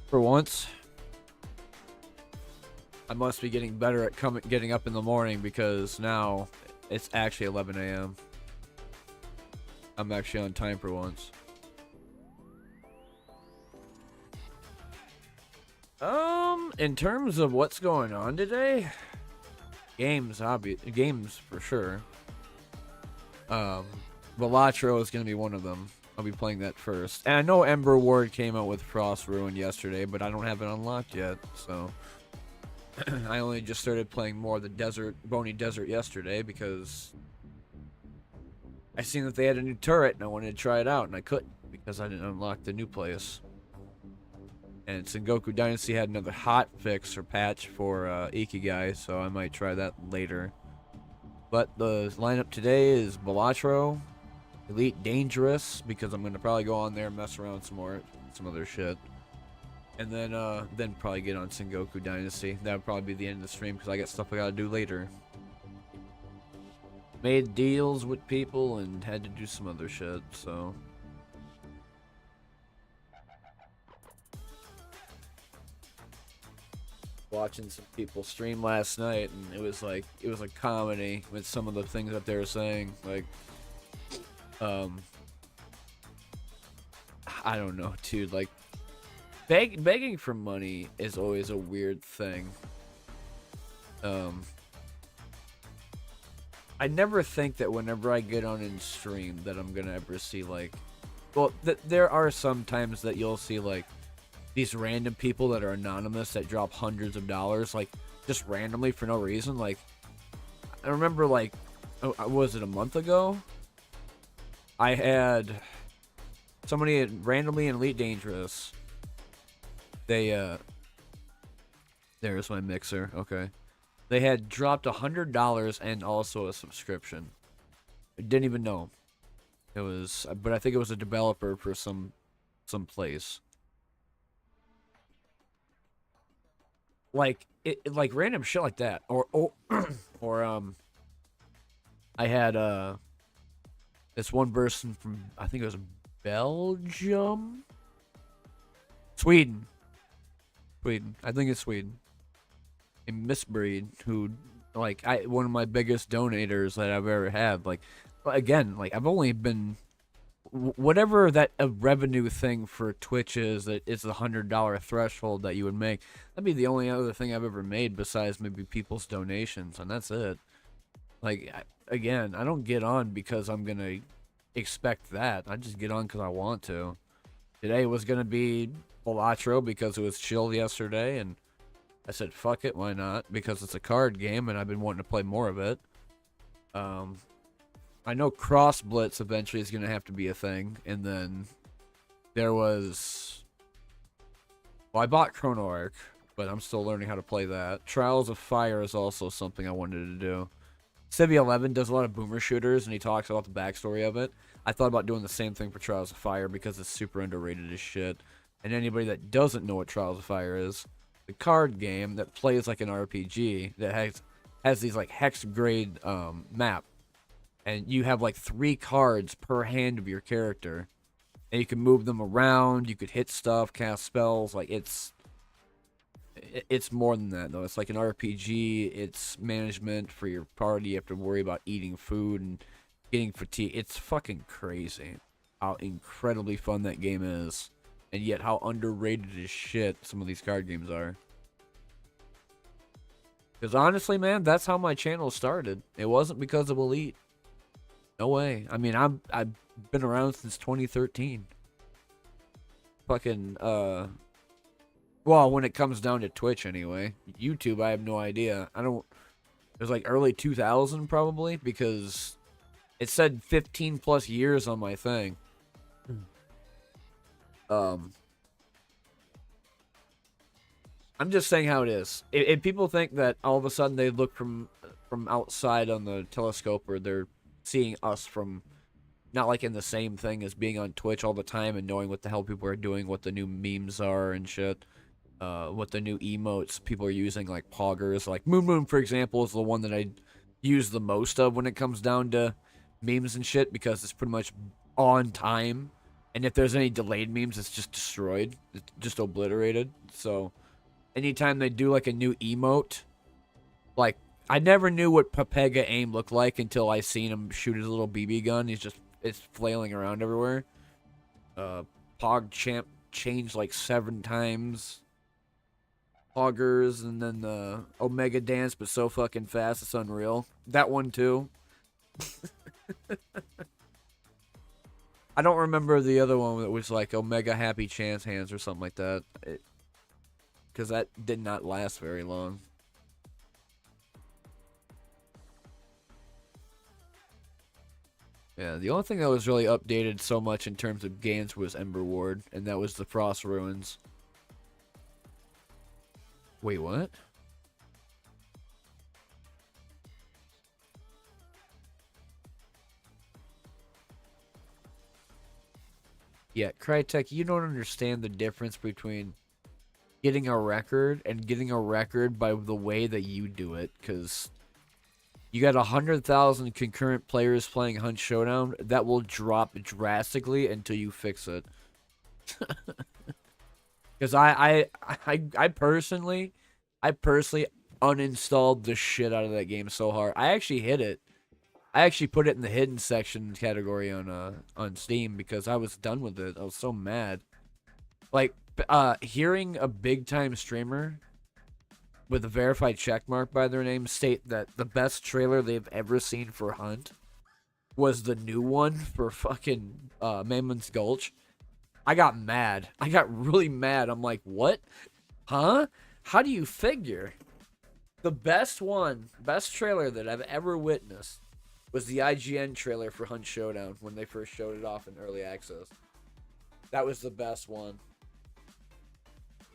For once, I must be getting better at getting up in the morning because now it's actually 11 a.m. I'm actually on time for once. In terms of what's going on today, games for sure. Balatro is gonna be one of them. I'll be playing that first. And I know Ember Ward came out with Frost Ruin yesterday, but I don't have it unlocked yet, so I only just started playing more of the Bony Desert yesterday because I seen that they had a new turret and I wanted to try it out and I couldn't because I didn't unlock the new place. And Sengoku Dynasty had another hot fix or patch for Ikigai, so I might try that later. But the lineup today is Balatro, Elite Dangerous, because I'm going to probably go on there and mess around some more, some other shit. And then probably get on Sengoku Dynasty. That would probably be the end of the stream because I got stuff I got to do later. Made deals with people and had to do some other shit, so... Watching some people stream last night and it was a comedy with some of the things that they were saying, like I don't know, dude, like begging for money is always a weird thing. I never think that whenever I get on in stream that I'm gonna ever see like, well, there are some times that you'll see like these random people that are anonymous that drop hundreds of dollars, like, just randomly for no reason. Like, I remember, like, was it a month ago? I had somebody randomly in Elite Dangerous. They, there's my mixer, okay. They had dropped $100 and also a subscription. I didn't even know. It was, but I think it was a developer for some place. Like like random shit like that, or I had this one person from, I think it was Belgium, Sweden. I think it's Sweden. A misbreed who, like, one of my biggest donators that I've ever had. Like, again, like I've only been. Whatever that a revenue thing for Twitch is, that it's the $100 threshold that you would make. That'd be the only other thing I've ever made besides maybe people's donations, and that's it. Like, again, I don't get on because I'm gonna expect that. I just get on because I want to. Today was gonna be Balatro because it was chill yesterday, and I said fuck it, why not? Because it's a card game, and I've been wanting to play more of it. I know Cross Blitz eventually is going to have to be a thing, and then there was... Well, I bought Chrono Arc, but I'm still learning how to play that. Trials of Fire is also something I wanted to do. Civi 11 does a lot of boomer shooters, and he talks about the backstory of it. I thought about doing the same thing for Trials of Fire because it's super underrated as shit. And anybody that doesn't know what Trials of Fire is, the card game that plays like an RPG that has these like hex grade map. And you have like 3 cards per hand of your character. And you can move them around, you could hit stuff, cast spells. Like, it's more than that, though. It's like an RPG, it's management for your party. You have to worry about eating food and getting fatigue. It's fucking crazy how incredibly fun that game is. And yet how underrated as shit some of these card games are. Because honestly, man, that's how my channel started. It wasn't because of Elite. No way. I mean, I've been around since 2013. Fucking, well, when it comes down to Twitch anyway. YouTube, I have no idea. It was like early 2000 probably, because it said 15 plus years on my thing. I'm just saying how it is. If people think that all of a sudden they look from outside on the telescope, or they're seeing us from not like in the same thing as being on Twitch all the time and knowing what the hell people are doing, what the new memes are and shit, what the new emotes people are using, like poggers, like Moon for example is the one that I use the most of when it comes down to memes and shit, because it's pretty much on time And if there's any delayed memes, it's just destroyed. It's just obliterated. So anytime they do like a new emote, like I never knew what Pepega aim looked like until I seen him shoot his little BB gun. It's flailing around everywhere. Pog Champ changed like 7 times. Poggers, and then the Omega dance, but so fucking fast, it's unreal. That one too. I don't remember the other one that was like Omega Happy Chance Hands or something like that. Because that did not last very long. Yeah, the only thing that was really updated so much in terms of games was Ember Ward, and that was the Frost Ruins. Wait, what? Yeah, Crytek, you don't understand the difference between getting a record and getting a record by the way that you do it, because you got 100,000 concurrent players playing Hunt Showdown. That will drop drastically until you fix it. Because I personally uninstalled the shit out of that game so hard. I actually hid it. I actually put it in the hidden section category on Steam because I was done with it. I was so mad. Like hearing a big time streamer with a verified checkmark by their name state that the best trailer they've ever seen for Hunt was the new one for fucking Mammon's Gulch. I got mad. I got really mad. I'm like, what? Huh? How do you figure? The best trailer that I've ever witnessed was the IGN trailer for Hunt Showdown when they first showed it off in early access. That was the best one.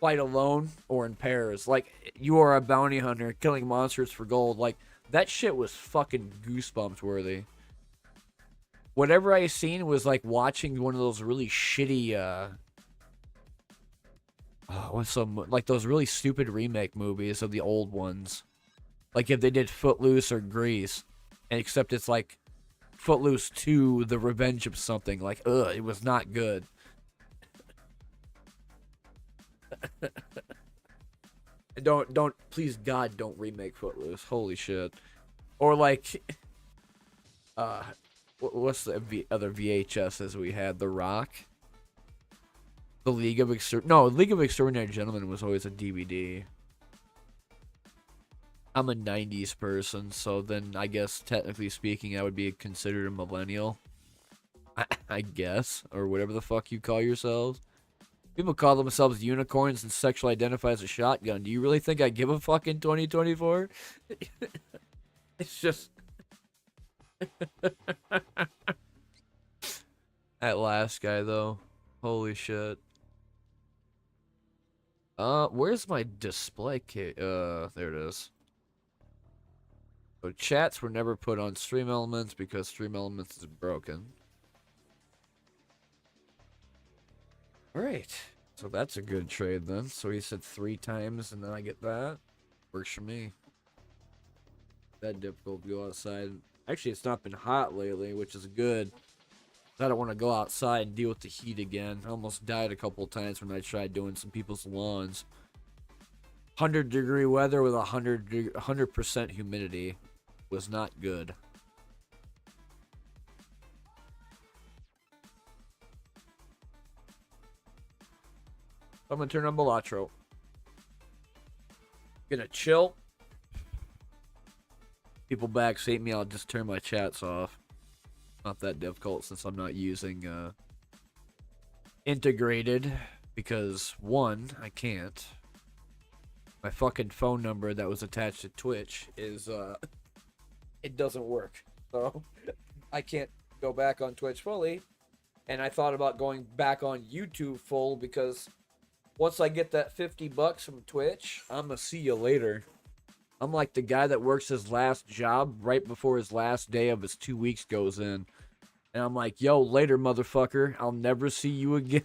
Fight alone or in pairs. Like, you are a bounty hunter killing monsters for gold. Like, that shit was fucking goosebumps worthy. Whatever I seen was like watching one of those really shitty, like those really stupid remake movies of the old ones. Like if they did Footloose or Grease, except it's like Footloose 2, The Revenge of Something. Like, it was not good. Don't, please God, don't remake Footloose. Holy shit. Or like, what's the other VHSs we had? The Rock? League of Extraordinary Gentlemen was always a DVD. I'm a 90s person, so then I guess technically speaking I would be considered a millennial. I guess. Or whatever the fuck you call yourselves. People call themselves unicorns and sexually identify as a shotgun. Do you really think I give a fuck in 2024? It's just... That last guy, though. Holy shit. Where's my display kit? There it is. So chats were never put on Stream Elements because Stream Elements is broken. Alright. So that's a good trade then. So he said 3 times and then I get that. Works for me. That difficult to go outside. Actually, it's not been hot lately, which is good. I don't want to go outside and deal with the heat again. I almost died a couple times when I tried doing some people's lawns. 100-degree weather with 100% humidity was not good. I'm gonna turn on Balatro. Gonna chill. People backseat me, I'll just turn my chats off. Not that difficult since I'm not using integrated because 1, I can't. My fucking phone number that was attached to Twitch is it doesn't work. So I can't go back on Twitch fully. And I thought about going back on YouTube full because once I get that $50 from Twitch, I'm gonna see you later. I'm like the guy that works his last job right before his last day of his 2 weeks goes in. And I'm like, yo, later, motherfucker. I'll never see you again.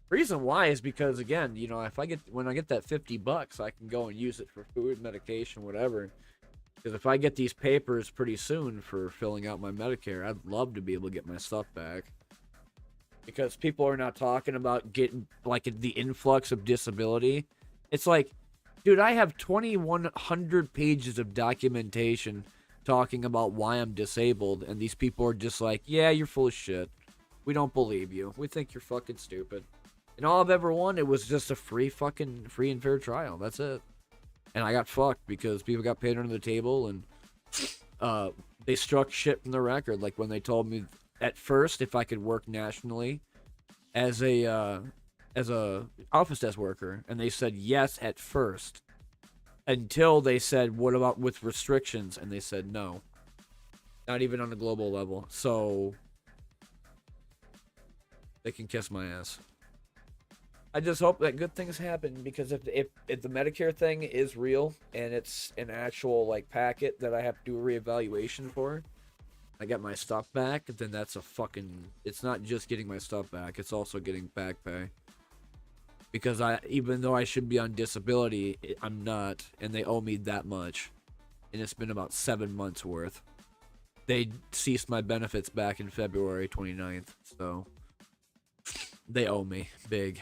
Reason why is because, again, you know, when I get that $50, I can go and use it for food, medication, whatever. Because if I get these papers pretty soon for filling out my Medicare, I'd love to be able to get my stuff back. Because people are not talking about getting, like, the influx of disability. It's like, dude, I have 2,100 pages of documentation talking about why I'm disabled, and these people are just like, yeah, you're full of shit. We don't believe you. We think you're fucking stupid. And all I've ever wanted was just a free and fair trial. That's it. And I got fucked because people got paid under the table, and they struck shit from the record. Like when they told me at first if I could work nationally as a office desk worker, and they said yes at first, until they said what about with restrictions, and they said no, not even on a global level. So they can kiss my ass. I just hope that good things happen, because if the Medicare thing is real and it's an actual like packet that I have to do a reevaluation for, I get my stuff back, then that's a fucking, it's not just getting my stuff back, it's also getting back pay. Because even though I should be on disability, I'm not, and they owe me that much. And it's been about 7 months worth. They ceased my benefits back in February 29th, so they owe me big.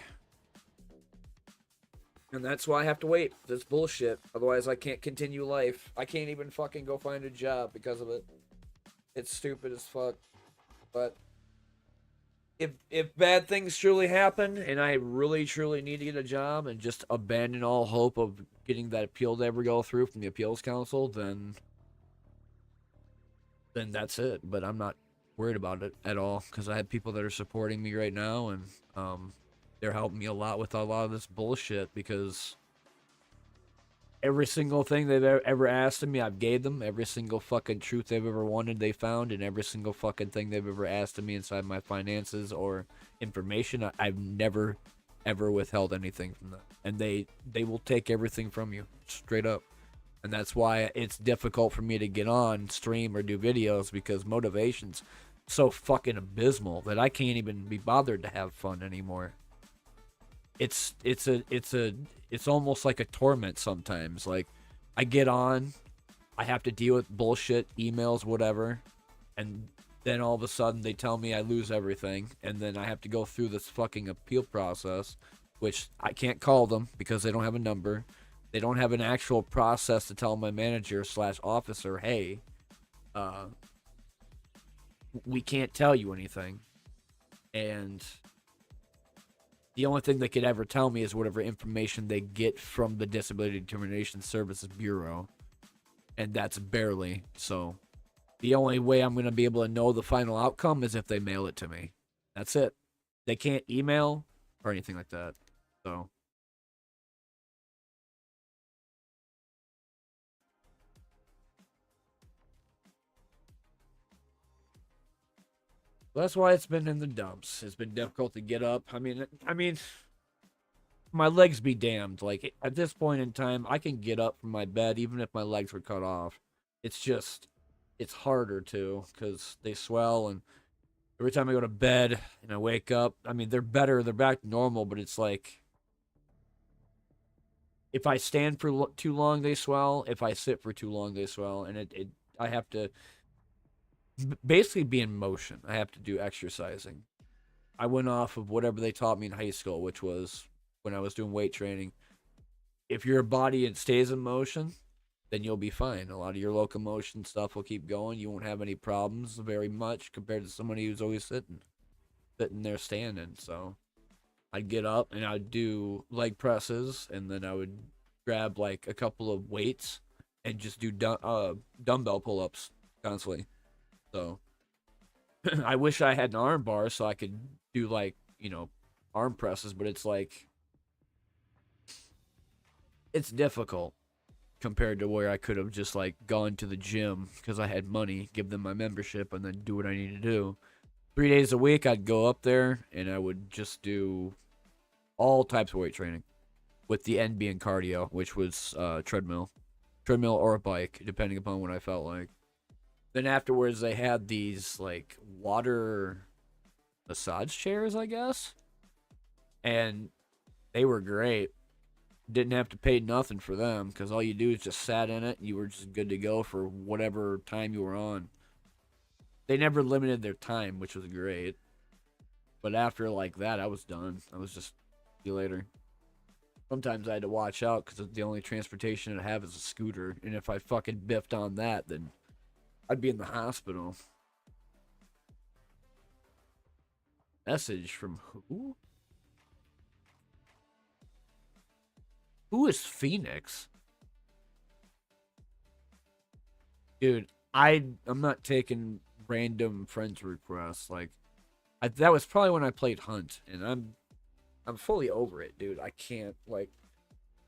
And that's why I have to wait. That's bullshit. Otherwise, I can't continue life. I can't even fucking go find a job because of it. It's stupid as fuck. But if bad things truly happen and I really truly need to get a job and just abandon all hope of getting that appeal to ever go through from the appeals council, then that's it. But I'm not worried about it at all, because I have people that are supporting me right now, and they're helping me a lot with a lot of this bullshit, because every single thing they've ever asked of me, I've gave them. Every single fucking truth they've ever wanted, they found. And every single fucking thing they've ever asked of me inside my finances or information, I've never, ever withheld anything from them. And they will take everything from you, straight up. And that's why it's difficult for me to get on, stream, or do videos, because motivation's so fucking abysmal that I can't even be bothered to have fun anymore. It's almost like a torment sometimes. Like, I get on, I have to deal with bullshit, emails, whatever, and then all of a sudden they tell me I lose everything, and then I have to go through this fucking appeal process, which I can't call them because they don't have a number. They don't have an actual process to tell my manager / officer, hey, we can't tell you anything. And the only thing they could ever tell me is whatever information they get from the Disability Determination Services Bureau. And that's barely. So the only way I'm going to be able to know the final outcome is if they mail it to me. That's it. They can't email or anything like that. So that's why it's been in the dumps. It's been difficult to get up. I mean, my legs be damned. Like, at this point in time, I can get up from my bed even if my legs were cut off. It's just, it's harder to, because they swell, and every time I go to bed and I wake up, I mean, they're better, they're back to normal, but it's like, if I stand for too long, they swell. If I sit for too long, they swell, and I have to basically be in motion. I have to do exercising. I went off of whatever they taught me in high school, which was when I was doing weight training. If your body stays in motion, then you'll be fine. A lot of your locomotion stuff will keep going. You won't have any problems very much compared to somebody who's always sitting there standing. So I'd get up and I'd do leg presses, and then I would grab like a couple of weights and just do dumbbell pull-ups constantly. So I wish I had an arm bar so I could do, like, arm presses, but it's like, it's difficult compared to where I could have just like gone to the gym because I had money, give them my membership, and then do what I need to do. 3 days a week, I'd go up there and I would just do all types of weight training, with the end being cardio, which was treadmill or a bike, depending upon what I felt like. Then afterwards, they had these like water massage chairs, I guess, and they were great. Didn't have to pay nothing for them because all you do is just sat in it and you were just good to go for whatever time you were on. They never limited their time, which was great. But after like that, I was done. I was just, see you later. Sometimes I had to watch out because the only transportation I have is a scooter. And if I fucking biffed on that, then I'd be in the hospital. Message from who? Who is Phoenix? Dude, I'm not taking random friends requests. Like, that was probably when I played Hunt, and I'm fully over it, dude. I can't, like,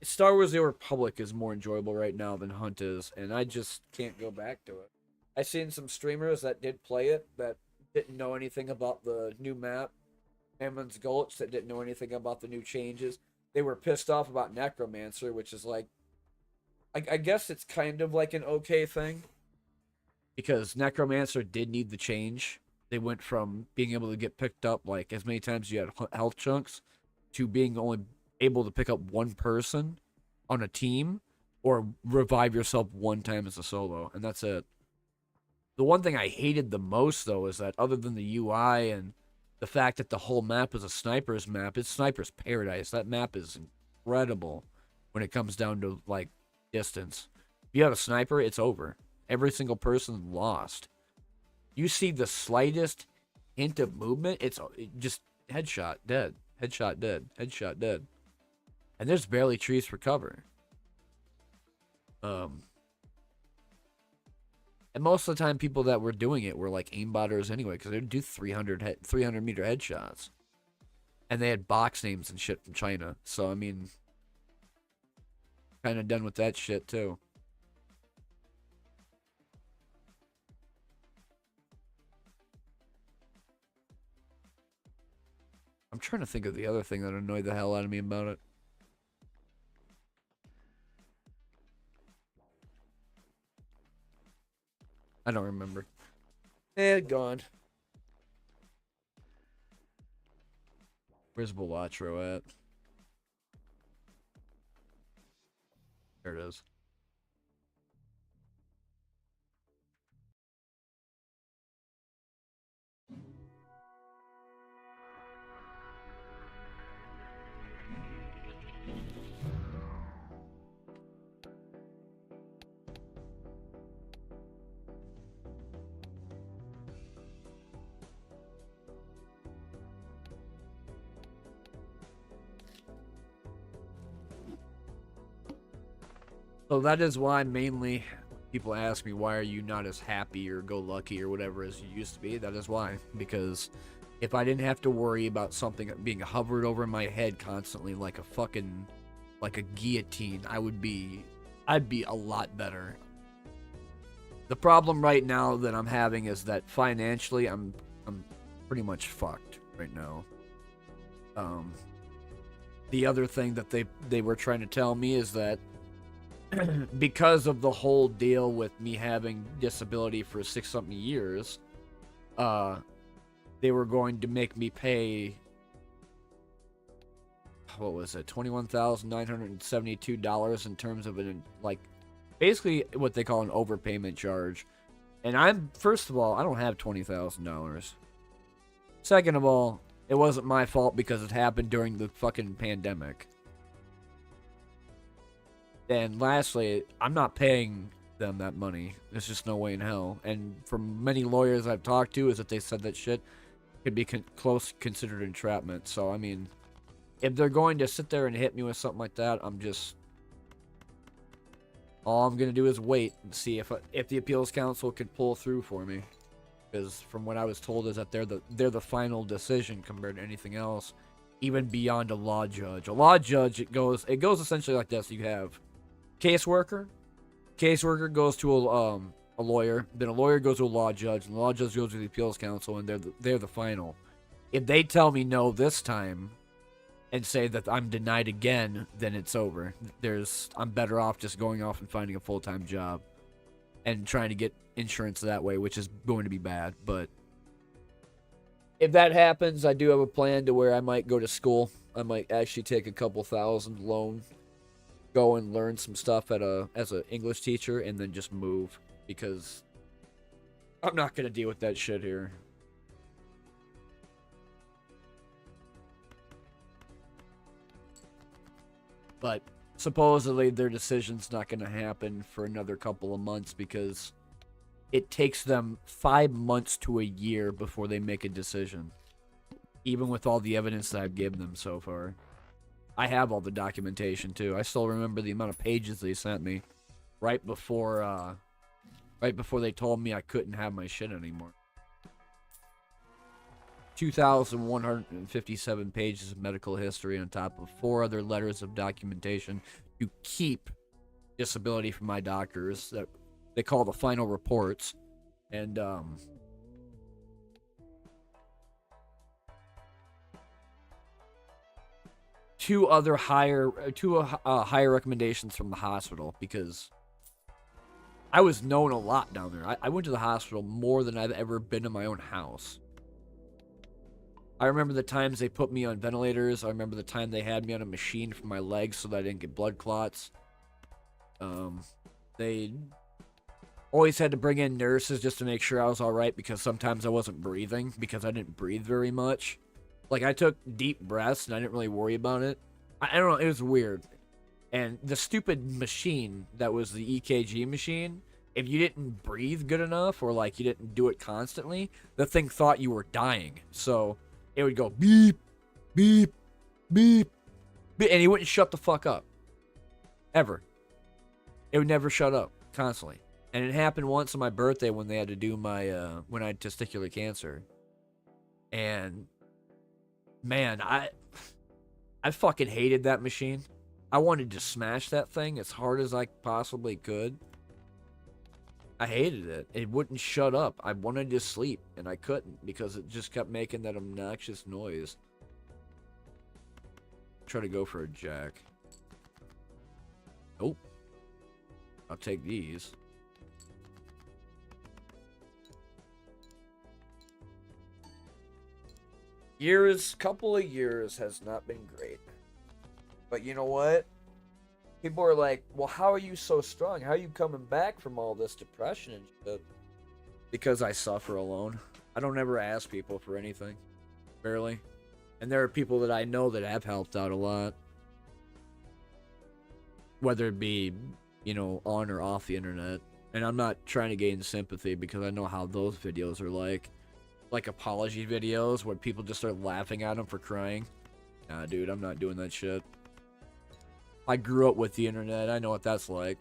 Star Wars: The Old Republic is more enjoyable right now than Hunt is, and I just can't go back to it. I seen some streamers that did play it that didn't know anything about the new map, Hammond's Gulch, that didn't know anything about the new changes. They were pissed off about Necromancer, which is like, I guess it's kind of like an okay thing because Necromancer did need the change. They went from being able to get picked up like as many times as you had health chunks to being only able to pick up one person on a team or revive yourself one time as a solo, and that's it. The one thing I hated the most, though, is that other than the UI and the fact that the whole map is a sniper's map, it's sniper's paradise. That map is incredible when it comes down to, like, distance. If you have a sniper, it's over. Every single person lost. You see the slightest hint of movement, it's just headshot, dead. Headshot, dead. Headshot, dead. And there's barely trees for cover. And most of the time, people that were doing it were like aimbotters anyway, because they'd do 300 meter headshots. And they had box names and shit from China. So, I mean, kind of done with that shit, too. I'm trying to think of the other thing that annoyed the hell out of me about it. I don't remember. Gone. Where's Balatro at? There it is. So that is why mainly people ask me, why are you not as happy or go lucky or whatever as you used to be? That is why. Because if I didn't have to worry about something being hovered over my head constantly like a fucking, like a guillotine, I'd be a lot better. The problem right now that I'm having is that financially I'm pretty much fucked right now. The other thing that they were trying to tell me is that because of the whole deal with me having disability for 6-something years, they were going to make me pay, what was it, $21,972 in terms of an, like, basically what they call an overpayment charge. And first of all, I don't have $20,000. Second of all, it wasn't my fault because it happened during the fucking pandemic. And lastly, I'm not paying them that money. There's just no way in hell. And from many lawyers I've talked to, is that they said that shit could be considered entrapment. So, I mean, if they're going to sit there and hit me with something like that, all I'm going to do is wait and see if the appeals council could pull through for me. Because from what I was told is that they're the final decision compared to anything else, even beyond a law judge. A law judge, it goes essentially like this. You have caseworker goes to a lawyer, then a lawyer goes to a law judge, and the law judge goes to the appeals council, and they're the final. If they tell me no this time and say that I'm denied again, then it's over. I'm better off just going off and finding a full-time job and trying to get insurance that way, which is going to be bad. But if that happens, I do have a plan to where I might go to school. I might actually take a couple thousand loan go and learn some stuff as an English teacher and then just move because I'm not gonna deal with that shit here. But supposedly their decision's not gonna happen for another couple of months because it takes them 5 months to a year before they make a decision. Even with all the evidence that I've given them so far. I have all the documentation too. I still remember the amount of pages they sent me right before they told me I couldn't have my shit anymore. 2,157 pages of medical history on top of 4 other letters of documentation to keep disability from my doctors that they call the final reports. And 2 other higher recommendations from the hospital because I was known a lot down there. I went to the hospital more than I've ever been in my own house. I remember the times they put me on ventilators. I remember the time they had me on a machine for my legs so that I didn't get blood clots. They always had to bring in nurses just to make sure I was alright because sometimes I wasn't breathing because I didn't breathe very much. Like, I took deep breaths and I didn't really worry about it. I don't know, it was weird. And the stupid machine that was the EKG machine, if you didn't breathe good enough or, like, you didn't do it constantly, the thing thought you were dying. So it would go beep, beep, beep, beep, and he wouldn't shut the fuck up. Ever. It would never shut up, constantly. And it happened once on my birthday when they had to do my, when I had testicular cancer. And, man, I fucking hated that machine. I wanted to smash that thing as hard as I possibly could. I hated it. It wouldn't shut up. I wanted to sleep, and I couldn't because it just kept making that obnoxious noise. Try to go for a jack. Nope. I'll take these. Couple of years has not been great. But you know what? People are like, well, how are you so strong? How are you coming back from all this depression and shit? Because I suffer alone. I don't ever ask people for anything. Barely. And there are people that I know that have helped out a lot. Whether it be, you know, on or off the internet. And I'm not trying to gain sympathy because I know how those videos are like. Like apology videos where people just start laughing at them for crying. Nah, dude, I'm not doing that shit. I grew up with the internet. I know what that's like.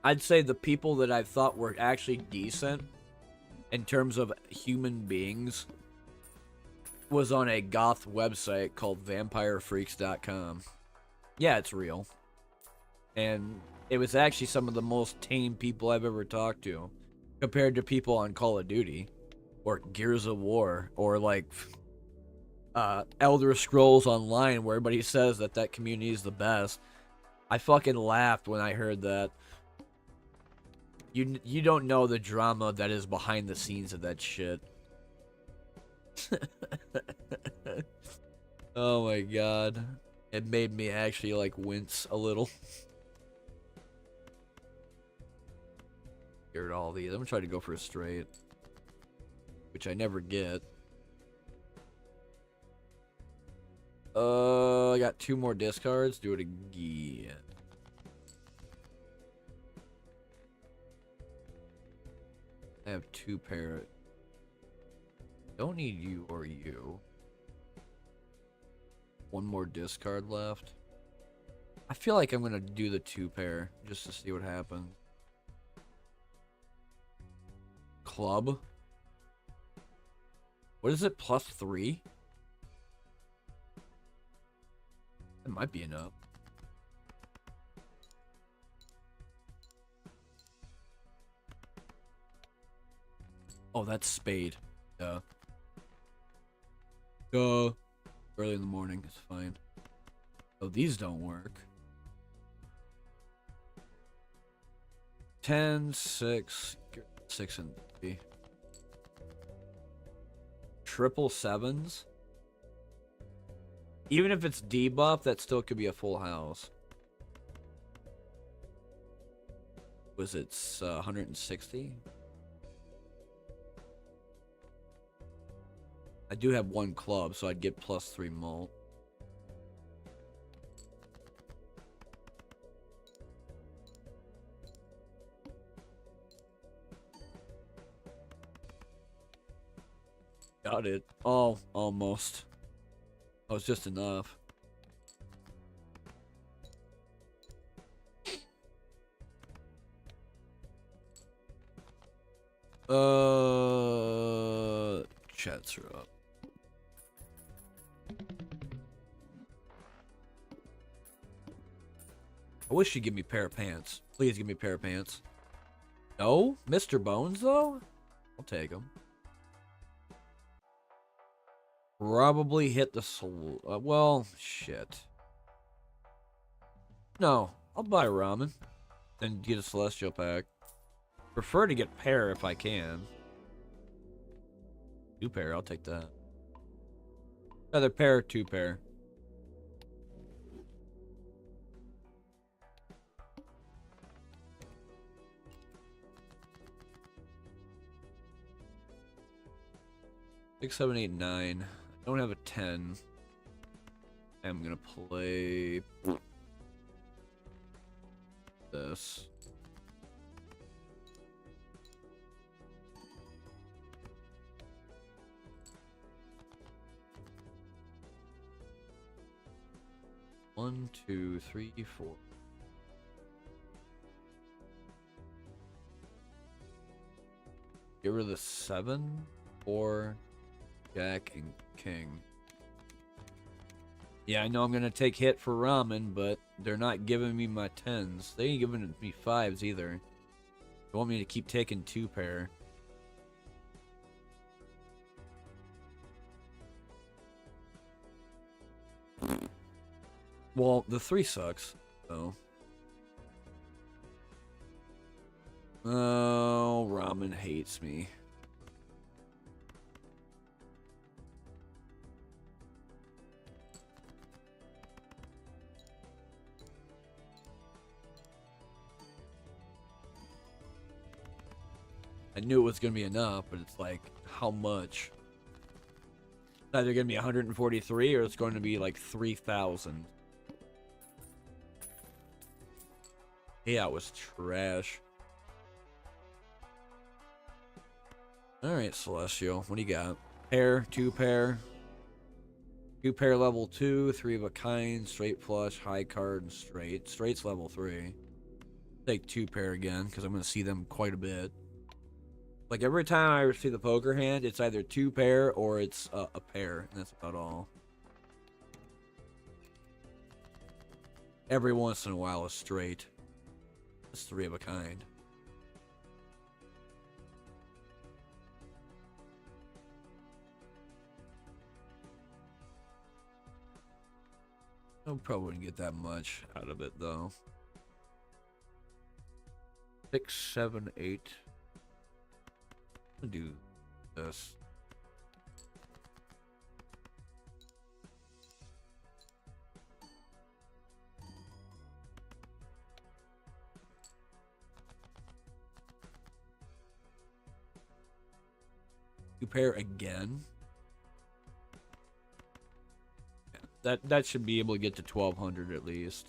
I'd say the people that I thought were actually decent in terms of human beings was on a goth website called vampirefreaks.com. Yeah, it's real. And it was actually some of the most tame people I've ever talked to compared to people on Call of Duty or Gears of War or like Elder Scrolls Online where everybody says that that community is the best. I fucking laughed when I heard that. You don't know the drama that is behind the scenes of that shit. Oh my god. It made me actually like wince a little. Get rid of all these. I'm gonna try to go for a straight. Which I never get. I got 2 more discards. Do it again. I have 2 pair. Don't need you or you. 1 more discard left. I feel like I'm gonna do the 2 pair just to see what happens. Club. What is it? +3? That might be enough. Oh, that's spade. Duh. Duh. Early in the morning, it's fine. Oh, these don't work. 10, 6, 6 and 3. triple sevens. Even if it's debuff, that still could be a full house. Was it 160? I do have one club, so I'd get +3 mult. Got it. Oh, almost. Oh, it's just enough. Chats are up. I wish you'd give me a pair of pants. Please give me a pair of pants. No? Mr. Bones, though? I'll take them. Probably hit the soul. Well, shit. No, I'll buy ramen and get a celestial pack. Prefer to get pair if I can. 2 pair, I'll take that. Either pair or 2 pair. Six, 7, 8, 9. I don't have a 10. I'm gonna play this. One, two, three, four. Get rid of the 7, 4, Jack, and King. Yeah, I know I'm gonna take hit for ramen, but they're not giving me my 10s. They ain't giving me 5s either. They want me to keep taking 2 pair. Well, the 3 sucks, so. Oh, ramen hates me. I knew it was going to be enough, but it's like, how much? It's either going to be 143 or it's going to be like 3,000. Yeah, it was trash. Alright, Celestial. What do you got? Pair, 2 pair. 2 pair level 2, 3 of a kind, straight flush, high card, and straight. Straight's level 3. Take 2 pair again, because I'm going to see them quite a bit. Like, every time I see the poker hand, it's either 2 pair or it's a pair. And that's about all. Every once in a while, a straight. It's 3 of a kind. I probably wouldn't get that much out of it, though. 6, 7, 8. Do this. You pair again. Yeah, that should be able to get to 1,200 at least.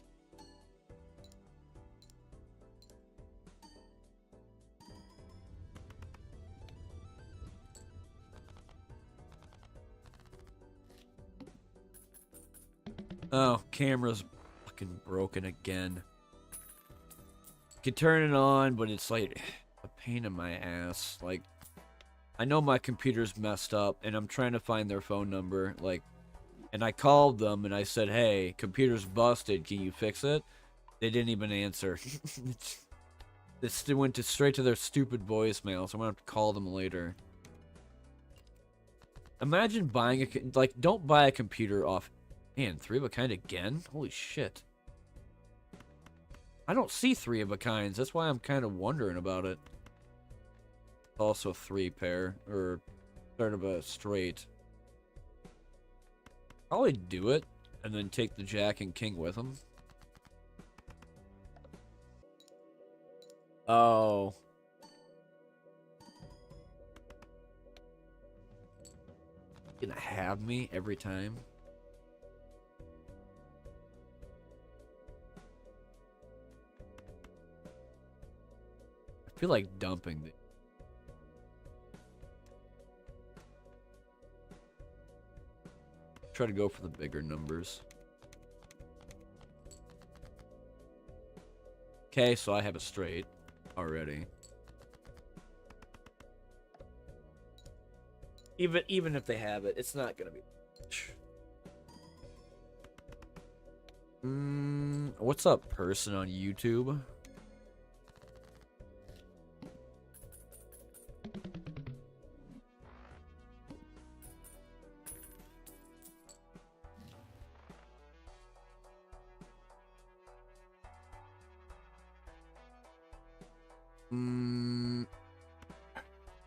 Oh, camera's fucking broken again. You can turn it on, but it's like a pain in my ass. Like, I know my computer's messed up, and I'm trying to find their phone number. Like, and I called them, and I said, hey, computer's busted. Can you fix it? They didn't even answer. It went straight to their stupid voicemail, so I'm going to have to call them later. Imagine buying a... Like, don't buy a computer off... Man, 3 of a kind again? Holy shit. I don't see 3 of a kinds. That's why I'm kind of wondering about it. Also 3 pair. Or, sort of a straight. Probably do it, and then take the Jack and King with him. Oh. Gonna have me every time. I feel like dumping the... Try to go for the bigger numbers. Okay, so I have a straight already. Even if they have it, it's not gonna be much. What's up, person on YouTube?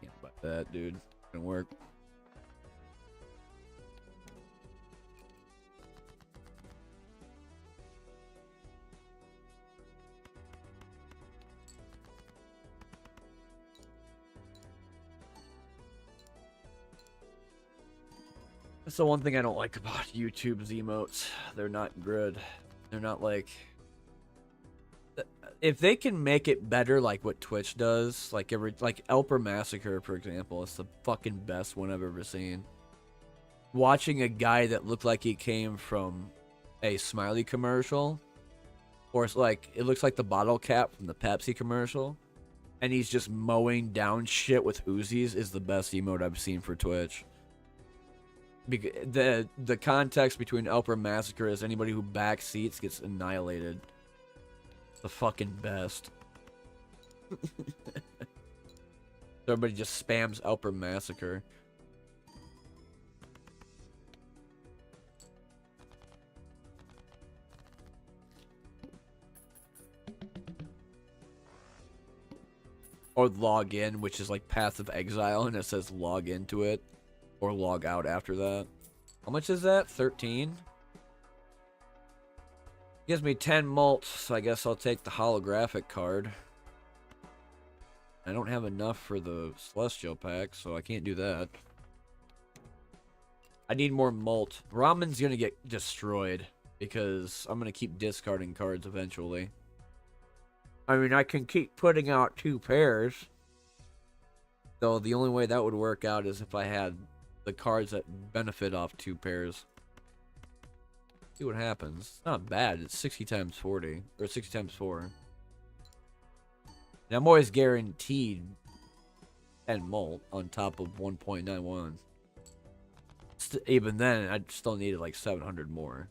Can't buy that, dude. Gonna work. That's the one thing I don't like about YouTube's emotes. They're not good. They're not like... If they can make it better like what Twitch does, like Elper Massacre, for example, it's the fucking best one I've ever seen. Watching a guy that looked like he came from a Smiley commercial, or it's like, it looks like the bottle cap from the Pepsi commercial, and he's just mowing down shit with Uzis, is the best emote I've seen for Twitch. The context between Elper Massacre is anybody who back seats gets annihilated. The fucking best. Everybody just spams Elper Massacre. Or log in, which is like Path of Exile, and it says log into it. Or log out after that. How much is that? 13? Gives me 10 mults, so I guess I'll take the holographic card. I don't have enough for the Celestial pack, so I can't do that. I need more mult. Ramen's gonna get destroyed, because I'm gonna keep discarding cards eventually. I mean, I can keep putting out 2 pairs. Though the only way that would work out is if I had the cards that benefit off 2 pairs. See what happens. It's not bad. It's 60 times 40. Or 60 times 4. And I'm always guaranteed 10 mult on top of 1.91. Even then, I'd still need like 700 more.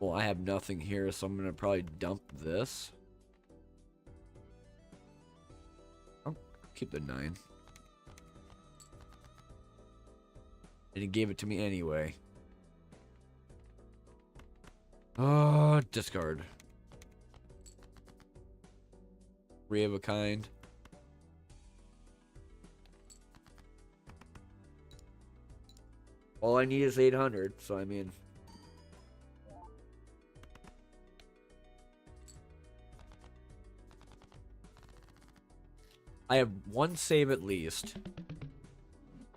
Well, I have nothing here, so I'm going to probably dump this. I'll keep the 9. And he gave it to me anyway. Discard. 3 of a kind. All I need is 800, so I mean... I have 1 save at least.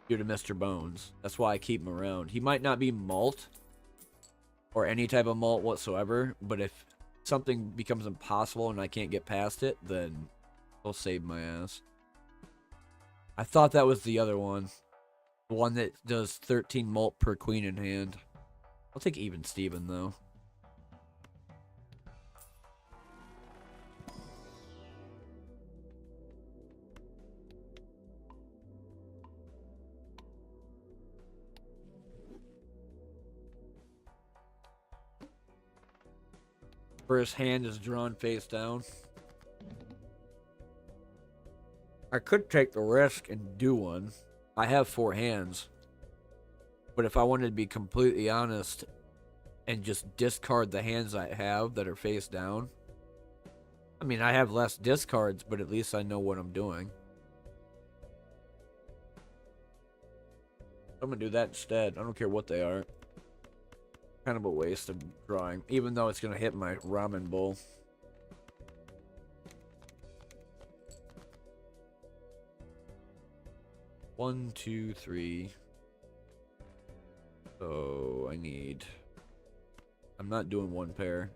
Due to Mr. Bones. That's why I keep him around. He might not be malt. Or any type of malt whatsoever. But if something becomes impossible and I can't get past it, then he'll save my ass. I thought that was the other one. The one that does 13 malt per queen in hand. I'll take Even Steven though. First hand is drawn face down. I could take the risk and do one. I have 4 hands. But if I wanted to be completely honest and just discard the hands I have that are face down. I mean, I have less discards, but at least I know what I'm doing. I'm gonna do that instead. I don't care what they are. Kind of a waste of drawing, even though it's gonna hit my ramen bowl. One, two, three. So I need. I'm not doing one pair.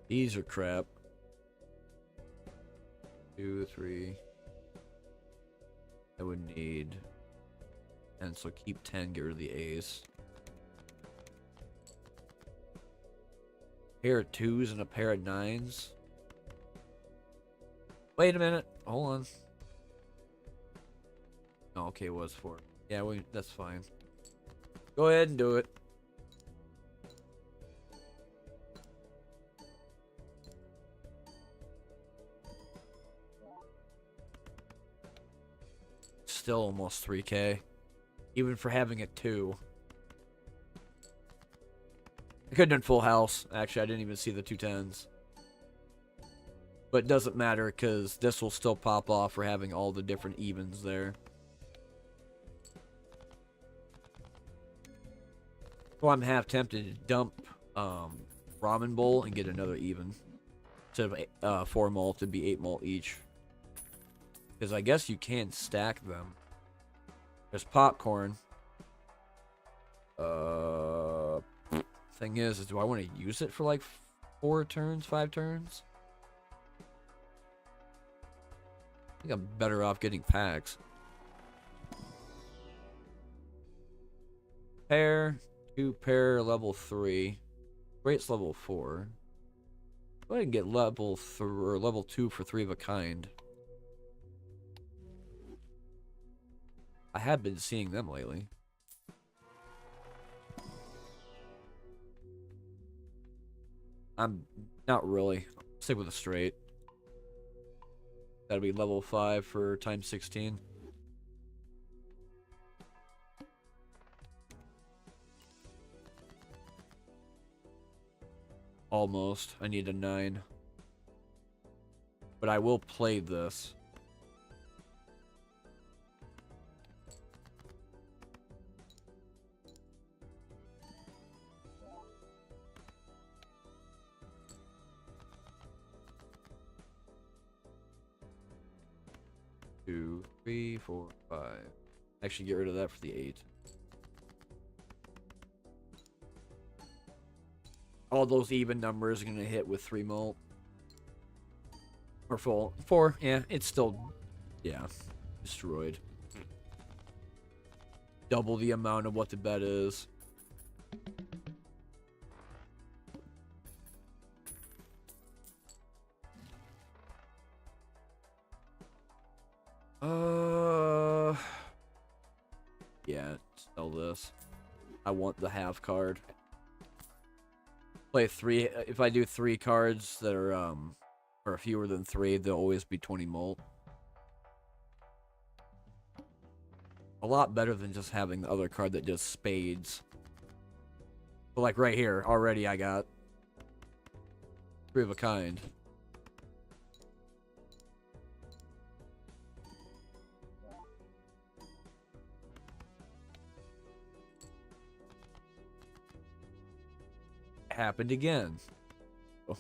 These are crap. 2, 3. I would need. And so keep 10, get rid of the A's. Pair of 2s and a pair of 9s. Wait a minute. Hold on. Oh, okay, it was 4. Yeah, that's fine. Go ahead and do it. Still almost 3K. Even for having a 2. I could have done full house. Actually, I didn't even see the 2 10s. But it doesn't matter because this will still pop off for having all the different evens there. Well, I'm half tempted to dump ramen bowl and get another even. Instead of 4 malt, it'd be 8 malt each. Because I guess you can stack them. There's popcorn. Thing is do I want to use it for like 4 turns, 5 turns? I think I'm better off getting packs. Pair, 2 pair, level 3. Rate's level 4. Go ahead and get level 3 or level 2 for 3 of a kind. I have been seeing them lately. I'm not really. Stick with a straight. That'll be level 5 for times 16. Almost. I need a 9. But I will play this. Two, 3, 4, 5. Actually, get rid of that for the 8. All those even numbers are gonna hit with 3 mult. Or full. 4, yeah, it's still, yeah, destroyed. Double the amount of what the bet is. Yeah, sell this. I want the half card. Play 3. If I do 3 cards that are or fewer than 3, they'll always be 20 mult. A lot better than just having the other card that does spades. But like right here, already I got 3 of a kind. Happened again. Oh.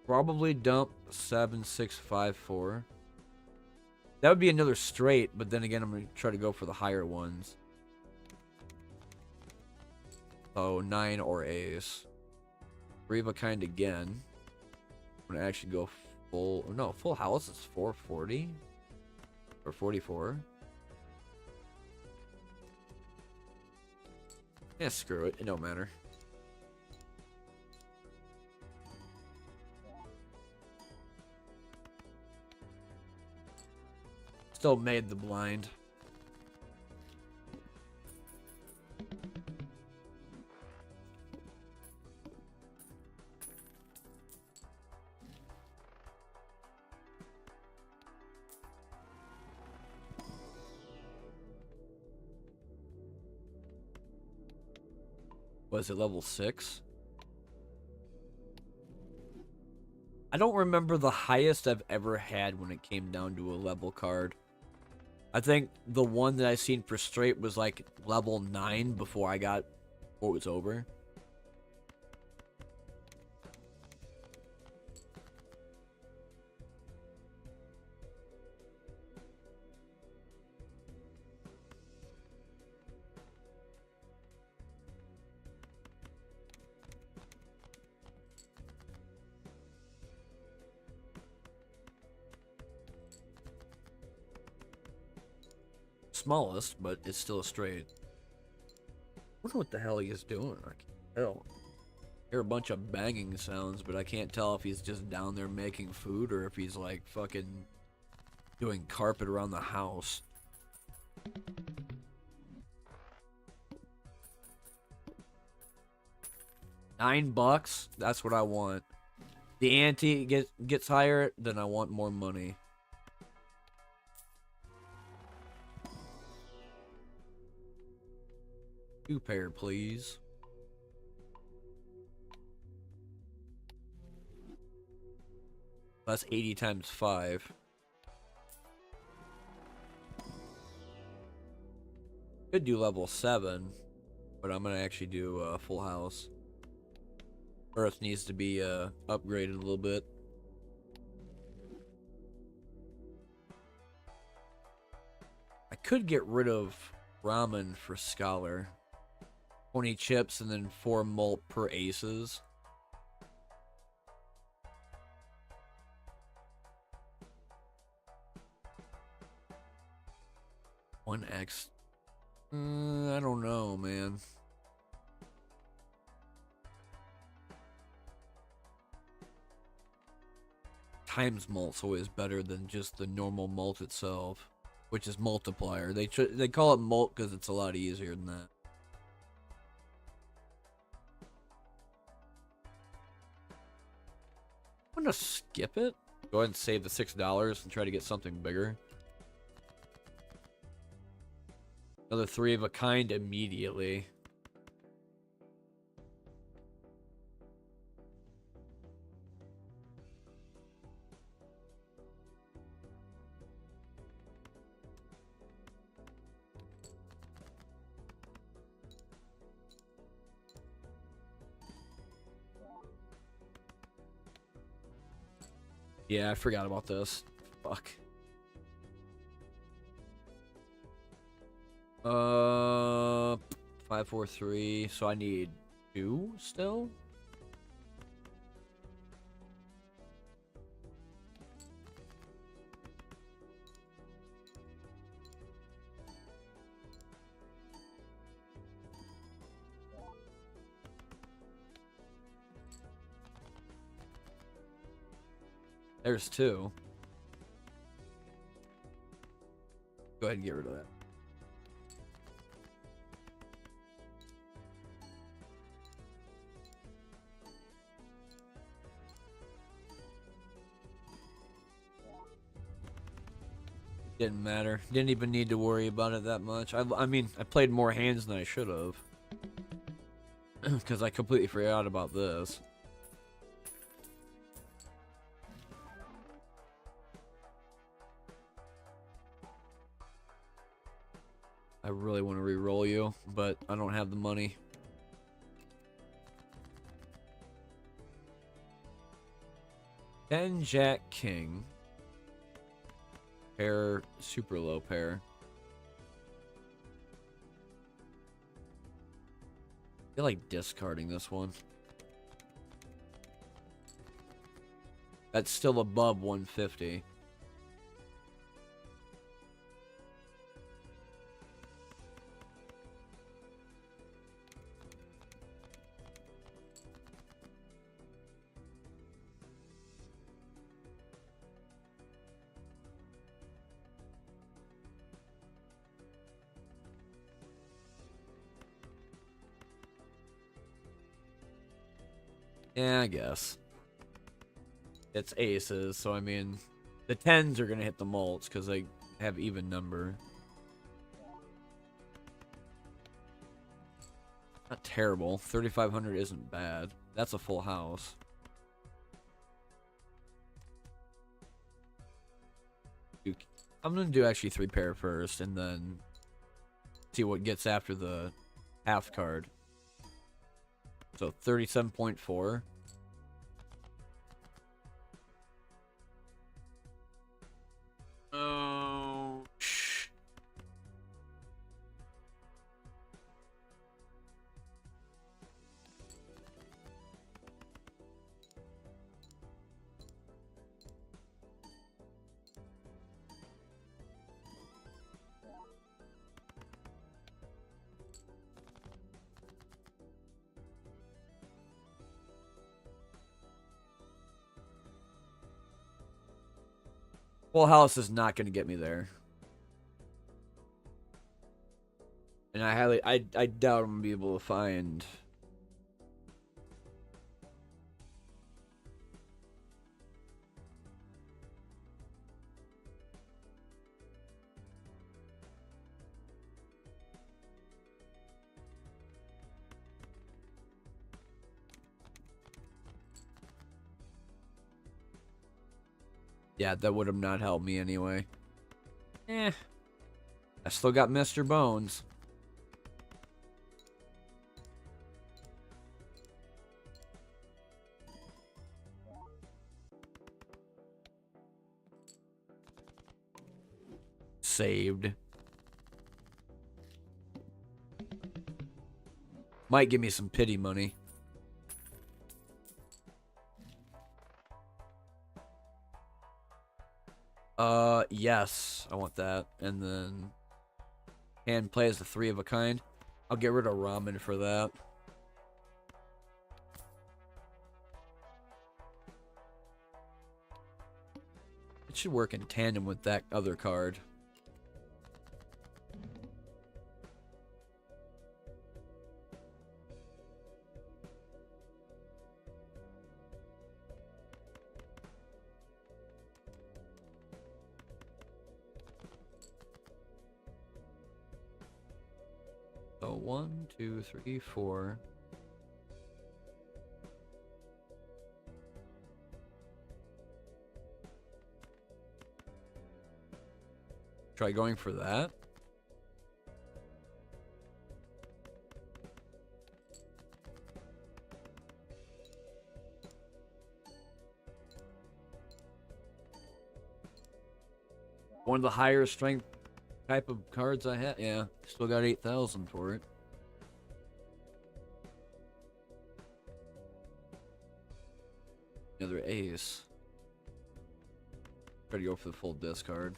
Probably dump 7654. That would be another straight, but then again, I'm going to try to go for the higher ones. Oh, 9 or A's. 3 of a kind again. I'm going to actually go full. No, full house is 440 or 44. Yeah, screw it. It don't matter. Still made the blind. Was it level 6? I don't remember the highest I've ever had when it came down to a level card. I think the one that I seen for straight was like level 9 before it was over. Smallest, but it's still a straight. I wonder what the hell he is doing. I can't tell. I hear a bunch of banging sounds, but I can't tell if he's just down there making food or if he's like fucking doing carpet around the house. $9? That's what I want. The ante gets higher, then I want more money. Two pair, please. That's 80 times 5. Could do level 7, but I'm gonna actually do full house. Earth needs to be upgraded a little bit. I could get rid of ramen for scholar. 20 chips and then 4 malt per aces. One X. I don't know, man. Times malt's always better than just the normal malt itself, which is multiplier. They call it malt because it's a lot easier than that. I'm gonna skip it. Go ahead and save the $6 and try to get something bigger. Another 3 of a kind immediately. Yeah, I forgot about this. Fuck. 5, 4, 3. So I need 2 still. There's 2. Go ahead and get rid of that. Didn't matter. Didn't even need to worry about it that much. I mean, I played more hands than I should have. Because I completely forgot about this. I really want to re-roll you, but I don't have the money. Ten Jack King. Pair, super low pair. I feel like discarding this one. That's still above 150. Yeah, I guess. It's aces, so I mean, the 10s are going to hit the mults because they have even number. God terrible. 3,500 isn't bad. That's a full house. I'm gonna do actually 3 pair first, and then see what gets after the half card. So 37.4. Oh. Full house is not going to get me there. And I doubt I'm going to be able to find... Yeah, that would have not helped me anyway. I still got Mr. Bones. Saved. Might give me some pity money. Yes, I want that. And then hand play as the 3 of a kind. I'll get rid of ramen for that. It should work in tandem with that other card. So 1, 2, 3, 4. Try going for that. One of the higher strength type of cards I had. Yeah, still got 8,000 for it. Another ace. Try to go for the full discard.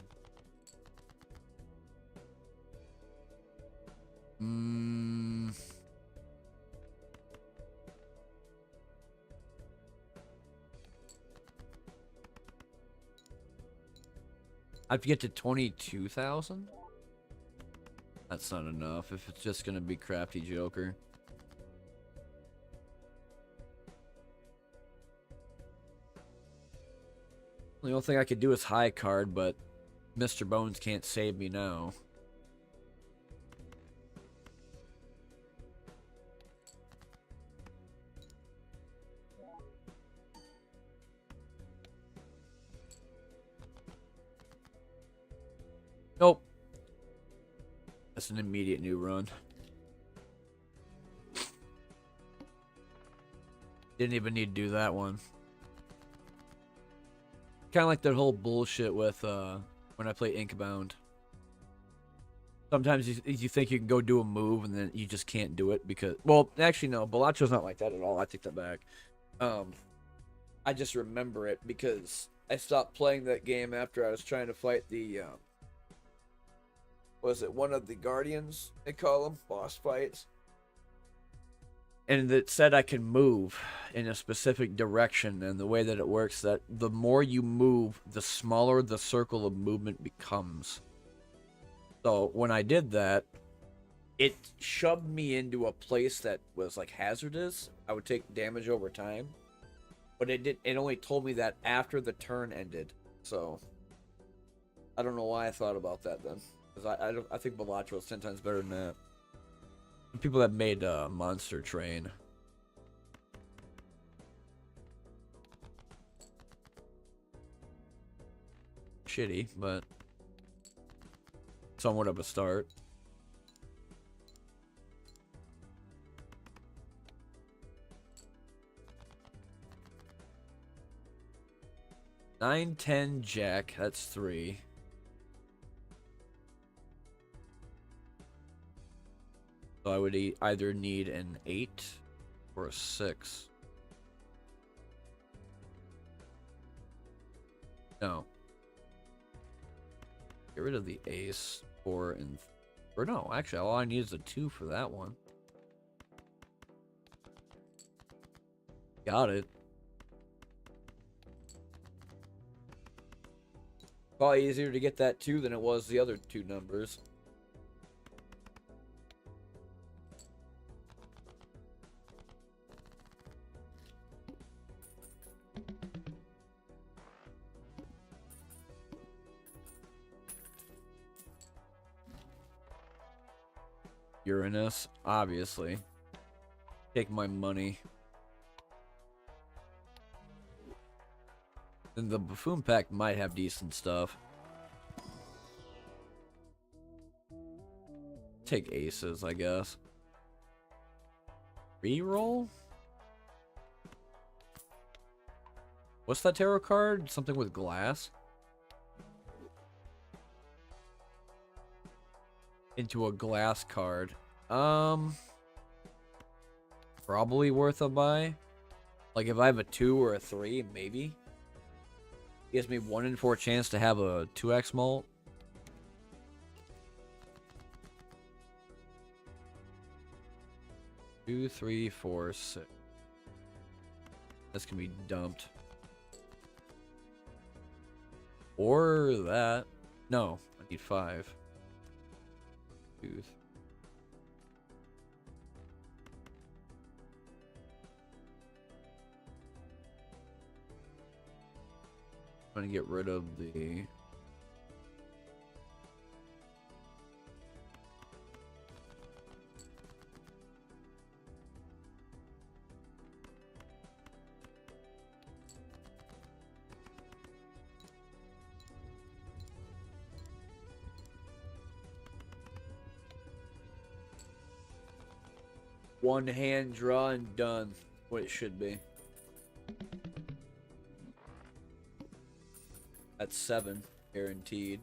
I have to get to 22,000? That's not enough if it's just gonna be Crafty Joker. The only thing I could do is high card, but Mr. Bones can't save me now. Nope. That's an immediate new run. Didn't even need to do that one. Kind of like that whole bullshit with when I play Inkbound. Sometimes you think you can go do a move and then you just can't do it because... Well, actually, no. Balatro's not like that at all. I take that back. I just remember it because I stopped playing that game after I was trying to fight the... was it one of the Guardians, they call them? Boss fights. And it said I can move in a specific direction, and the way that it works, that the more you move, the smaller the circle of movement becomes. So when I did that, it shoved me into a place that was like hazardous. I would take damage over time, but it only told me that after the turn ended. So I don't know why I thought about that then, because I think Balatro is 10 times better than that. People that made Monster Train. Shitty, but somewhat of a start. Nine, 10, Jack. That's 3. So I would either need an 8 or a 6. No. Get rid of the ace, 4, and... Or no, actually, all I need is a 2 for that one. Got it. Probably easier to get that 2 than it was the other 2 numbers. Uranus, obviously. Take my money. And the Buffoon Pack might have decent stuff. Take aces, I guess. Reroll? What's that tarot card? Something with glass? Into a glass card. Probably worth a buy. Like if I have a 2 or a 3, maybe. Gives me 1 in 4 chance to have a 2x mult. Two, 3, 4, 6. This can be dumped. Or that. No, I need 5. 2, 3. I'm gonna get rid of the... One hand draw and done. What it should be. That's 7, guaranteed.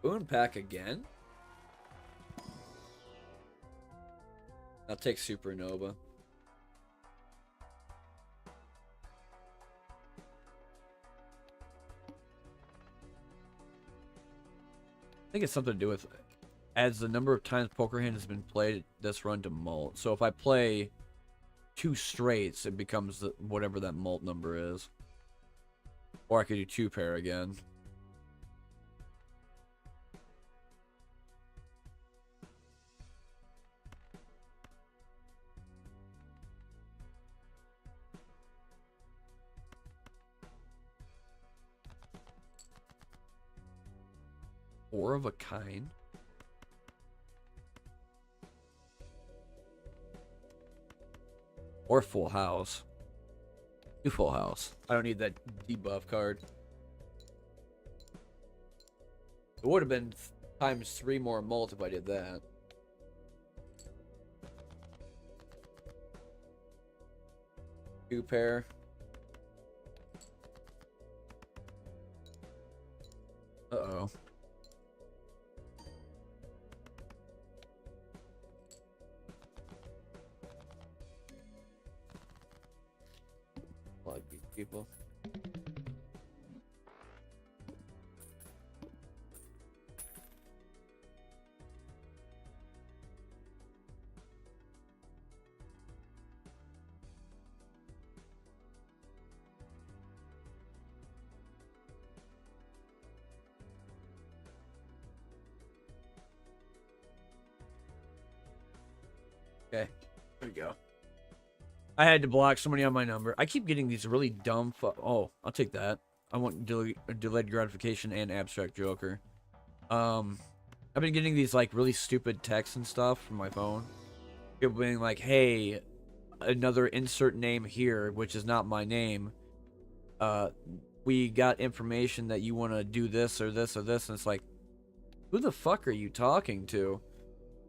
Boon pack again? I'll take Supernova. I think it's something to do with adds the number of times poker hand has been played this run to mult. So if I play 2 straights, it becomes whatever that mult number is. Or I could do 2 pair again. Four of a kind. Or full house. Do full house. I don't need that debuff card. It would have been times 3 more mult if I did that. Two pair. Uh-oh. Like these people. Okay, there we go. I had to block somebody on my number. I keep getting these really dumb oh, I'll take that. I want delayed gratification and abstract joker. I've been getting these like really stupid texts and stuff from my phone. People being like, "Hey, another insert name here, which is not my name. We got information that you want to do this or this or this," and it's like, who the fuck are you talking to?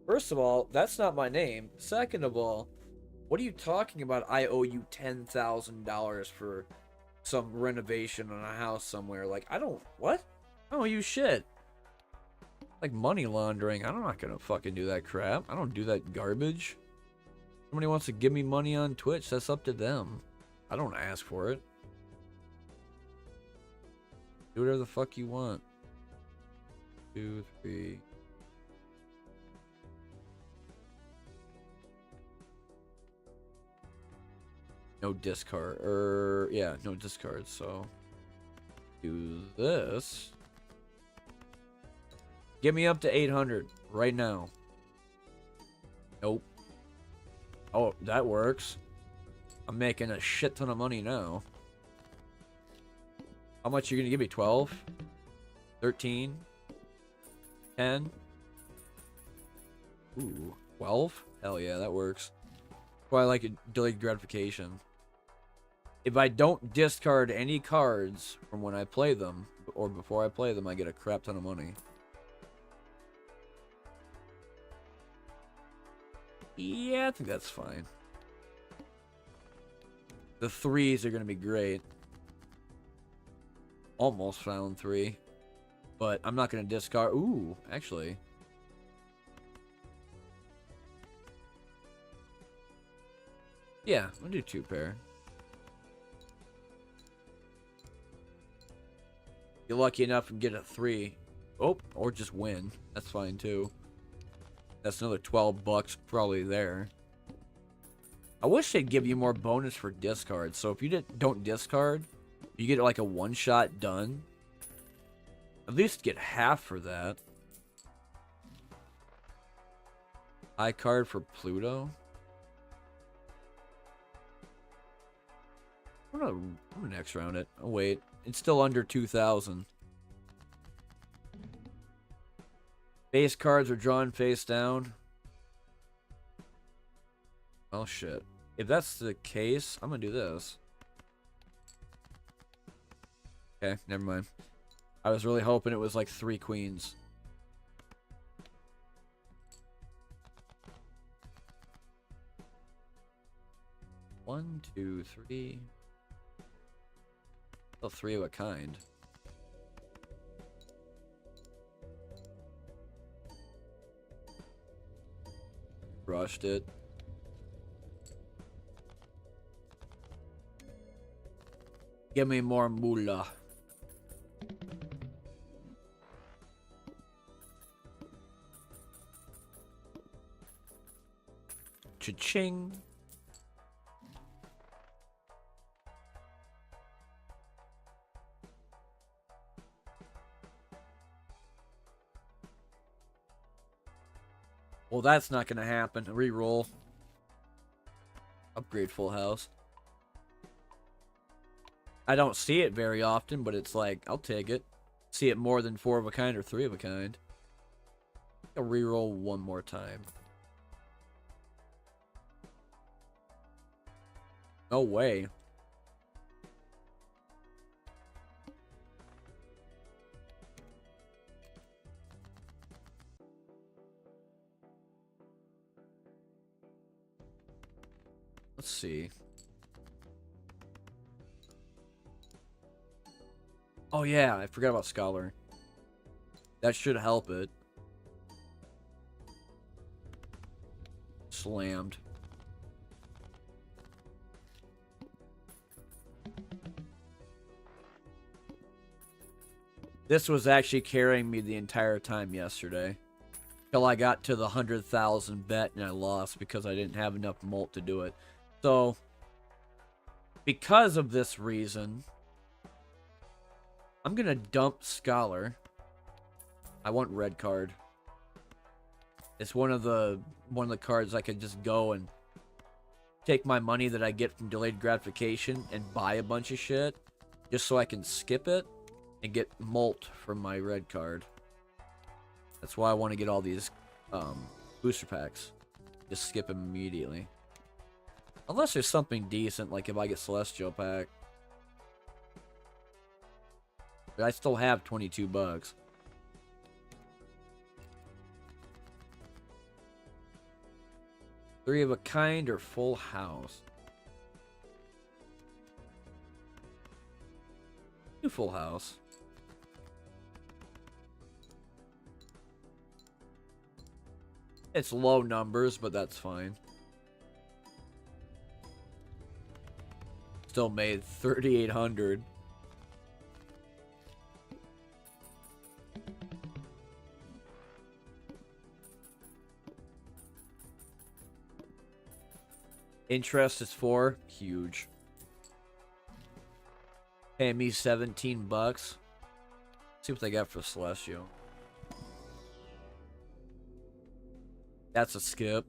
First of all, that's not my name. Second of all, what are you talking about? I owe you $10,000 for some renovation on a house somewhere. Like, what? I don't owe you shit. Like money laundering. I'm not gonna fucking do that crap. I don't do that garbage. Somebody wants to give me money on Twitch, that's up to them. I don't ask for it. Do whatever the fuck you want. 2, 3. No discard. Yeah, no discards, so do this. Get me up to 800 right now. Nope. Oh, that works. I'm making a shit ton of money now. How much are you gonna give me? 12? 13? 10? Ooh, 12? Hell yeah, that works. That's why I like delayed gratification. If I don't discard any cards from when I play them, or before I play them, I get a crap ton of money. Yeah, I think that's fine. The 3s are going to be great. Almost found 3. But I'm not going to discard... Ooh, actually. Yeah, I'll do 2 pair. You're lucky enough and get a 3. Oh, or just win. That's fine too. That's another 12 bucks probably there. I wish they'd give you more bonus for discards. So if you don't discard, you get like a one-shot done. At least get half for that. High card for Pluto. I'm gonna next round it. Oh wait, it's still under 2,000. Base cards are drawn face down. Oh shit. If that's the case, I'm gonna do this. Okay, never mind. I was really hoping it was like 3 queens. One, 2, 3. Still 3 of a kind. Rushed it. Give me more moolah. Cha-ching. Well, that's not gonna happen. Reroll. Upgrade full house. I don't see it very often, but it's like, I'll take it. See it more than 4 of a kind or 3 of a kind. I'll reroll one more time. No way. Let's see. Oh yeah, I forgot about Scholar. That should help it. Slammed. This was actually carrying me the entire time yesterday. Till I got to the 100,000 bet and I lost because I didn't have enough mult to do it. So, because of this reason, I'm gonna dump Scholar. I want red card. It's one of the cards I could just go and take my money that I get from delayed gratification and buy a bunch of shit, just so I can skip it and get mult from my red card. That's why I want to get all these booster packs. Just skip them immediately. Unless there's something decent, like if I get Celestial pack. But I still have 22 bucks. Three of a kind or full house? Do full house. It's low numbers, but that's fine. Still made 3,800. Interest is 4. Huge. Paying me 17 bucks. See what they got for Celestial. That's a skip.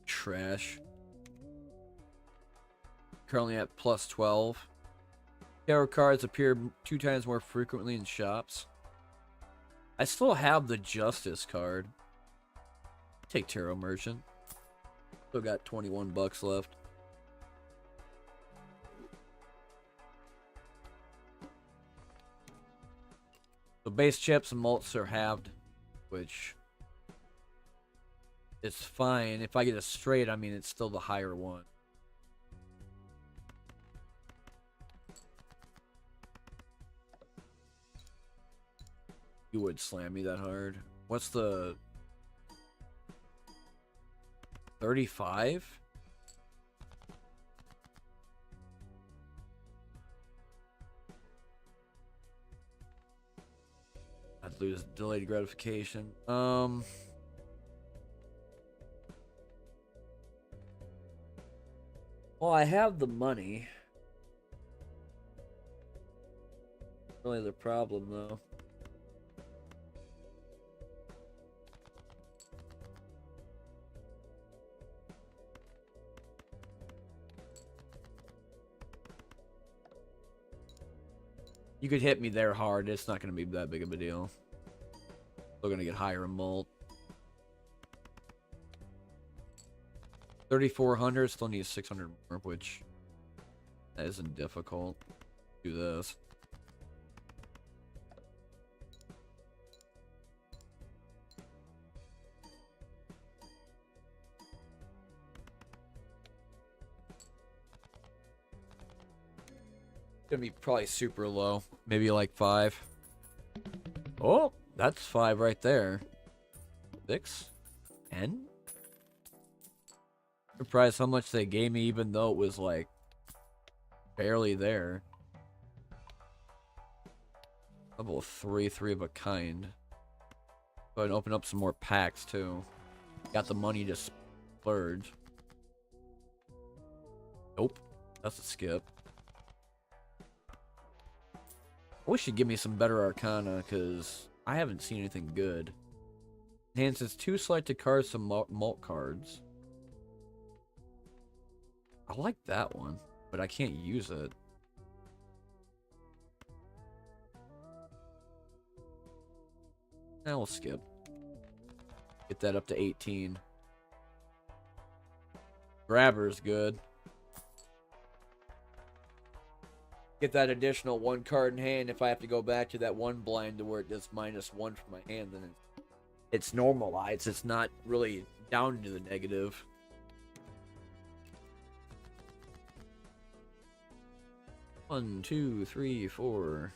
Trash. Currently at plus 12. Tarot cards appear 2 times more frequently in shops. I still have the Justice card. Take Tarot Merchant. Still got 21 bucks left. The base chips and malts are halved, which is fine. If I get a straight, I mean, it's still the higher one. You would slam me that hard. What's the 35? I'd lose delayed gratification. Well, I have the money. Really the problem though. You could hit me there hard. It's not going to be that big of a deal. Still going to get higher in mult. 3,400. Still need 600 more, which that isn't difficult. Do this. Gonna be probably super low. Maybe like 5. Oh, that's 5 right there. 6? 10? Surprised how much they gave me even though it was like barely there. Level 3, 3 of a kind. Go ahead and open up some more packs too. Got the money to splurge. Nope. That's a skip. I wish you'd give me some better Arcana, because I haven't seen anything good. Enhances 2 selected cards to malt cards. I like that one, but I can't use it. Now we'll skip. Get that up to 18. Grabber's good. Get that additional 1 card in hand. If I have to go back to that 1 blind to where it does -1 from my hand, then it's normalized. It's not really down to the negative. One, 2, 3, 4.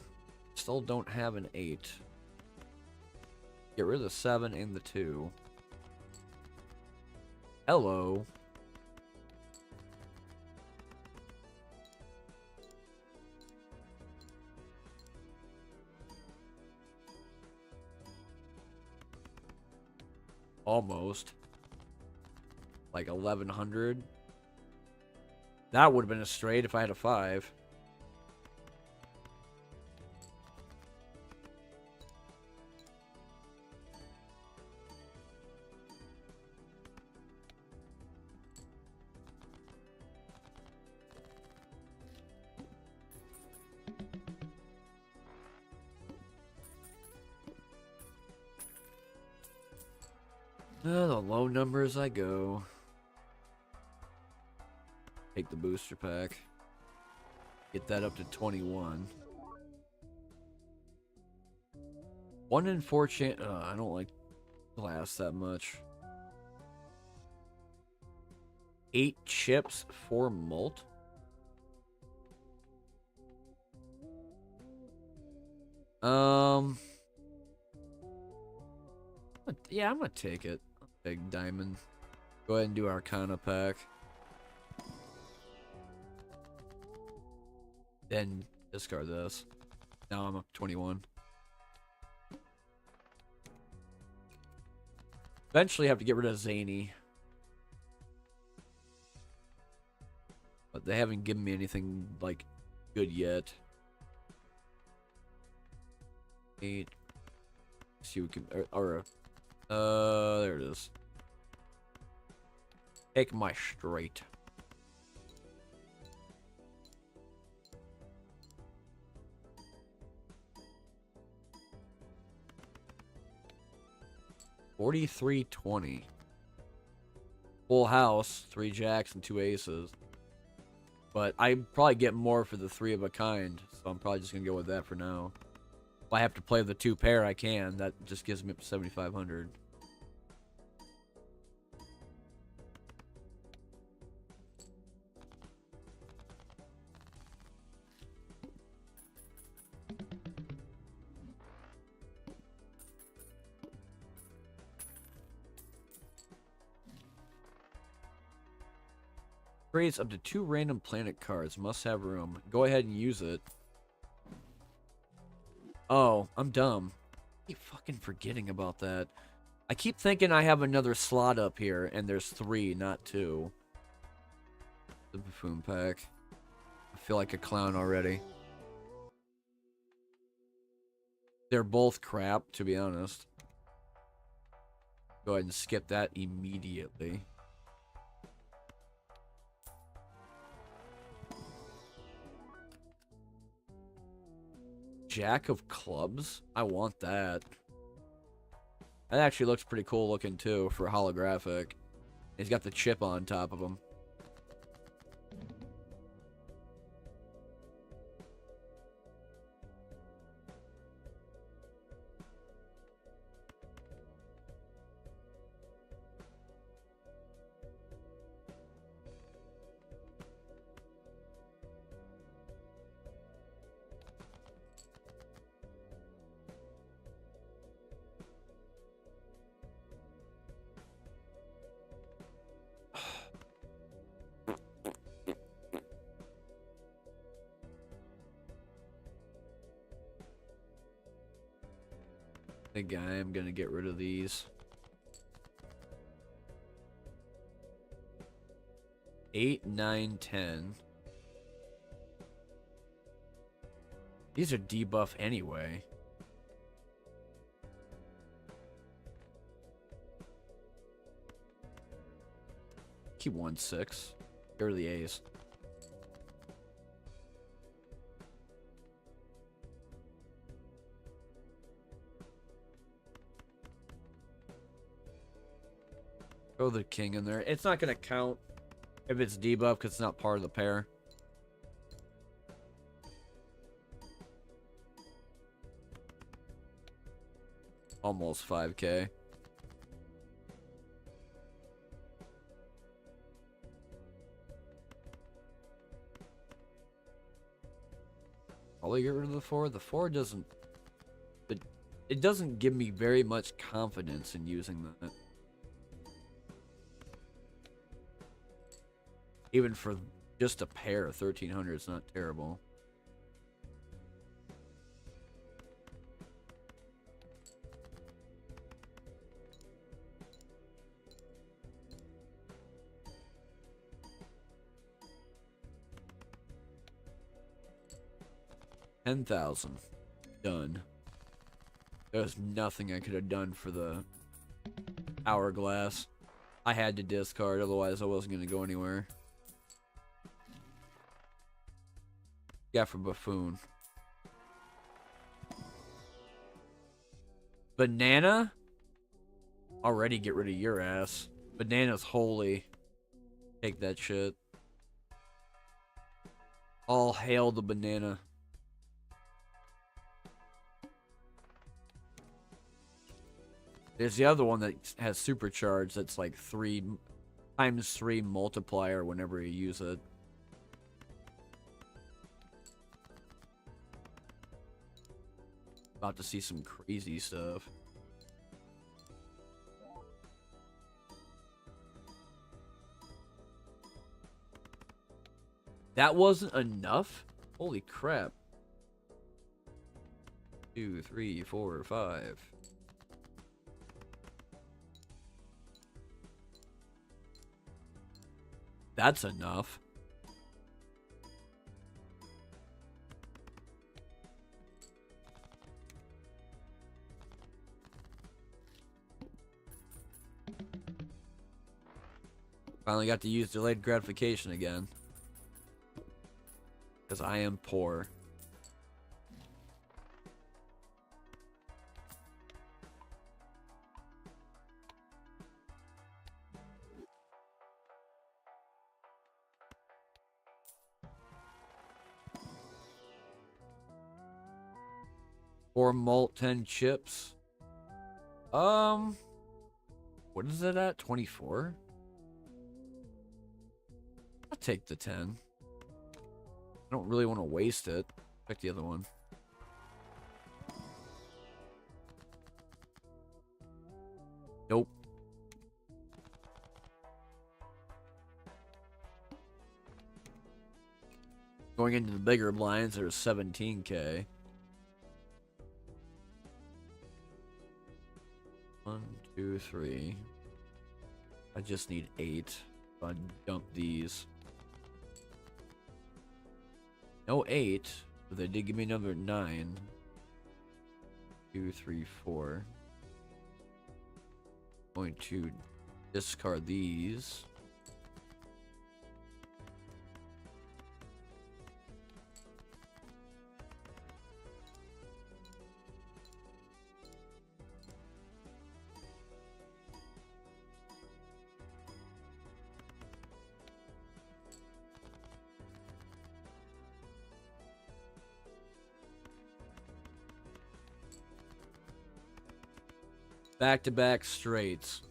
Still don't have an 8. Get rid of the 7 and the 2. Hello. Almost. Like 1,100. That would have been a straight if I had a 5. The low numbers I go. Take the booster pack. Get that up to 21. 1 in 4 chance. I don't like glass that much. 8 chips, 4 malt. Yeah, I'm gonna take it. Big diamond. Go ahead and do Arcana pack. Then discard this. Now I'm up to 21. Eventually have to get rid of Zany. But they haven't given me anything, like, good yet. 8. See what we can... there it is. Take my straight. $43.20. Full house, 3 jacks and 2 aces. But I probably get more for the 3 of a kind, so I'm probably just gonna go with that for now. If I have to play the 2 pair, I can. That just gives me up to 7,500. Creates up to 2 random planet cards. Must have room. Go ahead and use it. Oh, I'm dumb. I keep fucking forgetting about that. I keep thinking I have another slot up here, and there's 3, not 2. The buffoon pack. I feel like a clown already. They're both crap, to be honest. Go ahead and skip that immediately. Jack of clubs? I want that. That actually looks pretty cool looking too for holographic. He's got the chip on top of him. I think I am gonna get rid of these. 8, 9, 10. These are debuff anyway. Keep 1, 6. Get rid of the A's. Throw the king in there. It's not going to count if it's debuff because it's not part of the pair. Almost 5K. Probably get rid of the 4. The 4 doesn't... It doesn't give me very much confidence in using that. Even for just a pair, 1,300 is not terrible. $10,000. Done. There's nothing I could have done for the hourglass. I had to discard, otherwise I wasn't going to go anywhere. Yeah, for buffoon. Banana? Already get rid of your ass. Banana's holy. Take that shit. All hail the banana. There's the other one that has supercharge that's like 3 x 3 multiplier whenever you use it. About to see some crazy stuff. That wasn't enough? Holy crap. 2, 3, 4, 5. That's enough. Finally got to use delayed gratification again. Because I am poor. Four malt, 10 chips. What is it at? 24? I'll take the 10. I don't really want to waste it. Check the other one. Nope. Going into the bigger blinds, there's 17K. 1, 2, 3. I just need 8. So I dump these. No 8, but they did give me another 9. 2, 3, 4. Going to discard these. Back-to-back straights.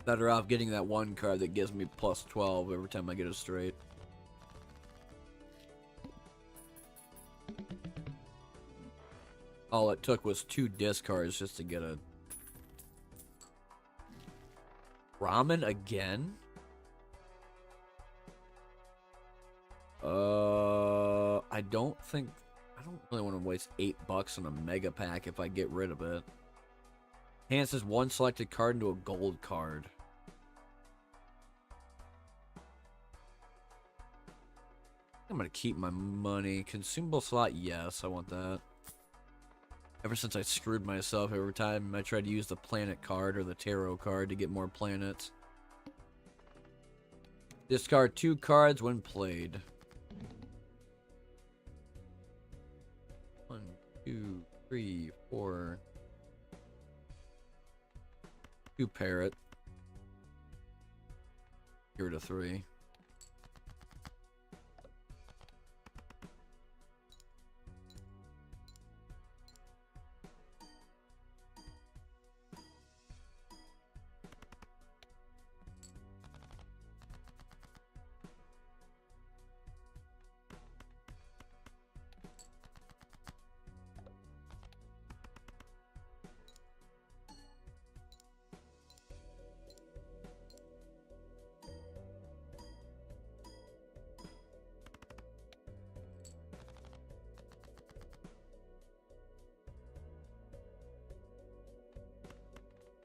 Better off getting that one card that gives me plus 12 every time I get a straight. All it took was 2 discards just to get a... Ramen again? I don't really want to waste $8 on a mega pack if I get rid of it. Enhances one selected card into a gold card. I'm gonna keep my money. Consumable slot, yes, I want that. Ever since I screwed myself every time I tried to use the planet card or the tarot card to get more planets. Discard 2 cards when played. 1, 2, 3, 4. 2 parrot. Here to 3.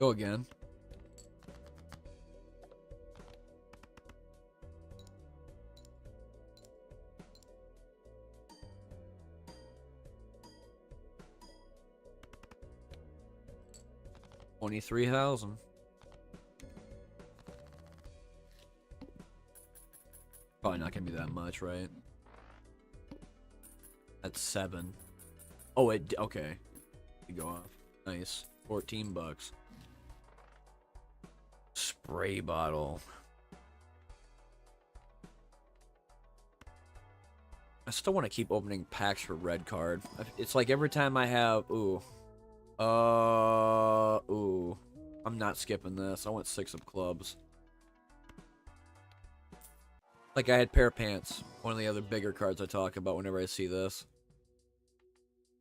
Go again. $23,000. Probably not gonna be that much, right? That's 7. Oh, okay. You go off. Nice. 14 bucks. Spray bottle. I still want to keep opening packs for red card. It's like every time I have... Ooh. Ooh. I'm not skipping this. I want 6 of clubs. Like I had pair of pants. One of the other bigger cards I talk about whenever I see this.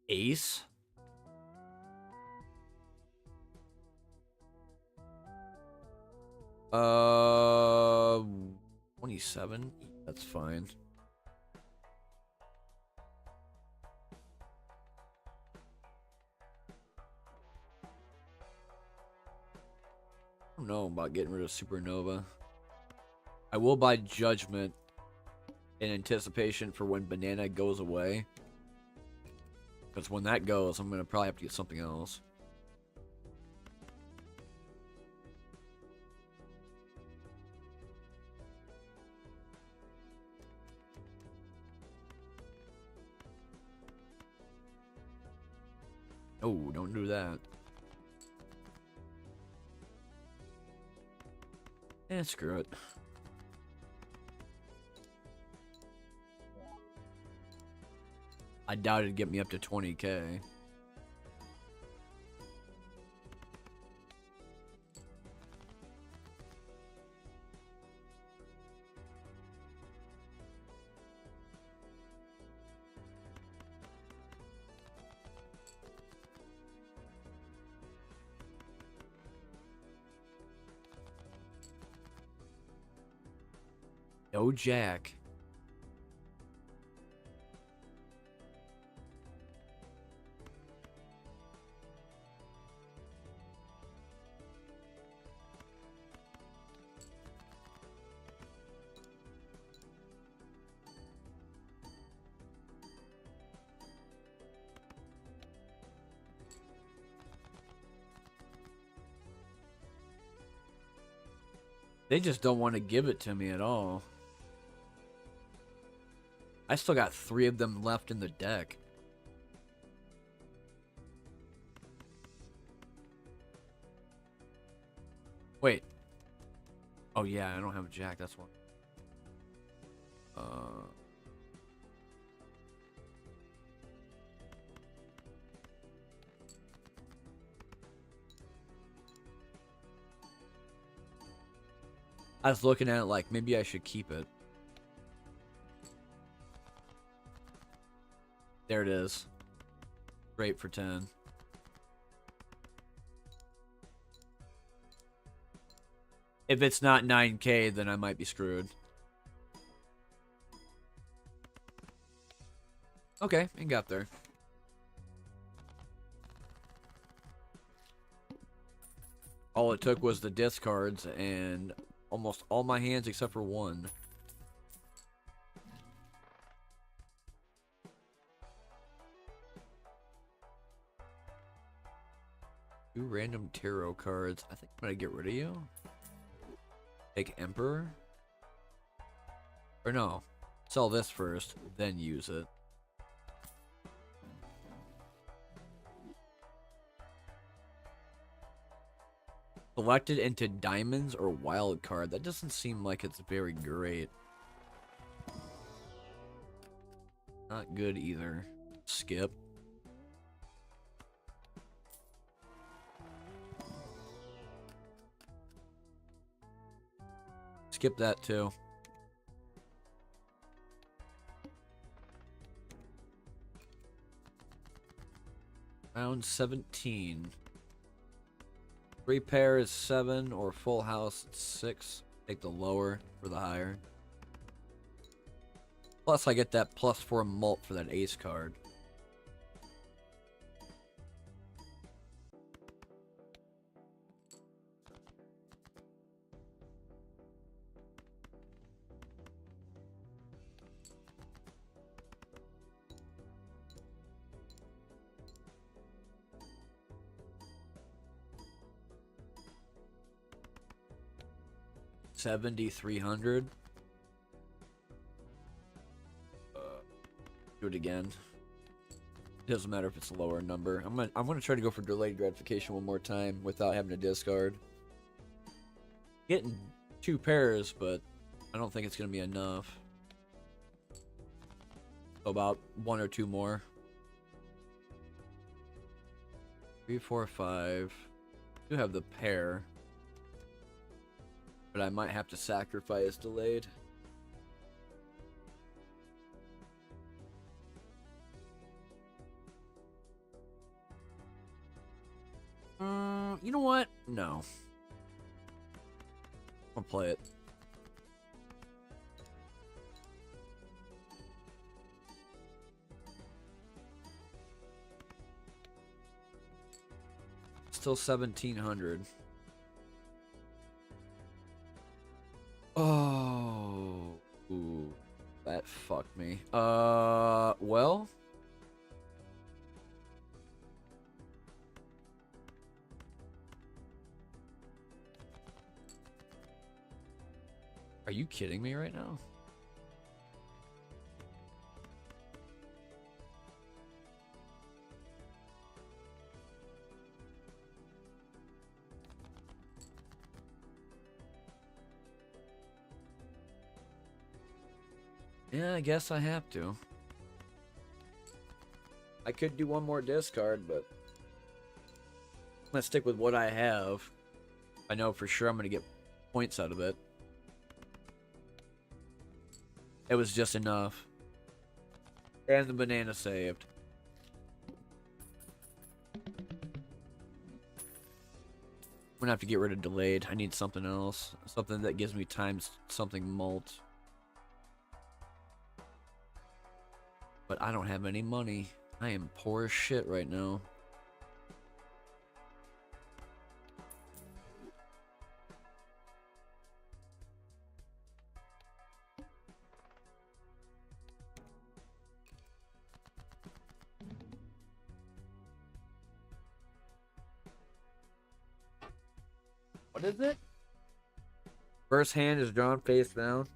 Ace? Uh, 27? That's fine. I don't know about getting rid of Supernova. I will buy Judgment in anticipation for when Banana goes away. Because when that goes, I'm going to probably have to get something else. Oh, don't do that. Screw it. I doubt it'd get me up to 20k. No jack. They just don't want to give it to me at all. I still got 3 of them left in the deck. Wait. Oh yeah, I don't have a jack, that's one. I was looking at it like, maybe I should keep it. There it is. Great for 10. If it's not 9k, then I might be screwed. Okay, and got there. All it took was the discards and almost all my hands except for one. Two random tarot cards. I think I'm gonna get rid of you. Take Emperor. Or no. Sell this first, then use it. Selected into diamonds or wild card. That doesn't seem like it's very great. Not good either. Skip. Skip that too. Round 17. 3 pair is 7, or full house 6. Take the lower for the higher. Plus I get that +4 mult for that ace card. $7,300. Do it again. It doesn't matter if it's a lower number. I'm gonna try to go for delayed gratification one more time without having to discard. Getting 2 pairs, but I don't think it's gonna be enough. So about 1 or 2 more. 3, 4, 5. I do have the pair, but I might have to sacrifice delayed. You know what? No. I'll play it. Still 1,700. Oh. Ooh. That fucked me. Well. Are you kidding me right now? Yeah, I guess I have to. I could do one more discard, but I'm gonna stick with what I have. I know for sure I'm gonna get points out of it. It was just enough. And the banana saved. I'm gonna have to get rid of delayed. I need something else. Something that gives me times something malt. But I don't have any money. I am poor as shit right now. What is it? First hand is drawn face down.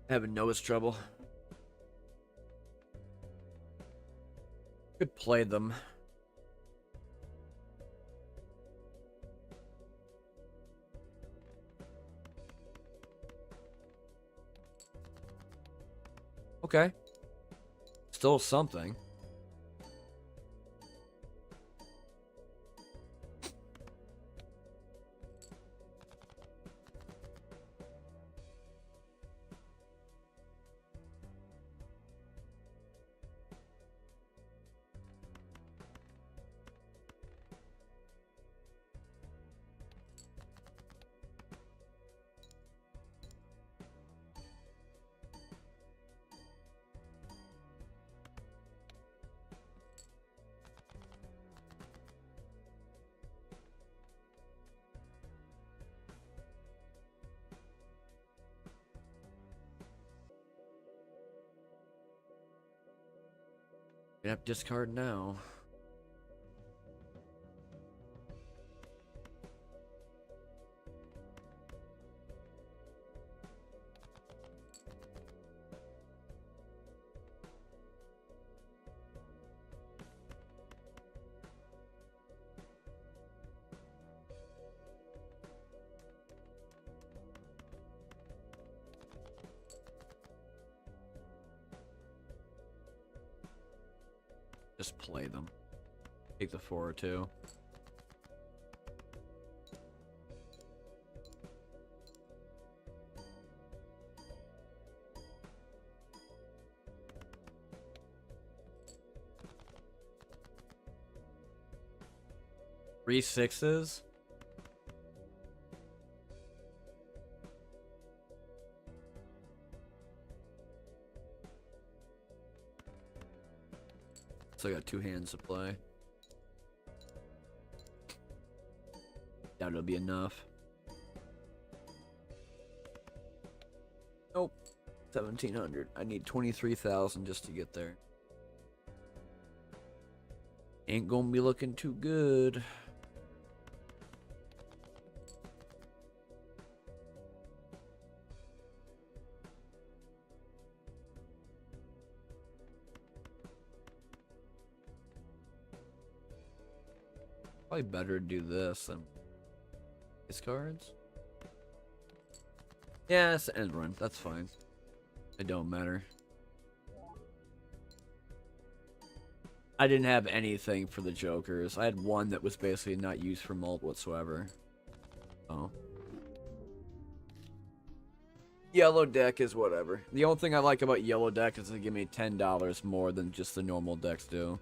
Having nose trouble. Could play them. Okay. Still something. Yep, discard now. Just play them. Take the 4 or 2. Three 6s. So I got 2 hands to play. Doubt it'll be enough. Nope. 1,700. I need 23,000 just to get there. Ain't gonna be looking too good. Probably better to do this than these cards. Yeah, it's the end run. That's fine. It don't matter. I didn't have anything for the Jokers. I had one that was basically not used for mult whatsoever. Oh. Yellow deck is whatever. The only thing I like about yellow deck is they give me $10 more than just the normal decks do.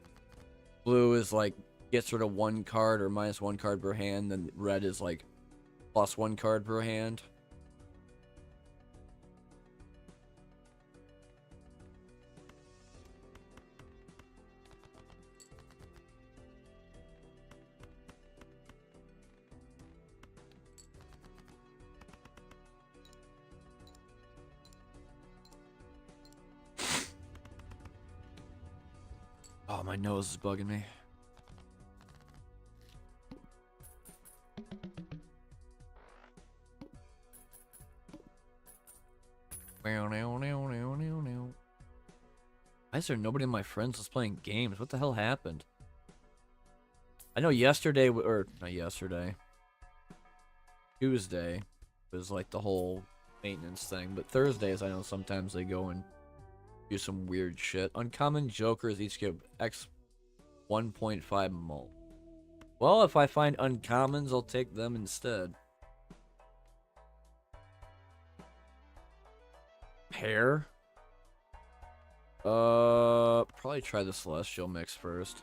Blue is like gets rid of one card or minus one card per hand, then red is like plus one card per hand. Oh, my nose is bugging me. Why is there nobody in my friends that's playing games? What the hell happened? I know yesterday, or not yesterday, Tuesday was like the whole maintenance thing, but Thursdays I know sometimes they go and do some weird shit. Uncommon Jokers each give X 1.5 mult. Well, if I find uncommons, I'll take them instead. Pair? Probably try the Celestial mix first.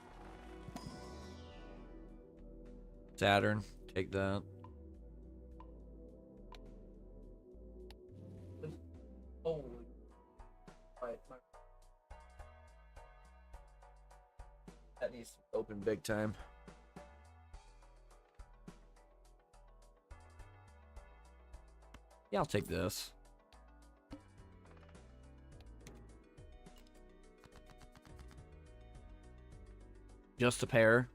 Saturn, take that. Holy. That needs to open big time. Yeah, I'll take this. Just a pair.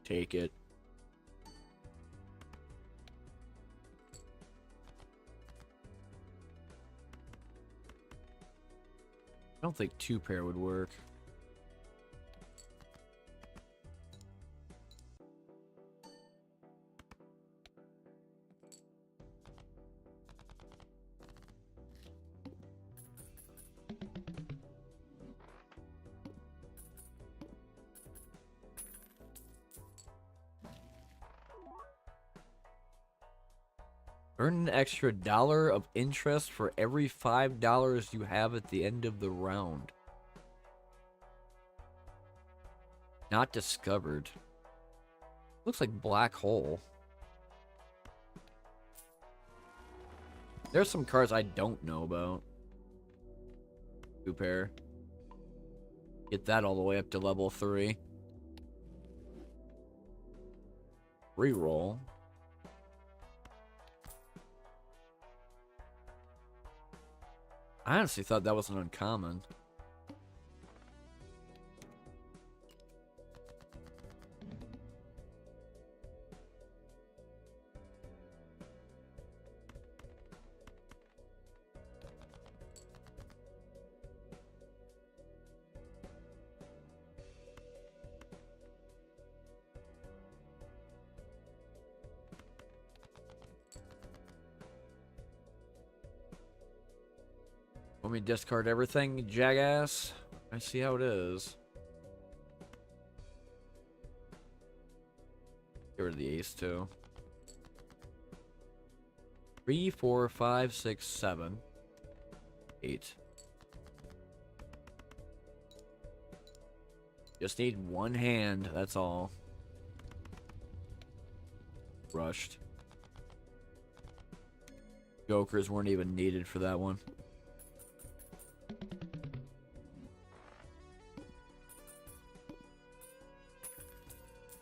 Take it. I don't think two pair would work. Earn an extra $1 of interest for every $5 you have at the end of the round. Not discovered. Looks like black hole. There's some cards I don't know about. Two pair. Get that all the way up to level 3. Reroll. I honestly thought that was an uncommon. Want me to discard everything, jackass? I see how it is. Get rid of the ace too. 3, 4, 5, 6, 7, 8. Just need one hand, that's all. Rushed. Jokers weren't even needed for that one.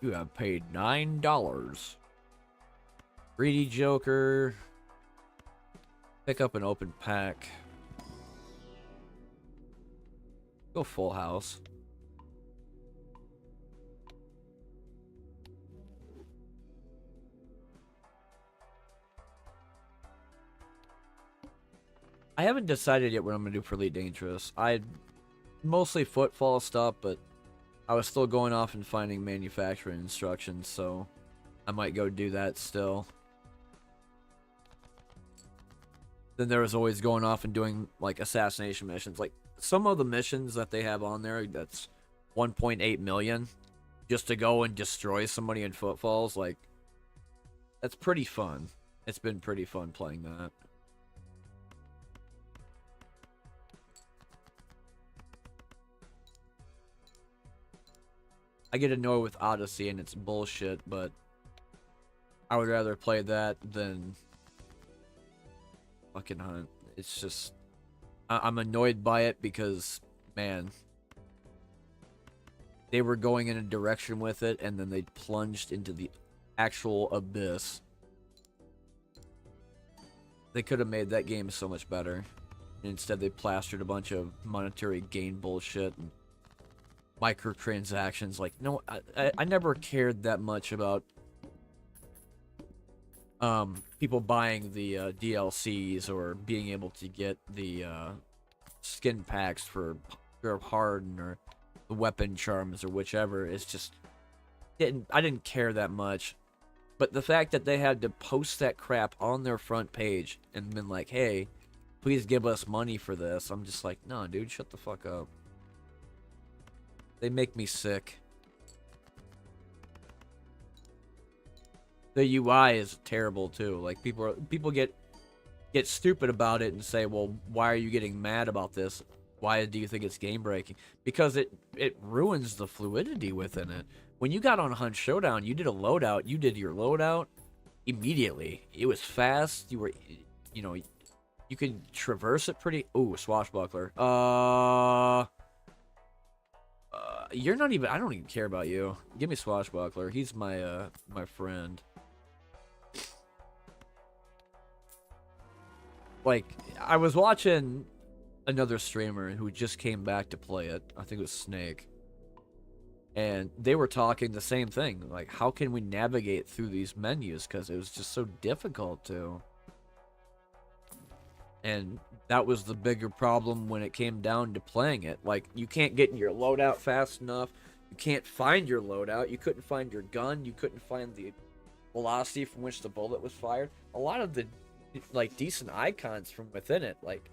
You have paid $9. Greedy Joker. Pick up an open pack. Go full house. I haven't decided yet what I'm gonna do for Elite Dangerous. I mostly footfall stuff, but I was still going off and finding manufacturing instructions, so I might go do that still. Then there was always going off and doing like assassination missions. Like some of the missions that they have on there, that's 1.8 million just to go and destroy somebody in footfalls. Like that's pretty fun. It's been pretty fun playing that. I get annoyed with Odyssey and it's bullshit, but I would rather play that than fucking Hunt. It's just I'm annoyed by it because, man, they were going in a direction with it and then they plunged into the actual abyss. They could have made that game so much better. Instead, they plastered a bunch of monetary gain bullshit and microtransactions. Like, no, I never cared that much about people buying the DLCs or being able to get the skin packs for Harden or the weapon charms or whichever. It's just I didn't care that much. But the fact that they had to post that crap on their front page and been like, hey, please give us money for this, I'm just like, no, dude, shut the fuck up. They make me sick. The UI is terrible too. Like people get stupid about it and say, well, why are you getting mad about this? Why do you think it's game breaking? Because it ruins the fluidity within it. When you got on Hunt Showdown, you did a loadout. You did your loadout immediately. It was fast. You were, you know, you could traverse it pretty. Ooh, swashbuckler. You're not even. I don't even care about you. Give me swashbuckler. He's my my friend. Like, I was watching another streamer who just came back to play it. I think it was Snake. And they were talking the same thing. Like, how can we navigate through these menus? Because it was just so difficult to. And that was the bigger problem when it came down to playing it. Like, you can't get in your loadout fast enough. You can't find your loadout. You couldn't find your gun. You couldn't find the velocity from which the bullet was fired. A lot of the, like, decent icons from within it, like,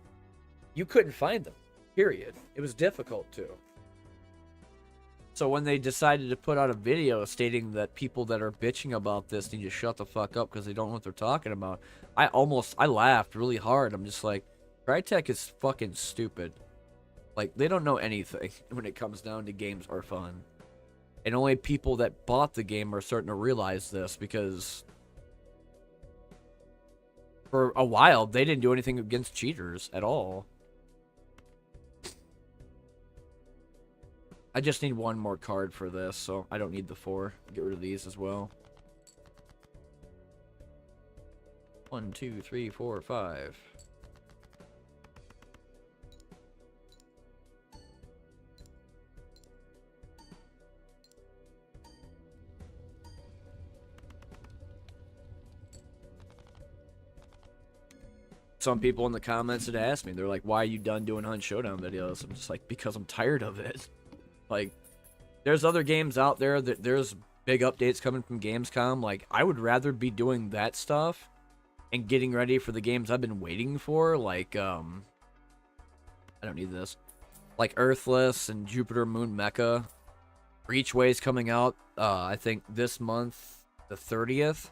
you couldn't find them. Period. It was difficult to. So when they decided to put out a video stating that people that are bitching about this need to shut the fuck up because they don't know what they're talking about, I laughed really hard. I'm just like, Crytek is fucking stupid. Like, they don't know anything when it comes down to games are fun. And only people that bought the game are starting to realize this, because for a while, they didn't do anything against cheaters at all. I just need one more card for this, so I don't need the 4. Get rid of these as well. 1, 2, 3, 4, 5. Some people in the comments had asked me, they're like, why are you done doing Hunt Showdown videos? I'm just like, because I'm tired of it. Like, there's other games out there that there's big updates coming from Gamescom. Like, I would rather be doing that stuff and getting ready for the games I've been waiting for. Like, I don't need this. Like Earthless and Jupiter Moon Mecha. Reachway's coming out, I think this month, the 30th,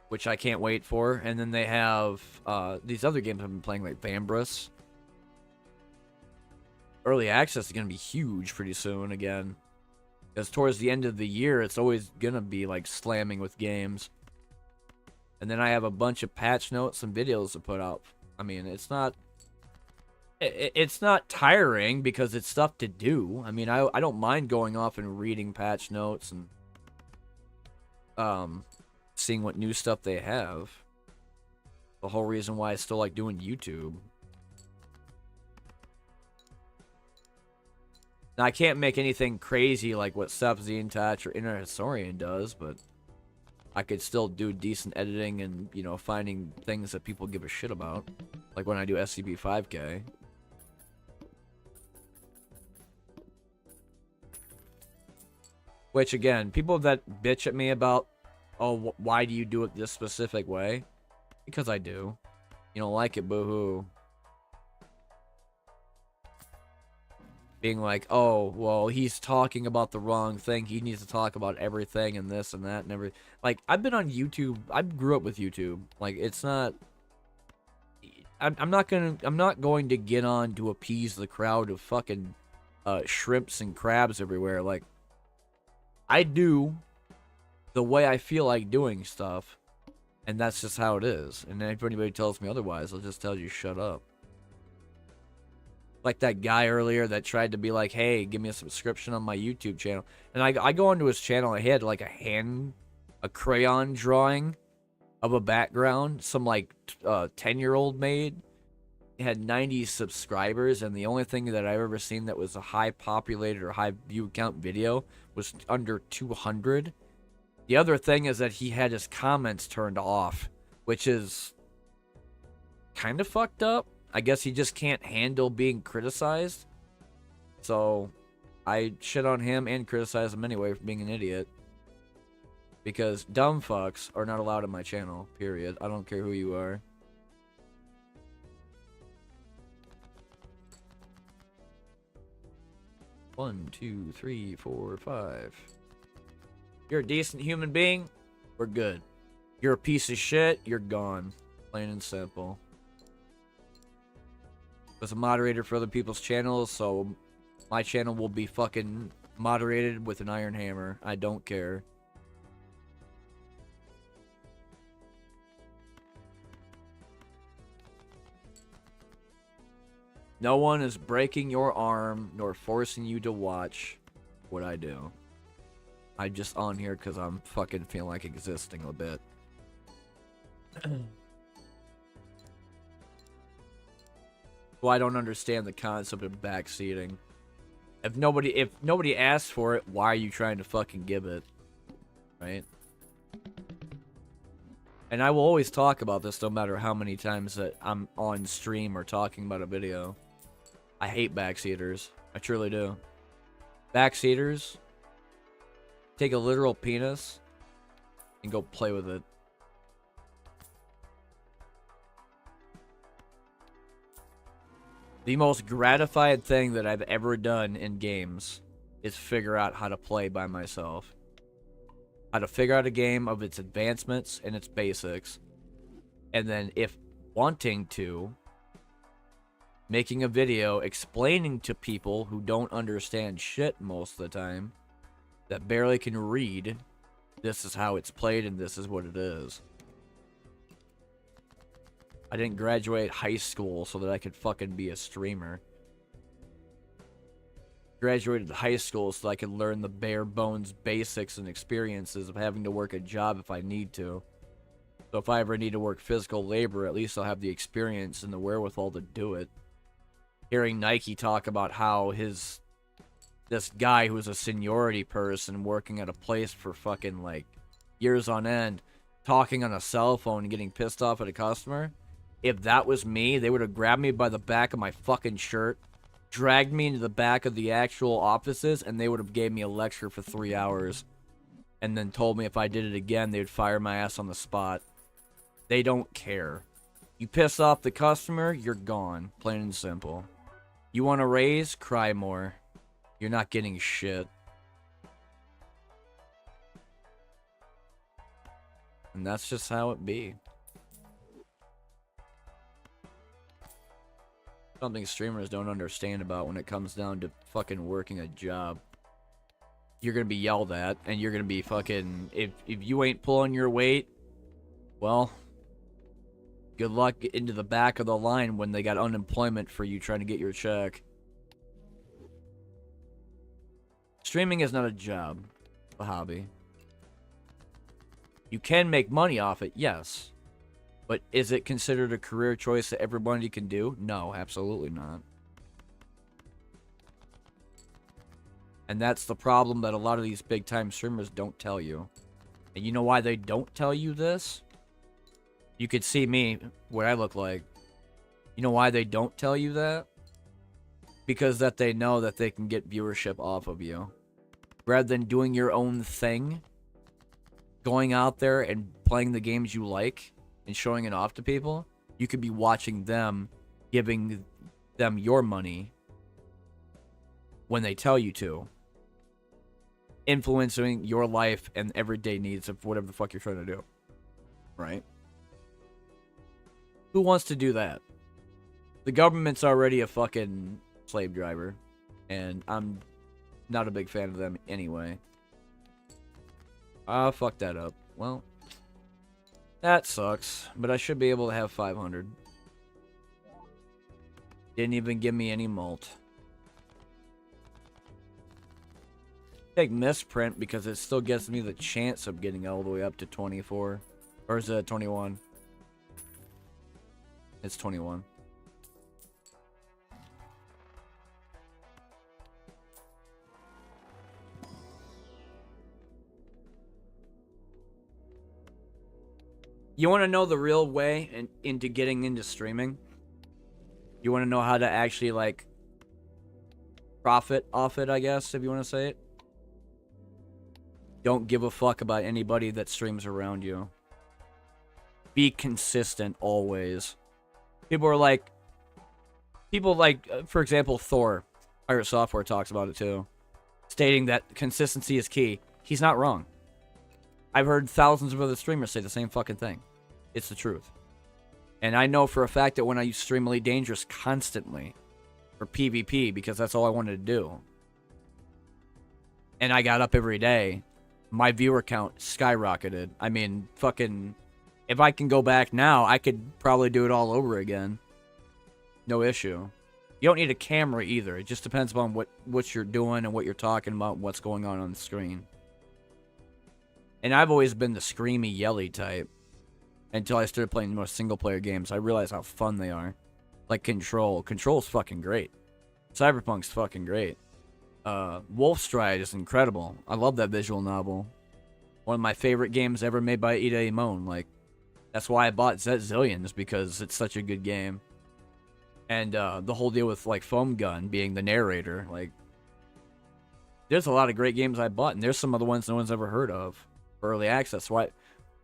which I can't wait for. And then they have these other games I've been playing, like Vambrus. Early access is going to be huge pretty soon again. Because towards the end of the year, it's always going to be like slamming with games. And then I have a bunch of patch notes and videos to put out. I mean, it's not tiring because it's stuff to do. I mean, I don't mind going off and reading patch notes and seeing what new stuff they have. The whole reason why I still like doing YouTube. Now, I can't make anything crazy like what Sub-Zine Touch or Internet Historian does, but I could still do decent editing and, you know, finding things that people give a shit about. Like when I do SCP 5K. Which, again, people that bitch at me about, oh, why do you do it this specific way? Because I do. You don't like it, boo-hoo. Being like, oh, well, he's talking about the wrong thing. He needs to talk about everything and this and that and everything. Like, I've been on YouTube. I grew up with YouTube. Like, it's not... I'm not going to get on to appease the crowd of fucking shrimps and crabs everywhere. Like, I do the way I feel like doing stuff, and that's just how it is. And if anybody tells me otherwise, I'll just tell you, shut up. Like that guy earlier that tried to be like, hey, give me a subscription on my YouTube channel. And I go onto his channel, and he had like a crayon drawing of a background, some like 10-year-old made. It had 90 subscribers, and the only thing that I've ever seen that was a high populated or high view count video was under 200. The other thing is that he had his comments turned off, which is kind of fucked up. I guess he just can't handle being criticized. So I shit on him and criticize him anyway for being an idiot. Because dumb fucks are not allowed on my channel, period. I don't care who you are. One, two, three, four, five. You're a decent human being, we're good. You're a piece of shit, you're gone. Plain and simple. I was a moderator for other people's channels, so my channel will be fucking moderated with an iron hammer. I don't care. No one is breaking your arm nor forcing you to watch what I do. I'm just on here because I'm fucking feeling like existing a bit. Well, I don't understand the concept of backseating. If nobody asks for it, why are you trying to fucking give it? Right? And I will always talk about this no matter how many times that I'm on stream or talking about a video. I hate backseaters. I truly do. Backseaters take a literal penis and go play with it. The most gratified thing that I've ever done in games is figure out how to play by myself. How to figure out a game of its advancements and its basics. And then, if wanting to, making a video explaining to people who don't understand shit most of the time, that barely can read, this is how it's played and this is what it is. I didn't graduate high school so that I could fucking be a streamer. Graduated high school so that I could learn the bare bones basics and experiences of having to work a job if I need to. So if I ever need to work physical labor, at least I'll have the experience and the wherewithal to do it. Hearing Nike talk about how this guy who's a seniority person working at a place for fucking like years on end, talking on a cell phone and getting pissed off at a customer. If that was me, they would have grabbed me by the back of my fucking shirt, dragged me into the back of the actual offices, and they would have gave me a lecture for 3 hours. And then told me if I did it again, they would fire my ass on the spot. They don't care. You piss off the customer, you're gone. Plain and simple. You want a raise? Cry more. You're not getting shit. And that's just how it be. Something streamers don't understand about when it comes down to fucking working a job. You're gonna be yelled at, and you're gonna be fucking... If you ain't pulling your weight, well, good luck into the back of the line when they got unemployment for you trying to get your check. Streaming is not a job, a hobby. You can make money off it, yes. But is it considered a career choice that everybody can do? No, absolutely not. And that's the problem that a lot of these big-time streamers don't tell you. And you know why they don't tell you this? You could see me, what I look like. You know why they don't tell you that? Because that they know that they can get viewership off of you. Rather than doing your own thing, going out there and playing the games you like and showing it off to people, you could be watching them, giving them your money when they tell you to. Influencing your life and everyday needs of whatever the fuck you're trying to do. Right? Who wants to do that? The government's already a fucking slave driver, and I'm not a big fan of them anyway. Ah, fuck that up. Well, that sucks, but I should be able to have 500. Didn't even give me any malt. Take misprint because it still gives me the chance of getting all the way up to 24. Or is it 21? It's 21. You want to know the real way into getting into streaming? You want to know how to actually, like, profit off it, I guess, if you want to say it? Don't give a fuck about anybody that streams around you. Be consistent always. People like, for example, Thor, Pirate Software talks about it too, stating that consistency is key. He's not wrong. I've heard thousands of other streamers say the same fucking thing. It's the truth. And I know for a fact that when I used Stream Elite Dangerous constantly for PvP, because that's all I wanted to do, and I got up every day, my viewer count skyrocketed. I mean, fucking, if I can go back now, I could probably do it all over again. No issue. You don't need a camera either. It just depends upon what you're doing and what you're talking about and what's going on the screen. And I've always been the screamy, yelly type. Until I started playing more single-player games, I realized how fun they are. Like Control. Control's fucking great. Cyberpunk's fucking great. Wolfstride is incredible. I love that visual novel. One of my favorite games ever made by Ida Imon. Like, that's why I bought Zillions, because it's such a good game. And the whole deal with, like, Foam Gun being the narrator. Like, there's a lot of great games I bought, and there's some other ones no one's ever heard of for early access. So I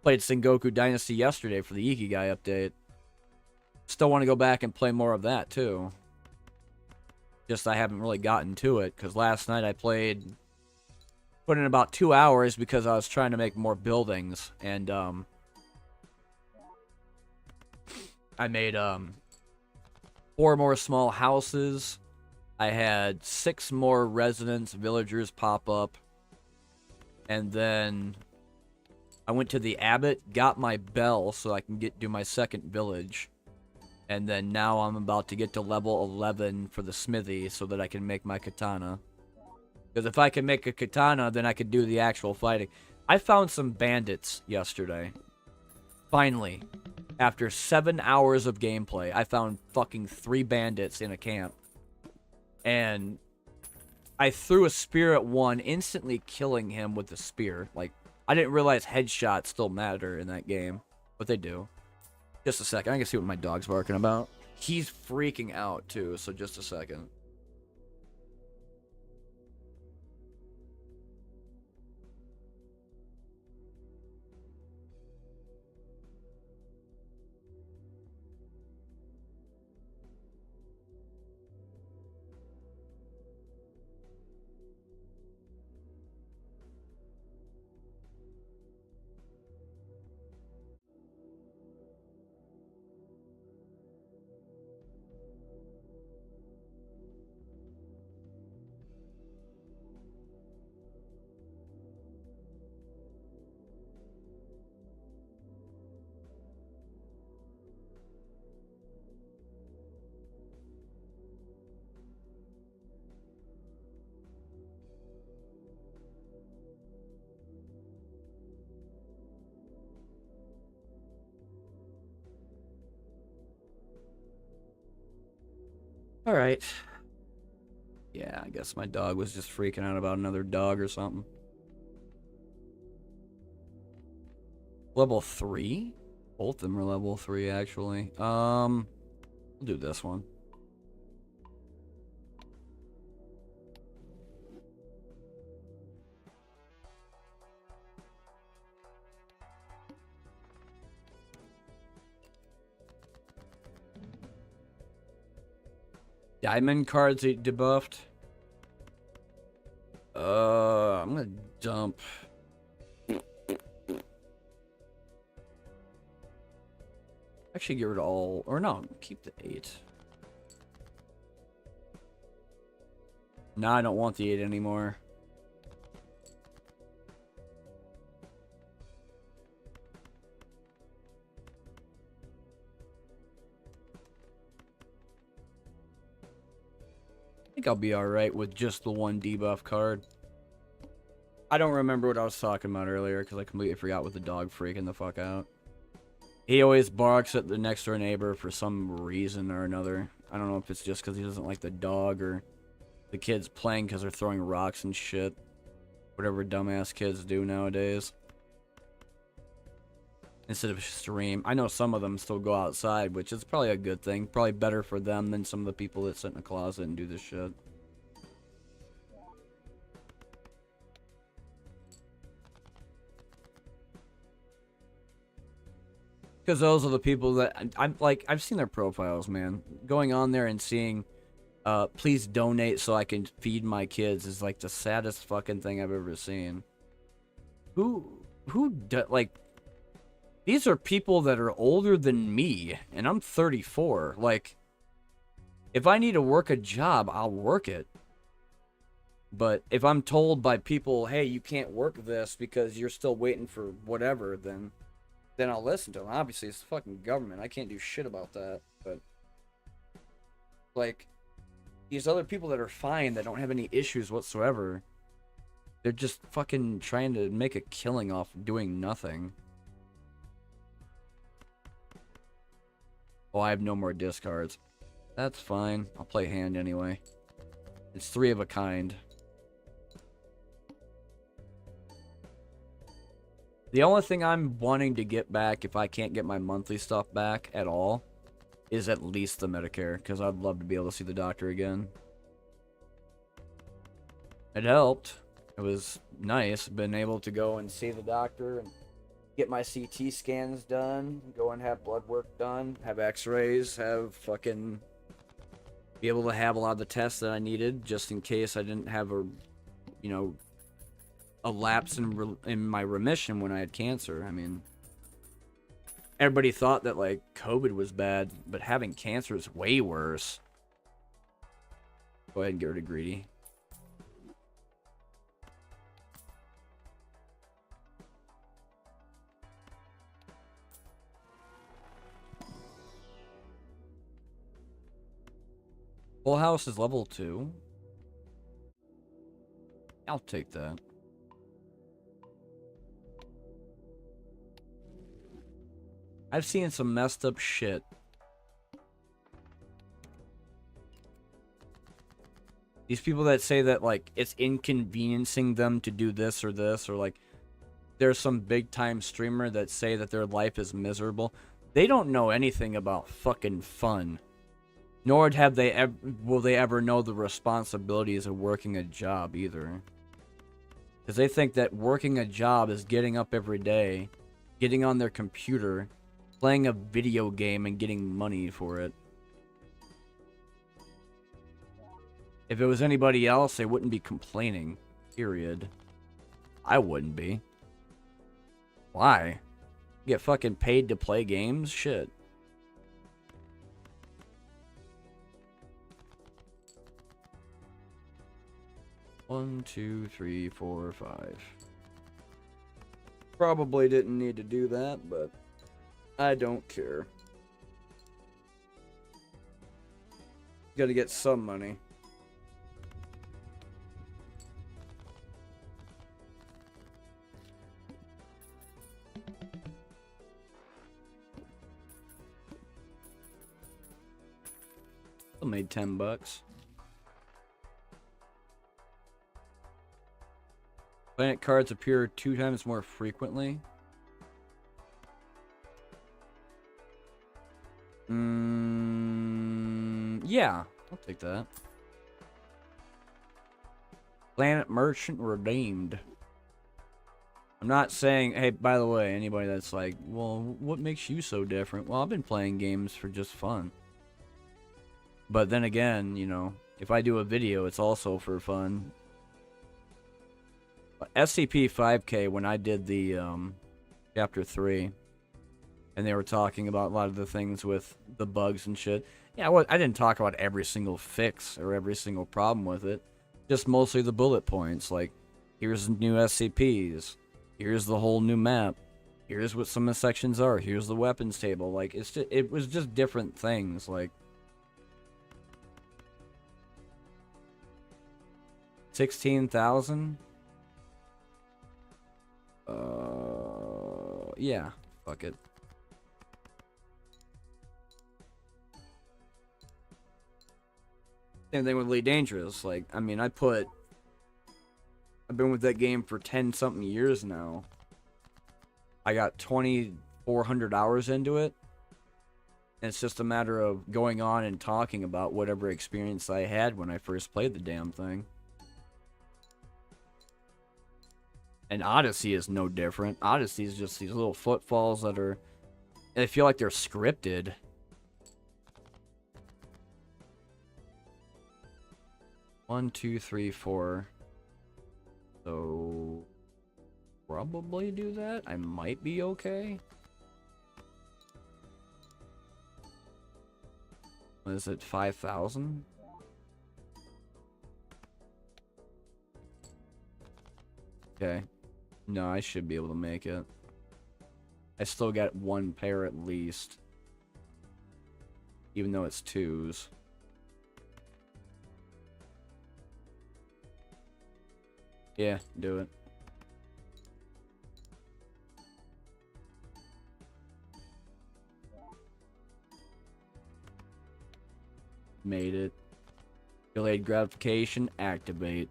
played Sengoku Dynasty yesterday for the Ikigai update. Still want to go back and play more of that, too. Just I haven't really gotten to it, because last night I put in about 2 hours because I was trying to make more buildings, and I made 4 more small houses. I had 6 more residents, villagers pop up, and then I went to the abbot, got my bell so I can do my second village. And then now I'm about to get to level 11 for the smithy so that I can make my katana. Because if I can make a katana, then I could do the actual fighting. I found some bandits yesterday. Finally. After 7 hours of gameplay, I found fucking 3 bandits in a camp. And I threw a spear at one, instantly killing him with the spear. Like, I didn't realize headshots still matter in that game. But they do. Just a second. I can see what my dog's barking about. He's freaking out, too, so just a second. Alright. Yeah, I guess my dog was just freaking out about another dog or something. Level 3? Both of them are level 3, actually. Let's We'll do this one. Diamond cards debuffed. I'm gonna dump. Actually, get rid of all, or no, keep the 8. No, I don't want the 8 anymore. I think I'll be alright with just the 1 debuff card. I don't remember what I was talking about earlier because I completely forgot with the dog freaking the fuck out. He always barks at the next door neighbor for some reason or another. I don't know if it's just because he doesn't like the dog or the kids playing because they're throwing rocks and shit. Whatever dumbass kids do nowadays. Instead of stream. I know some of them still go outside, which is probably a good thing. Probably better for them than some of the people that sit in a closet and do this shit. Because those are the people that I'm like, I've seen their profiles, man. Going on there and seeing, please donate so I can feed my kids is like the saddest fucking thing I've ever seen. Like, these are people that are older than me, and I'm 34. Like, if I need to work a job, I'll work it. But if I'm told by people, hey, you can't work this because you're still waiting for whatever, then I'll listen to them. Obviously, it's the fucking government. I can't do shit about that. But, like, these other people that are fine, that don't have any issues whatsoever, they're just fucking trying to make a killing off doing nothing. Oh, I have no more discards. That's fine. I'll play hand anyway. It's 3 of a kind. The only thing I'm wanting to get back, if I can't get my monthly stuff back at all, is at least the Medicare, because I'd love to be able to see the doctor again. It helped. It was nice, being able to go and see the doctor and get my CT scans done, go and have blood work done, have x-rays, have fucking... be able to have a lot of the tests that I needed, just in case I didn't have a, you know, a lapse in my remission when I had cancer. I mean, everybody thought that, like, COVID was bad, but having cancer is way worse. Go ahead and get rid of greedy. Full House is level 2. I'll take that. I've seen some messed up shit. These people that say that, like, it's inconveniencing them to do this, or like, there's some big time streamer that say that their life is miserable. They don't know anything about fucking fun. Nor have they will they ever know the responsibilities of working a job either. Because they think that working a job is getting up every day, getting on their computer, playing a video game, and getting money for it. If it was anybody else, they wouldn't be complaining. Period. I wouldn't be. Why? Get fucking paid to play games? Shit. One, 2, 3, 4, 5. Probably didn't need to do that, but I don't care. Gotta get some money. Still made $10. Planet cards appear 2 times more frequently. Yeah, I'll take that. Planet Merchant redeemed. I'm not saying, hey, by the way, anybody that's like, well, what makes you so different? Well, I've been playing games for just fun. But then again, you know, if I do a video, it's also for fun. SCP-5K, when I did the Chapter 3, and they were talking about a lot of the things with the bugs and shit. Yeah, I didn't talk about every single fix or every single problem with it. Just mostly the bullet points, like, here's new SCPs, here's the whole new map, here's what some of the sections are, here's the weapons table. Like, it was just different things, like... 16,000? Yeah, fuck it. Same thing with Elite Dangerous. Like, I mean, I've been with that game for 10-something years now. I got 2,400 hours into it. And it's just a matter of going on and talking about whatever experience I had when I first played the damn thing. And Odyssey is no different. Odyssey is just these little footfalls that are... I feel like they're scripted. One, two, three, four. So... probably do that. I might be okay. What is it, 5,000? Okay. No, I should be able to make it. I still got one pair at least. Even though it's twos. Yeah, do it. Made it. Delayed gratification, activate.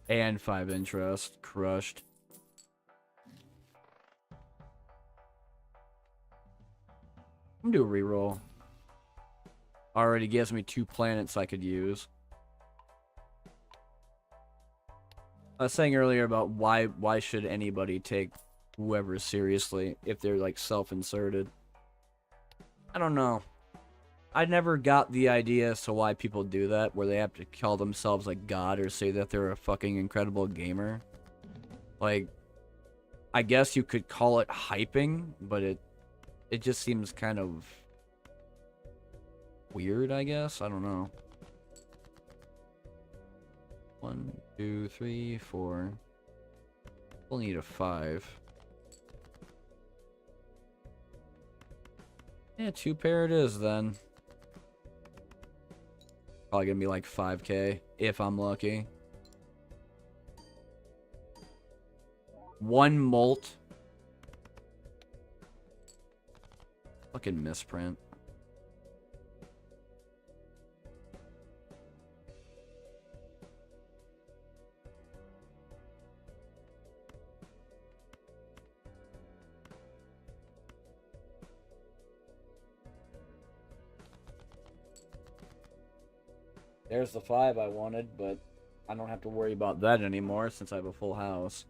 And 5 interest. Crushed. I'm gonna do a reroll. Already gives me 2 planets I could use. I was saying earlier about why should anybody take whoever seriously if they're like self-inserted. I don't know. I never got the idea as to why people do that, where they have to call themselves like God or say that they're a fucking incredible gamer. Like, I guess you could call it hyping, but it just seems kind of weird, I guess. I don't know. 1, 2, 3, 4. We'll need a 5. Yeah, 2 pair it is then. Probably gonna be like 5K if I'm lucky. 1 molt. Fucking misprint. There's the 5 I wanted, but I don't have to worry about that anymore since I have a full house.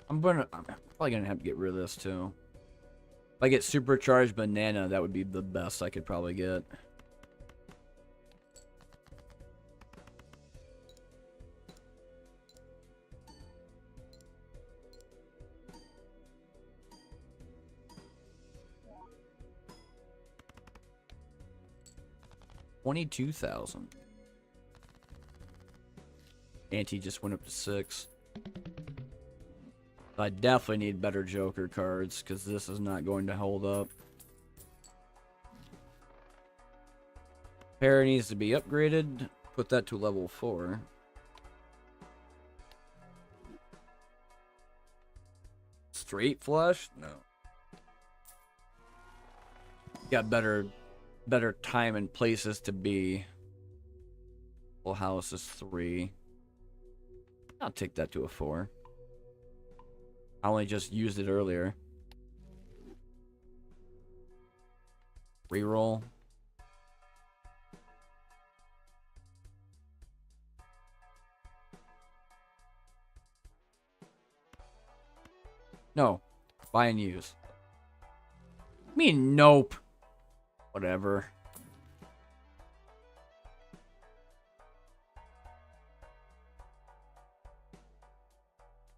I'm probably gonna have to get rid of this too. If I get supercharged banana, that would be the best I could probably get. $22,000. Ante just went up to 6. I definitely need better Joker cards, because this is not going to hold up. Pair needs to be upgraded. Put that to level 4. straight flush? No. Got better time and places to be. Full house is 3. I'll take that to a 4. I only just used it earlier. Reroll. No. Buy and use. I mean, nope. Whatever.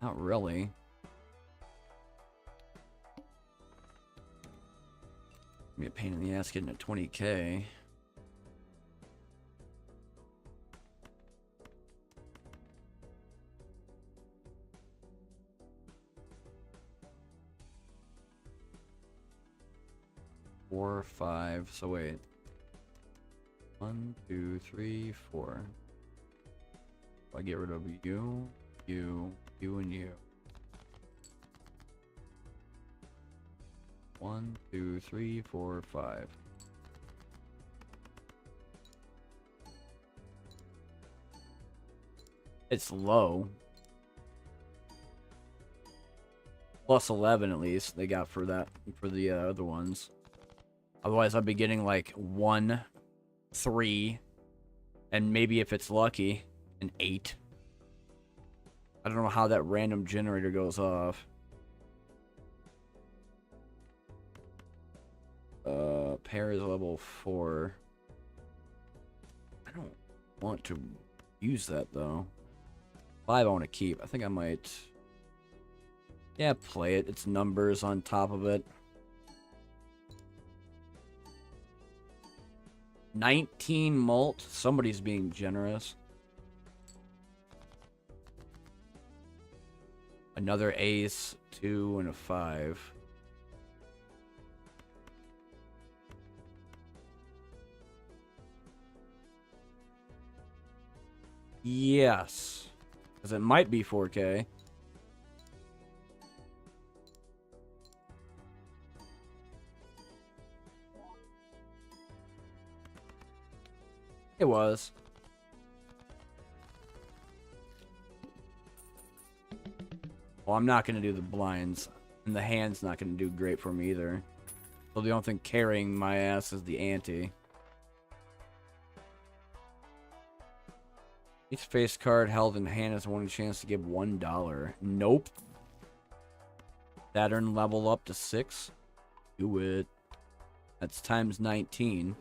Not really. Be a pain in the ass getting a 20K. Four, 5. So wait. 1, 2, 3, 4. If I get rid of you, and you. 1, 2, 3, 4, 5. It's low. Plus 11 at least they got for that, for the other ones. Otherwise I'd be getting like 1, 3, and maybe if it's lucky, an 8. I don't know how that random generator goes off. Pair is level 4. I don't want to use that though. 5 I want to keep. I think I might. Yeah, play it. It's numbers on top of it. 19 mult. Somebody's being generous. Another ace, 2, and a 5. Yes. Because it might be 4K. It was. Well, I'm not going to do the blinds. And the hand's not going to do great for me either. So the only thing carrying my ass is the ante. Each face card held in hand has one chance to give $1. Nope. Saturn level up to 6. Do it. That's times 19.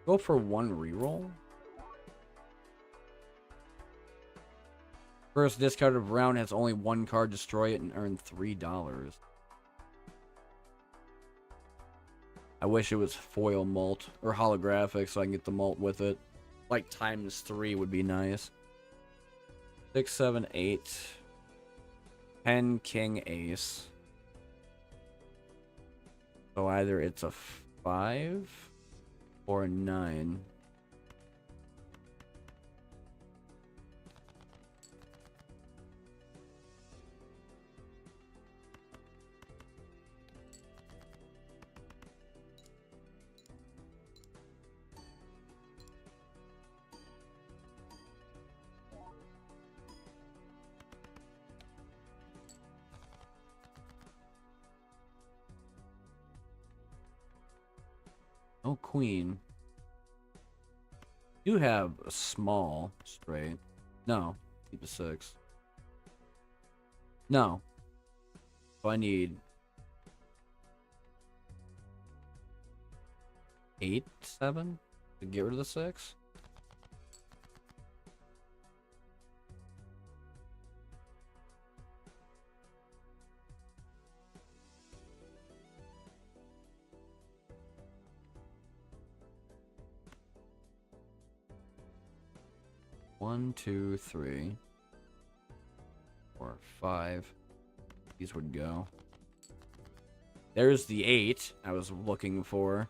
Go for 1 reroll. First discarded round has only 1 card. Destroy it and earn $3. I wish it was foil mult or holographic so I can get the mult with it. Like times 3 would be nice. 6, 7, 8. 10, king, ace. So either it's a 5 or a 9. Oh, queen. You have a small straight. No, keep a 6. No. So I need 8, 7 to get rid of the 6. One, 2, 3, 4, 5. These would go. There's the 8 I was looking for.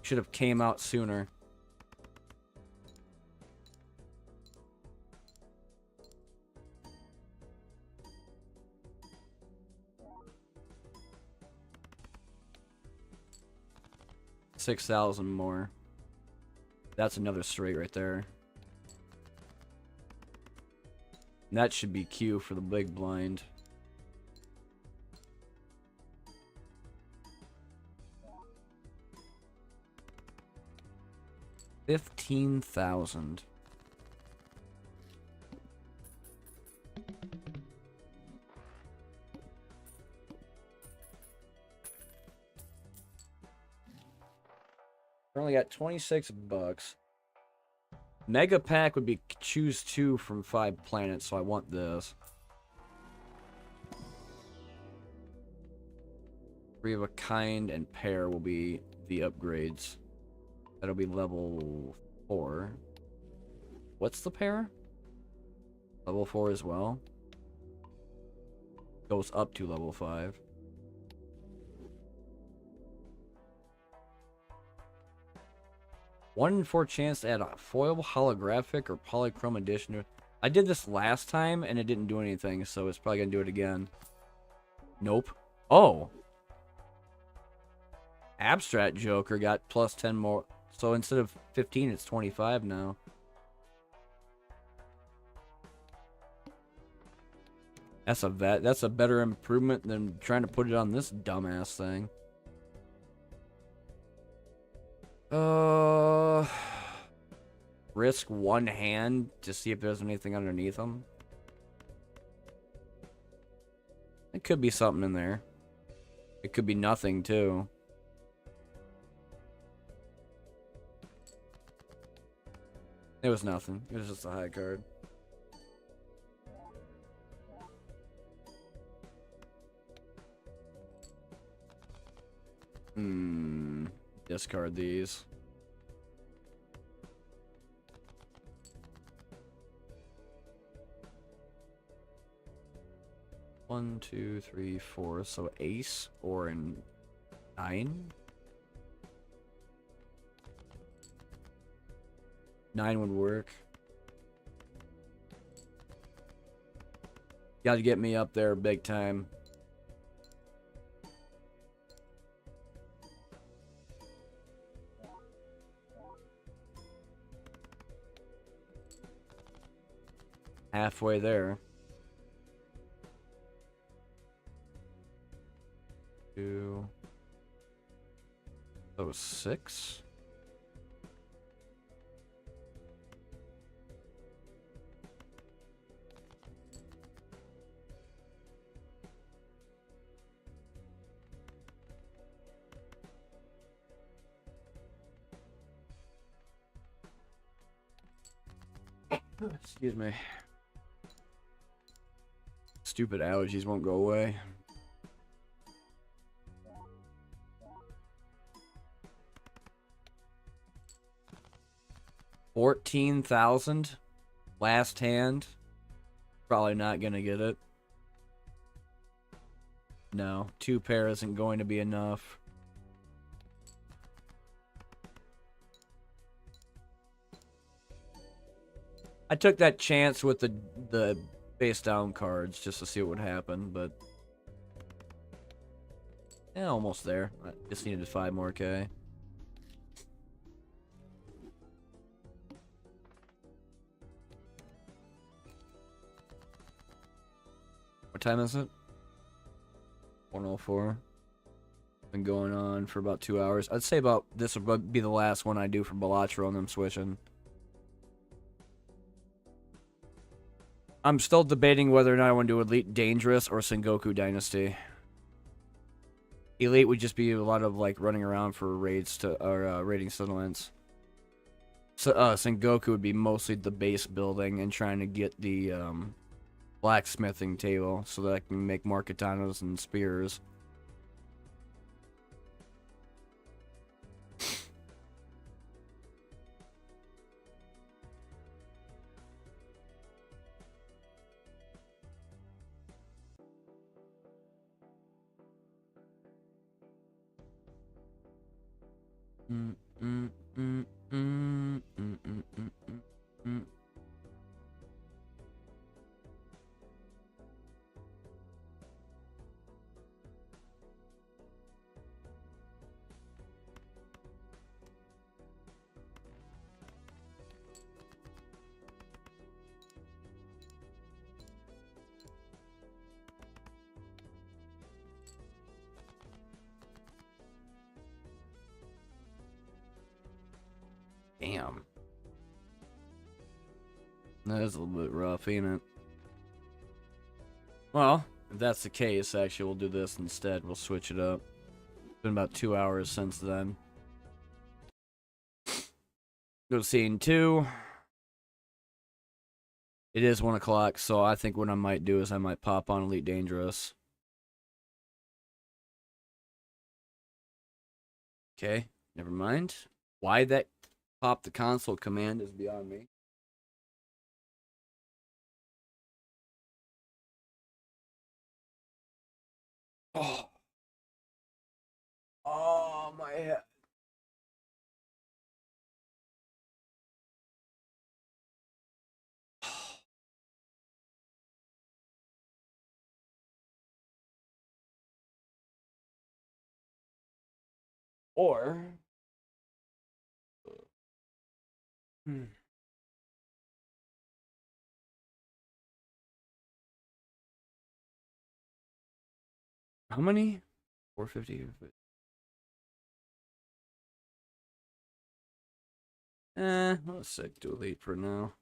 Should have came out sooner. 6,000 more. That's another straight right there. And that should be Q for the big blind. $15,000. Only got 26 bucks. Mega pack would be choose 2 from 5 planets, so I want this. 3 of a kind and pair will be the upgrades. That'll be level 4. What's the pair? Level 4 as well. Goes up to level 5. One in 4 chance to add a foil, holographic, or polychrome edition. I did this last time and it didn't do anything, so it's probably gonna do it again. Nope. Oh. Abstract Joker got plus 10 more. So instead of 15, it's 25 now. That's a better improvement than trying to put it on this dumbass thing. Risk one hand to see if there's anything underneath them. It could be something in there. It could be nothing too. It was nothing. It was just a high card. Discard these. One, two, three, four. So ace or in 9. 9 would work. Gotta get me up there big time. Halfway there. 2. So 6. Excuse me. Stupid allergies won't go away. $14,000 last hand. Probably not gonna get it. No, 2 pair isn't going to be enough. I took that chance with the face down cards just to see what would happen, but yeah, almost there. I just needed 5 more K. What time is it? 1:04. Been going on for about 2 hours. I'd say about this would be the last one I do for Balatro and them switching. I'm still debating whether or not I want to do Elite Dangerous or Sengoku Dynasty. Elite would just be a lot of like running around for raids to or raiding settlements. So Sengoku would be mostly the base building and trying to get the blacksmithing table so that I can make more katanas and spears. Damn. That is a little bit rough, ain't it? Well, if that's the case, actually, we'll do this instead. We'll switch it up. It's been about 2 hours since then. Go to scene 2. It is 1 o'clock, so I think what I might do is I might pop on Elite Dangerous. Okay, never mind. Why that pop the console command is beyond me. Oh. Oh, my head. Or... How many? 450. Let's stick to Elite for now.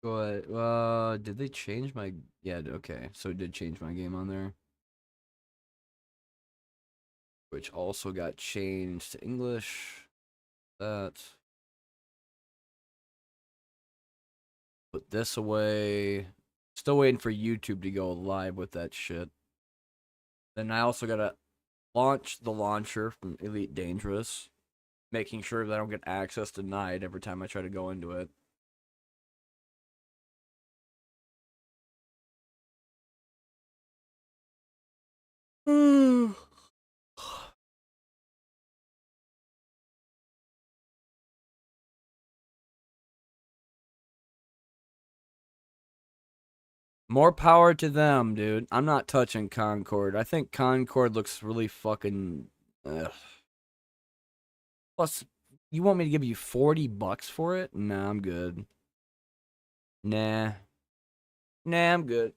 But, did they change my... Yeah, okay. So it did change my game on there. Which also got changed to English. That. Put this away. Still waiting for YouTube to go live with that shit. Then I also gotta launch the launcher from Elite Dangerous. Making sure that I don't get access denied every time I try to go into it. More power to them, dude. I'm not touching Concord. I think Concord looks really fucking... Ugh. Plus, you want me to give you $40 for it? Nah, I'm good. Nah. Nah, I'm good.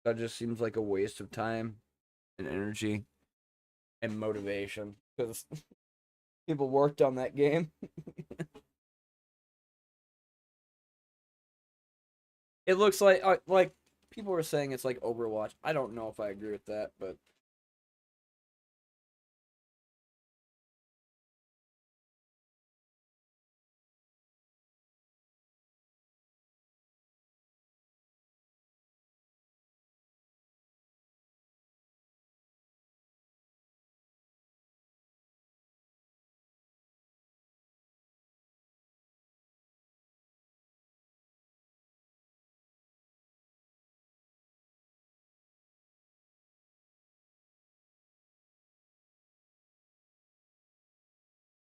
That just seems like a waste of time and energy and motivation. Because people worked on that game. It looks like people were saying it's like Overwatch. I don't know if I agree with that, but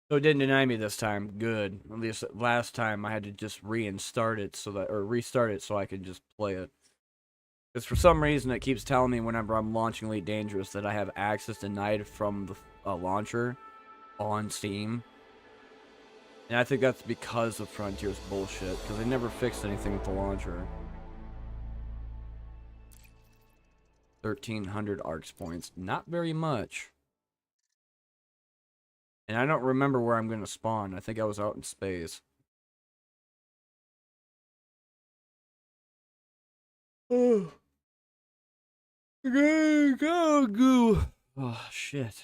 So it didn't deny me this time. Good. At least last time I had to just restart it so I could just play it. Because for some reason it keeps telling me whenever I'm launching Elite Dangerous that I have access denied from the launcher on Steam. And I think that's because of Frontier's bullshit, because they never fixed anything with the launcher. 1,300 ARX points. Not very much. And I don't remember where I'm going to spawn. I think I was out in space. Oh. Go. Oh, shit.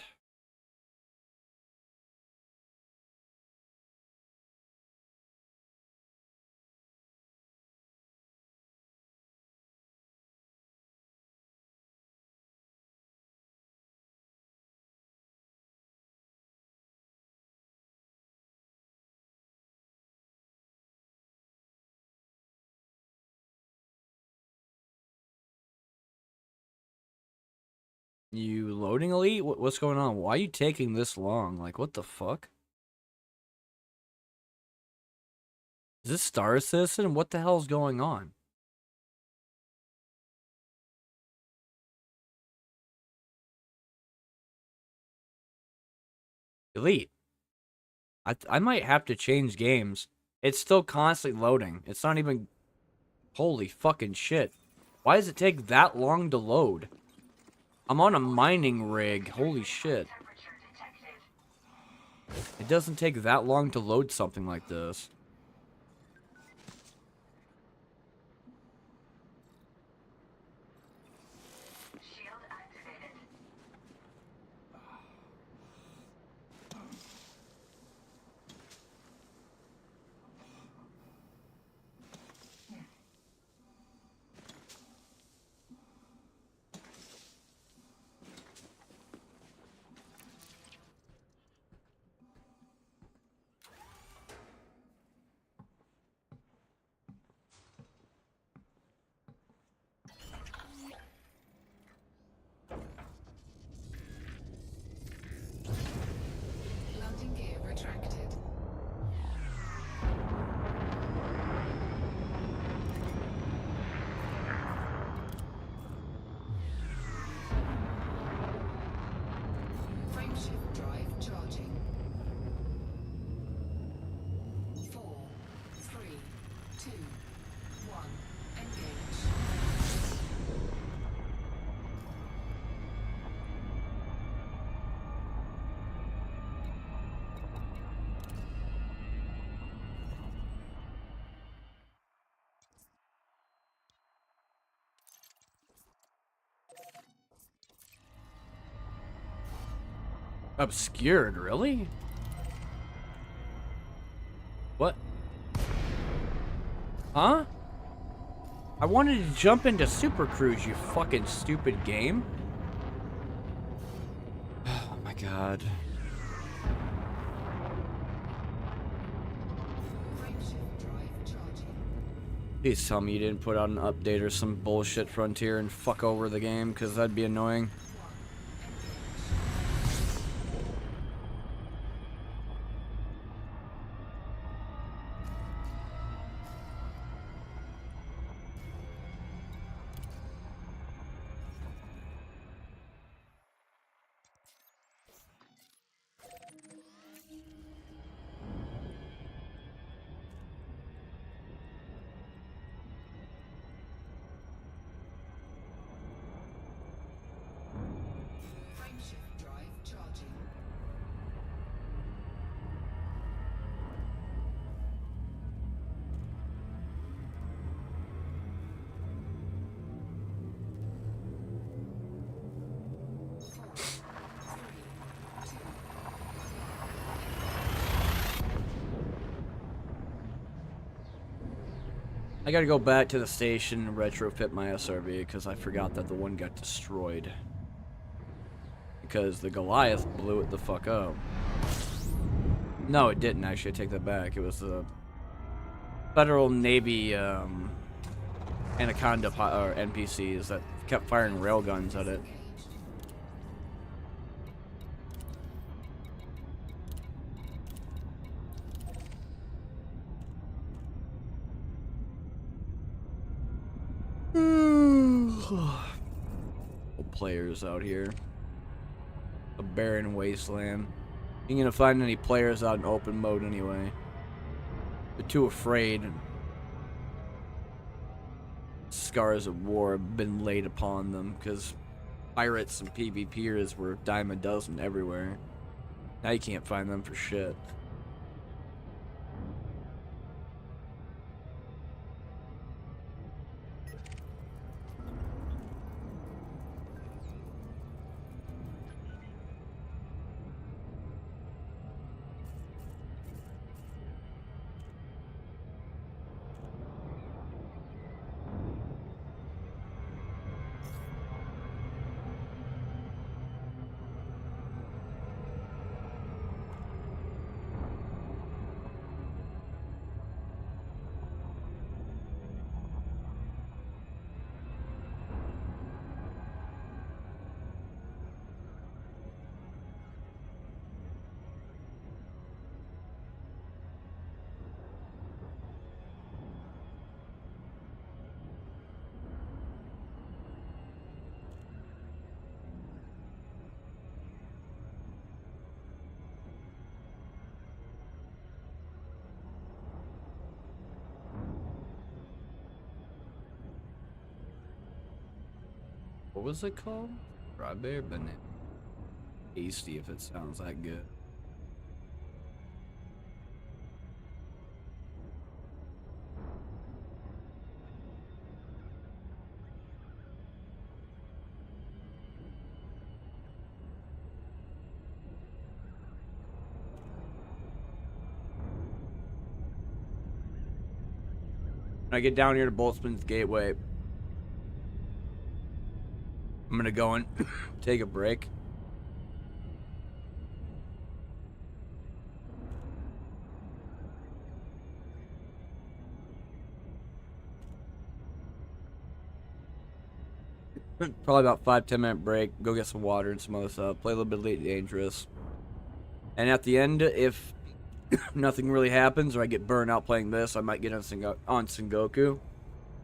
You loading Elite? What's going on? Why are you taking this long? Like, what the fuck? Is this Star Citizen? What the hell's going on? Elite. I might have to change games. It's still constantly loading. It's not even... Holy fucking shit. Why does it take that long to load? I'm on a mining rig. Holy shit. It doesn't take that long to load something like this. Landing gear retracted. Frameshift drive charging. 4, 3, 2, 1. Engage. Obscured, really? What? Huh? I wanted to jump into Super Cruise, you fucking stupid game. Oh my god. Frameshift drive charging. Please tell me you didn't put out an update or some bullshit Frontier and fuck over the game, because that'd be annoying. Frameshift drive charging. I gotta go back to the station and retrofit my SRV because I forgot that the one got destroyed. Because the Goliath blew it the fuck up. No, it didn't actually. I take that back. It was the Federal Navy Anaconda NPCs that kept firing railguns at it. Players out here. A barren wasteland. You ain't gonna find any players out in open mode anyway. They're too afraid. Scars of war have been laid upon them because pirates and PvPers were a dime a dozen everywhere. Now you can't find them for shit. What was it called? Strawberry banana. Tasty if it sounds that good. When I get down here to Boltzmann's Gateway, I'm gonna go and take a break. Probably about 5-10 minute break. Go get some water and some other stuff. Play a little bit of Elite Dangerous. And at the end, if nothing really happens or I get burned out playing this, I might get on Sengoku.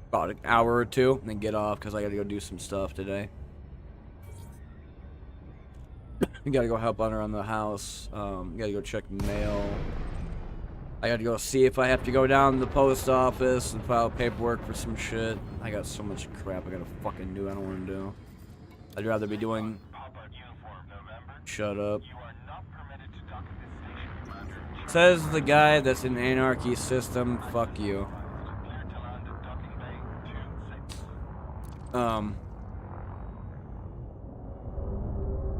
About an hour or two, and then get off because I gotta go do some stuff today. I gotta go help on around the house. Gotta go check mail. I gotta go see if I have to go down to the post office and file paperwork for some shit. I got so much crap I gotta fucking do I don't wanna do. I'd rather be doing... Shut up. Says the guy that's in Anarchy system, fuck you.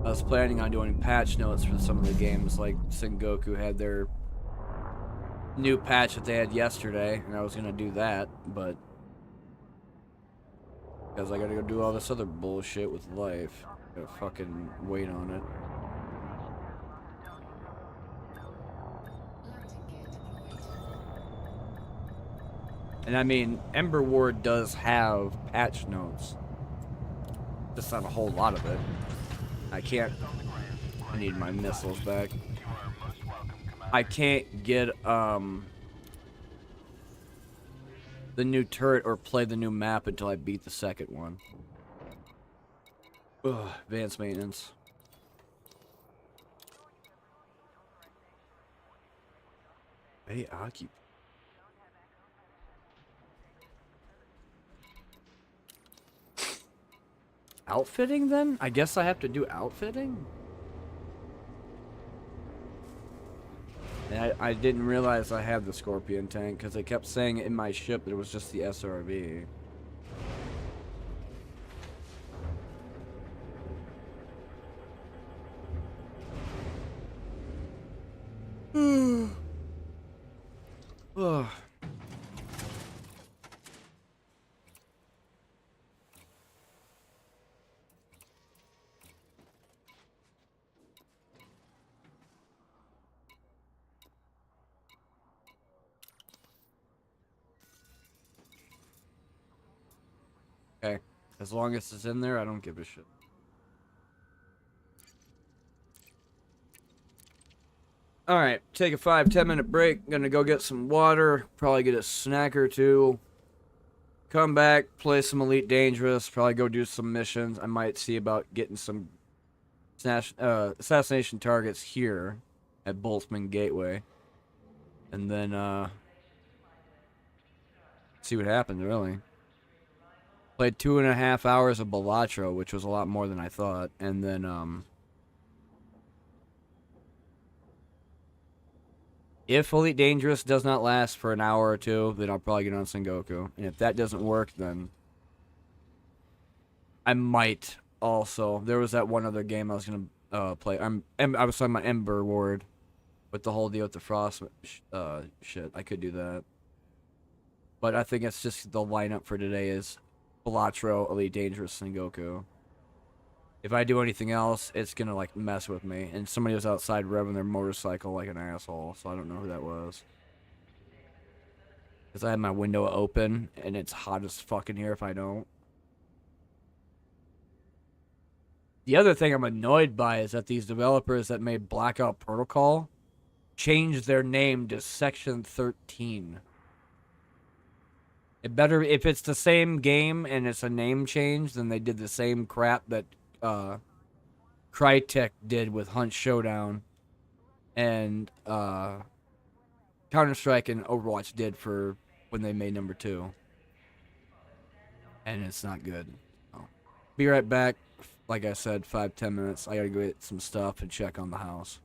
I was planning on doing patch notes for some of the games, like Sengoku had their new patch that they had yesterday, and I was gonna do that, but because I gotta go do all this other bullshit with life, gotta fucking wait on it. And I mean, Ember Ward does have patch notes, just not a whole lot of it. I can't. I need my missiles back. I can't get the new turret or play the new map until I beat the second one. Ugh, advanced maintenance. Hey, Aki. Outfitting then? I guess I have to do outfitting? And I didn't realize I had the Scorpion tank because they kept saying in my ship that it was just the SRV. Ugh. Okay, as long as it's in there, I don't give a shit. Alright, take a 5-10 minute break. Gonna go get some water, probably get a snack or two. Come back, play some Elite Dangerous, probably go do some missions. I might see about getting some assassination targets here at Boltzmann Gateway. And then see what happens, really. Played 2.5 hours of Balatro, which was a lot more than I thought. And then if Elite Dangerous does not last for an hour or two, then I'll probably get on Sengoku. And if that doesn't work, then I might also. There was that one other game I was going to play. I was talking about Ember Ward with the whole deal with the Frost shit. I could do that. But I think it's just the lineup for today is Balatro, Elite Dangerous, Sengoku. If I do anything else, it's gonna like mess with me. And somebody was outside revving their motorcycle like an asshole, so I don't know who that was. Because I had my window open, and it's hot as fuck in here if I don't. The other thing I'm annoyed by is that these developers that made Blackout Protocol changed their name to Section 13. It better, if it's the same game and it's a name change, then they did the same crap that Crytek did with Hunt Showdown and Counter-Strike and Overwatch did for when they made number 2. And it's not good. So, be right back. Like I said, 5-10 minutes. I gotta go get some stuff and check on the house.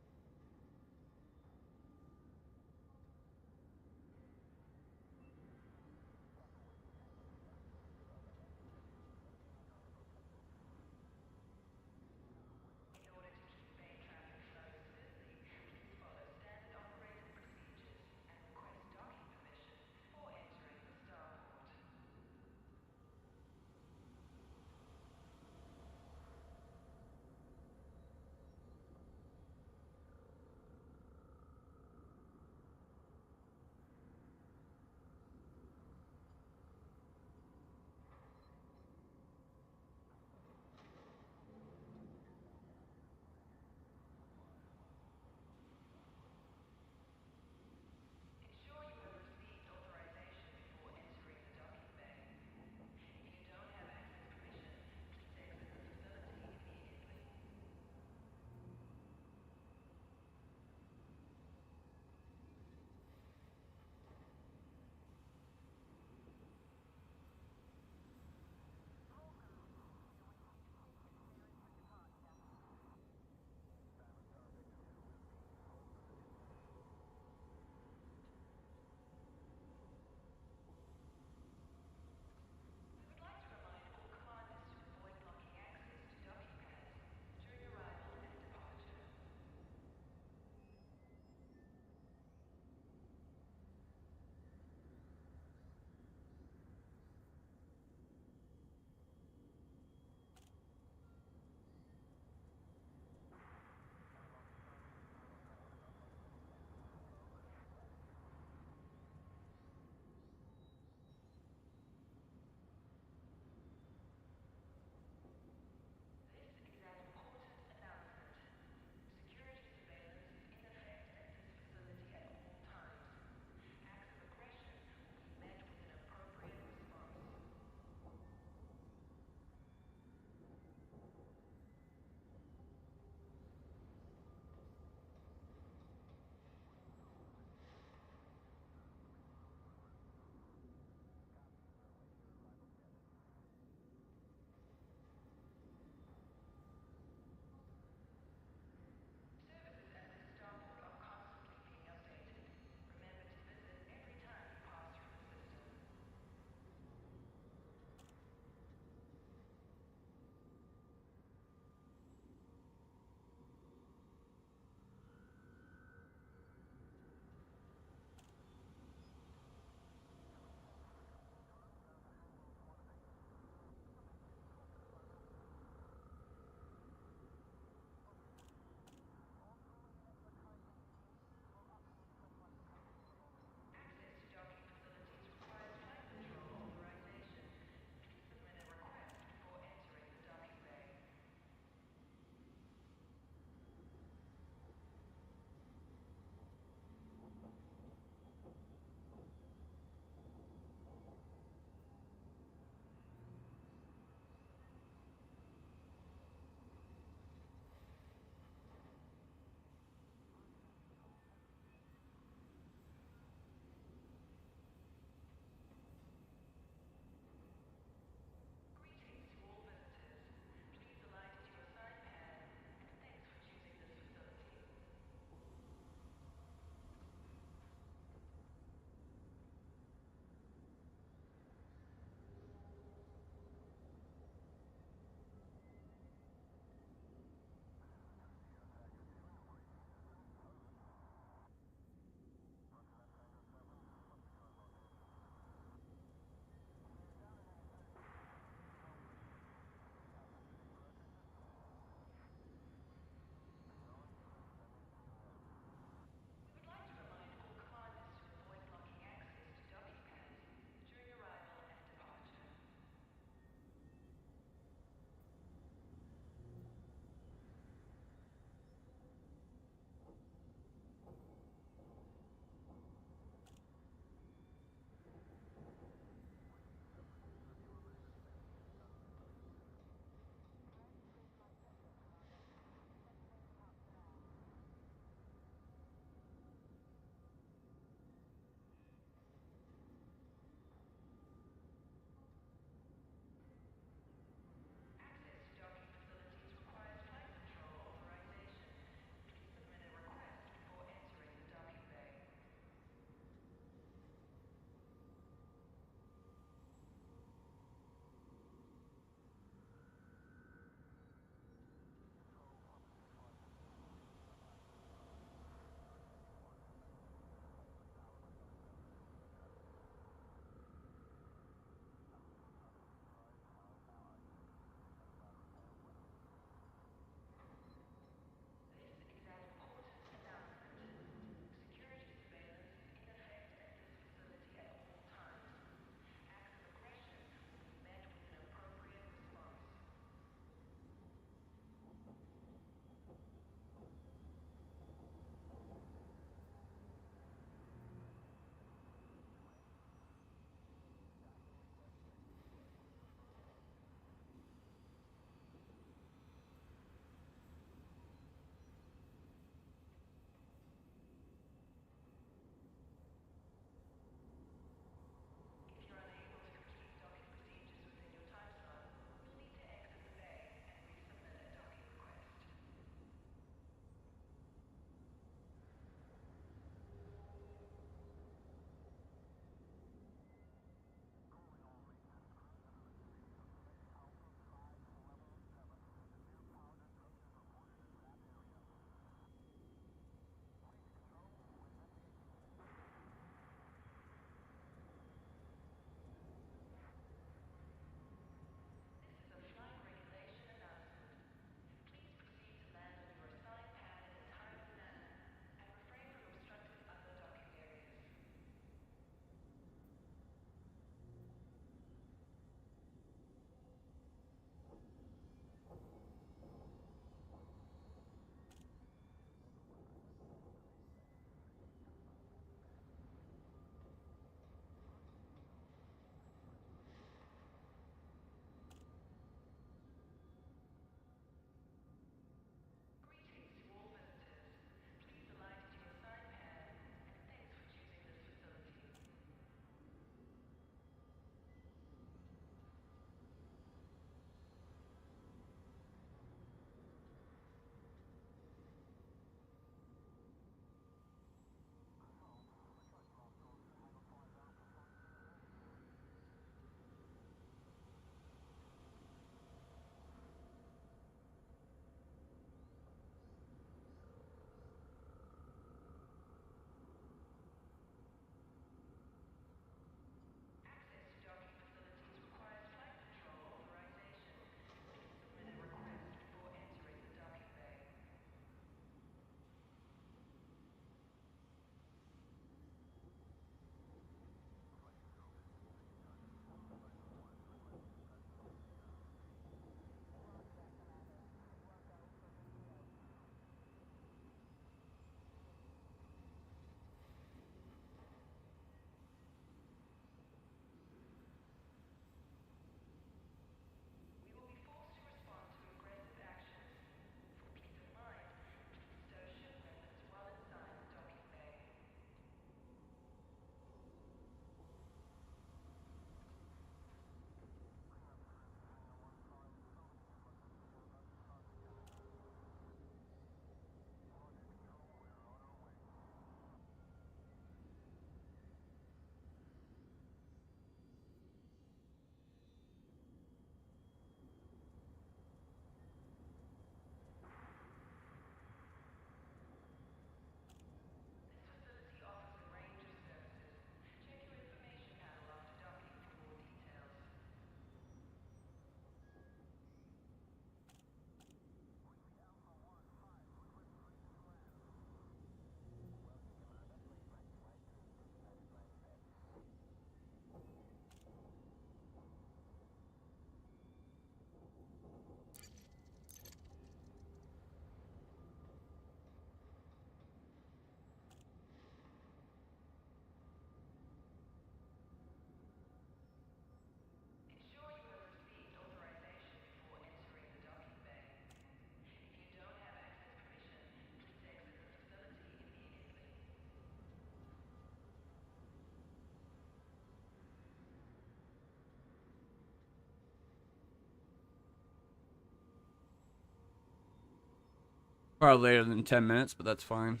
Probably later than 10 minutes, but that's fine.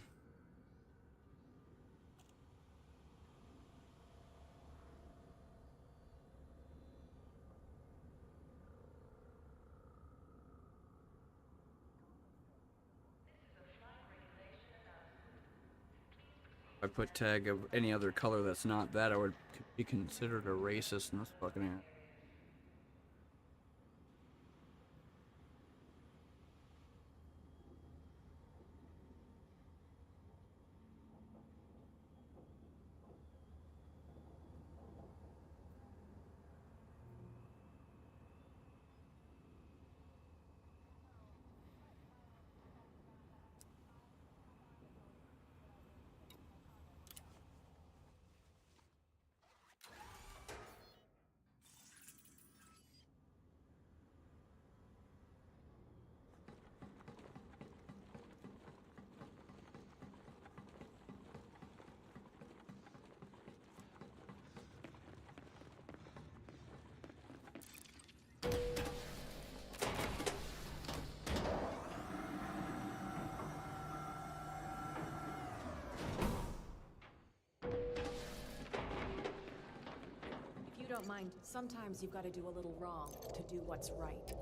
If I put tag of any other color that's not that, I would be considered a racist in this fucking area. If you don't mind, sometimes you've got to do a little wrong to do what's right.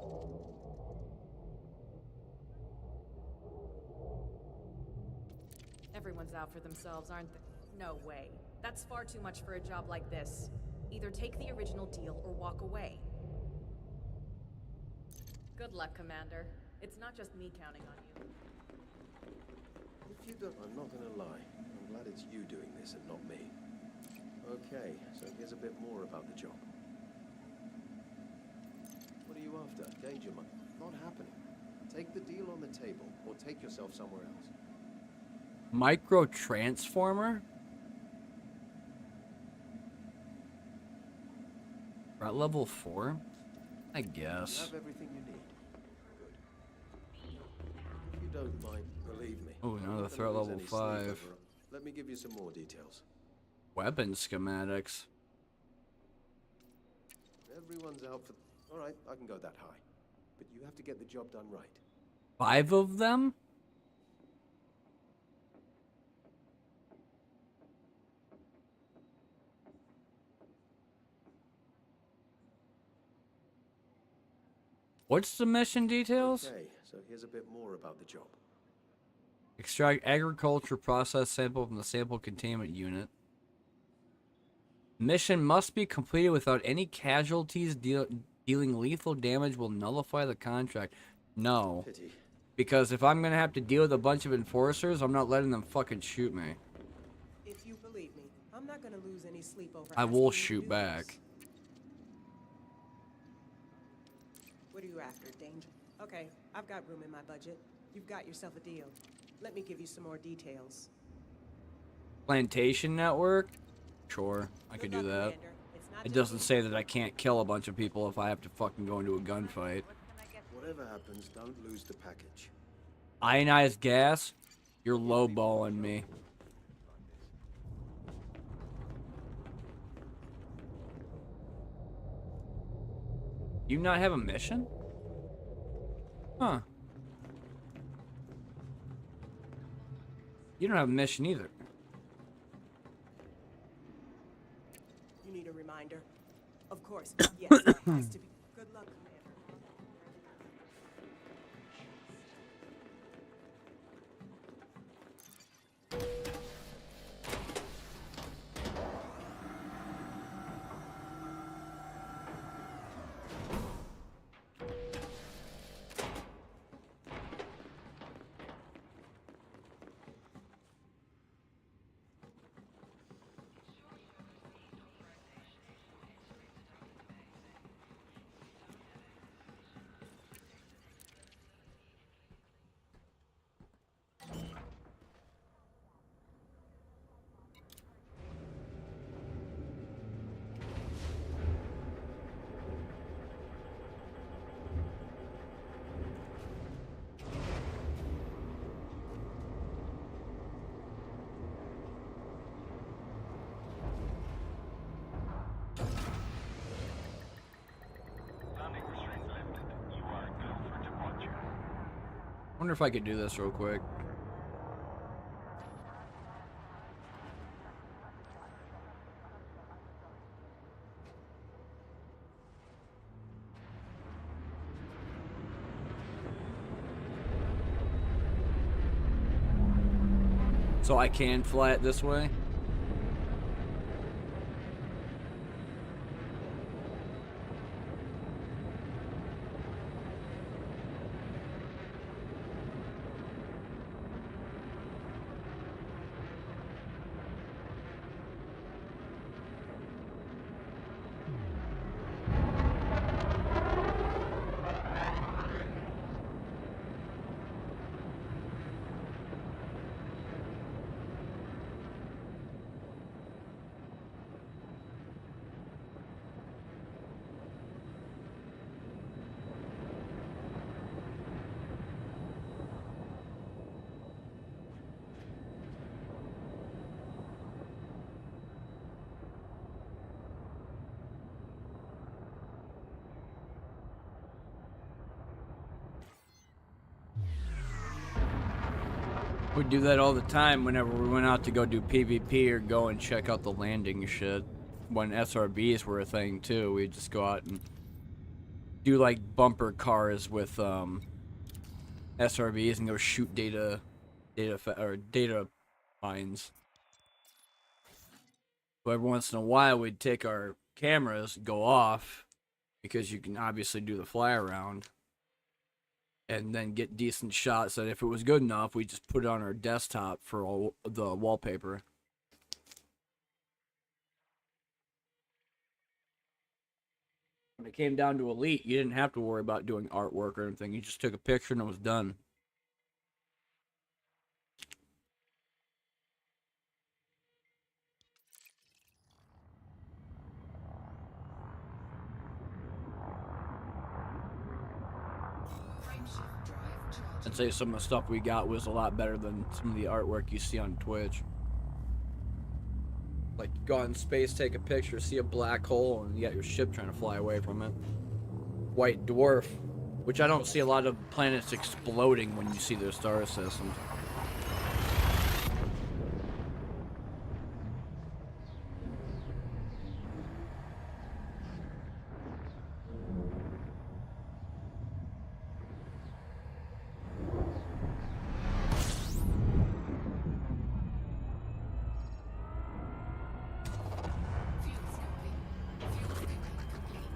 Everyone's out for themselves, aren't they? No way. That's far too much for a job like this. Either take the original deal or walk away. Good luck, Commander. It's not just me counting on you. If you don't, I'm not gonna lie. I'm glad it's you doing this and not me. Okay, so here's a bit more about the job. What are you after? Danger money? Not happening. Take the deal on the table, or take yourself somewhere else. Micro transformer? We're at level 4? I You guess. have everything you need. Good. If you don't mind, believe me. Oh, I'm now not the gonna threat lose level any sleep 5. over- Let me give you some more details. Weapon schematics. Everyone's out for... All right, I can go that high. But you have to get the job done right. 5 of them? What's the mission details? Okay, so here's a bit more about the job. Extract agriculture process sample from the sample containment unit. Mission must be completed without any casualties. Dealing lethal damage will nullify the contract. No. Pity. Because if I'm gonna have to deal with a bunch of enforcers, I'm not letting them fucking shoot me. If you believe me, I'm not gonna lose any sleep over. I asking will you to shoot do back. this. What are you after, danger? Okay, I've got room in my budget. You've got yourself a deal. Let me give you some more details. Plantation network? Sure, I could do Good luck, that. Commander. It's not It just doesn't me. say that I can't kill a bunch of people if I have to fucking go into a gunfight. Whatever happens, don't lose the package. Ionized gas? You're lowballing me. You not have a mission? Huh. You don't have a mission either. You need a reminder. Of course. Yes, it has to be. Good luck, Commander. Wonder if I could do this real quick. So I can fly it this way? We do that all the time whenever we went out to go do PvP or go and check out the landing shit. When SRBs were a thing too, we'd just go out and do like bumper cars with SRBs and go shoot data mines. But every once in a while, we'd take our cameras, go off, because you can obviously do the fly around, and then get decent shots that if it was good enough, we just put it on our desktop for all the wallpaper. When it came down to Elite, you didn't have to worry about doing artwork or anything. You just took a picture and it was done. Frameshift drive charging. I'd say some of the stuff we got was a lot better than some of the artwork you see on Twitch. Like, you go out in space, take a picture, see a black hole, and you got your ship trying to fly away from it. White dwarf, which I don't see a lot of planets exploding when you see their star systems. Fuels complete. Fuel filling complete.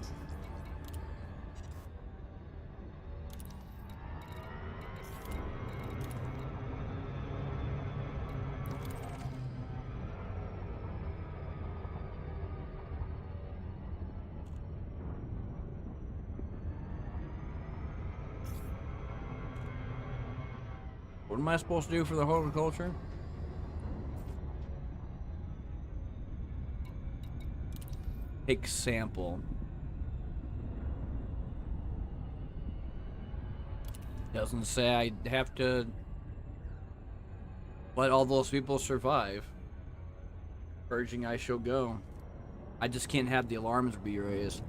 What am I supposed to do for the horticulture? Take sample. Doesn't say I have to let all those people survive. Urging I shall go. I just can't have the alarms be raised.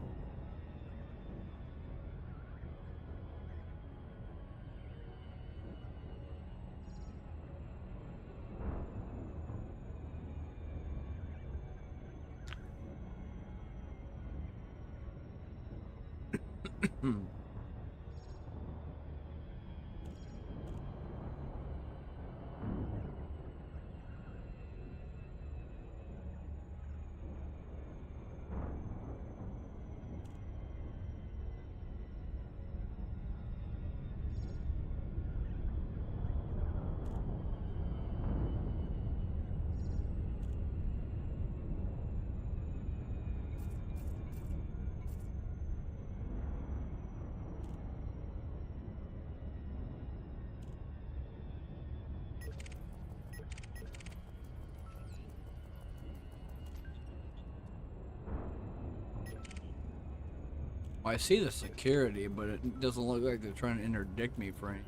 I see the security, but it doesn't look like they're trying to interdict me for anything.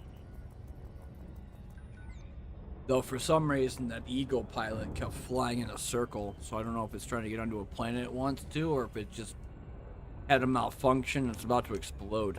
Though for some reason that Eagle pilot kept flying in a circle, so I don't know if it's trying to get onto a planet it wants to, or if it just had a malfunction and it's about to explode.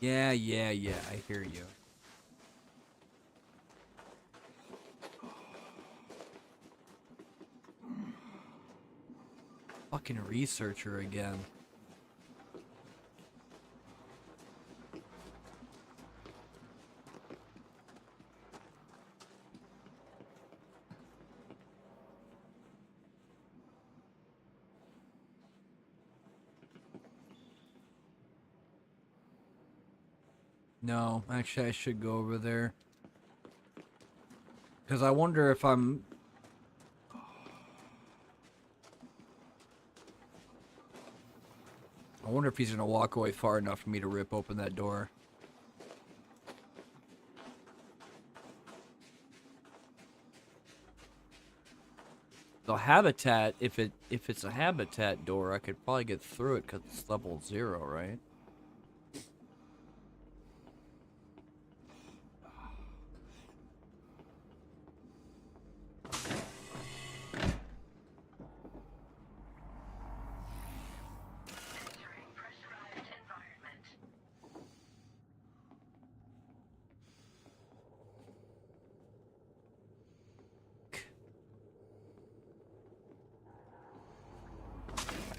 Yeah, I hear you. Fucking researcher again. No, actually I should go over there. Because I wonder if I'm... I wonder if he's gonna walk away far enough for me to rip open that door. The habitat, if it's a habitat door, I could probably get through it because it's level 0, right?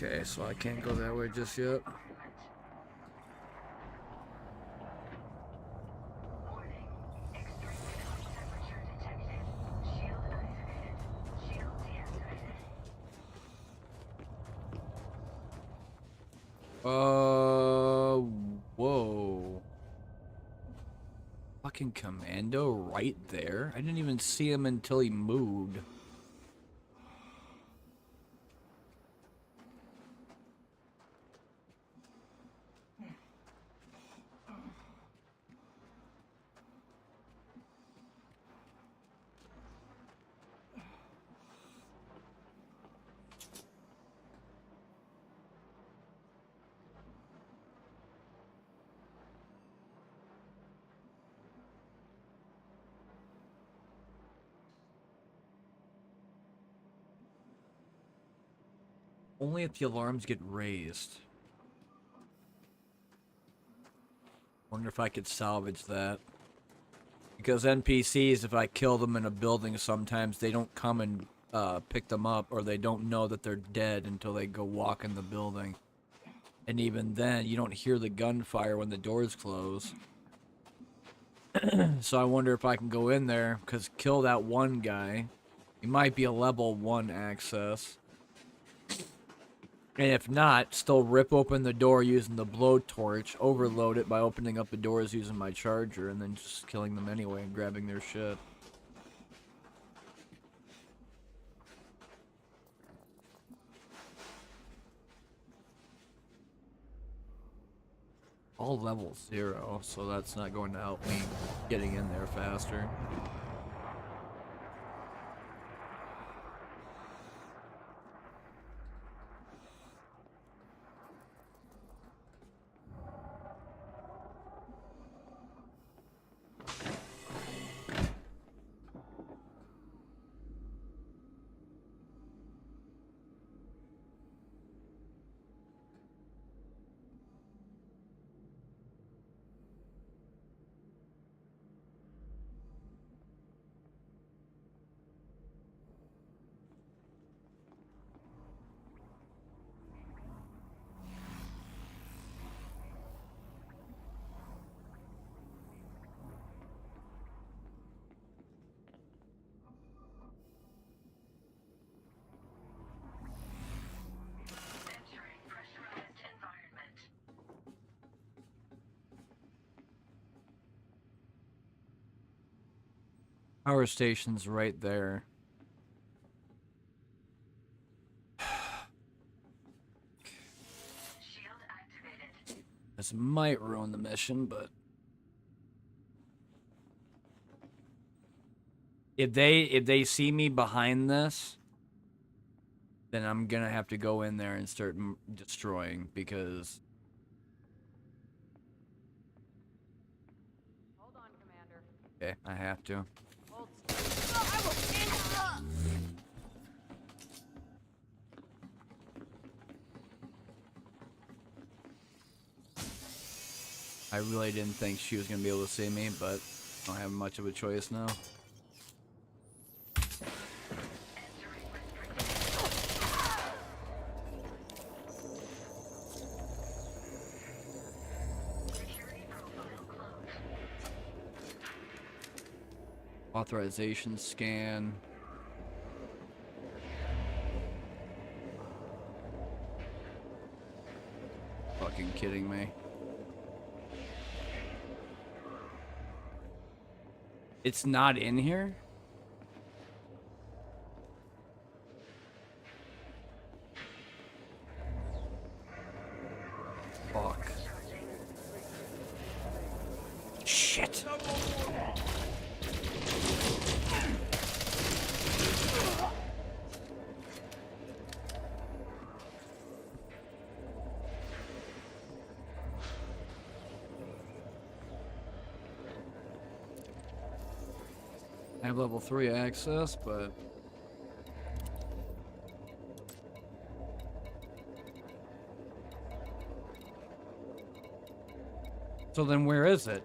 Okay, so I can't go that way just yet. Whoa. Fucking commando right there? I didn't even see him until he moved. Only if the alarms get raised. Wonder if I could salvage that. Because NPCs, if I kill them in a building, sometimes they don't come and pick them up, or they don't know that they're dead until they go walk in the building. And even then, you don't hear the gunfire when the doors close. So I wonder if I can go in there, because kill that one guy. He might be a level 1 access. And if not, still rip open the door using the blowtorch, overload it by opening up the doors using my charger, and then just killing them anyway and grabbing their shit. All level 0, so that's not going to help me getting in there faster. Power station's right there. This might ruin the mission, but if they see me behind this, then I'm gonna have to go in there and start destroying, because Hold on, Commander. okay, I have to. Hold still. Oh, I will I really didn't think she was gonna be able to see me, but I don't have much of a choice now. Authorization scan. Fucking kidding me. It's not in here? Fuck. Shit. I have level 3 access, but so then where is it?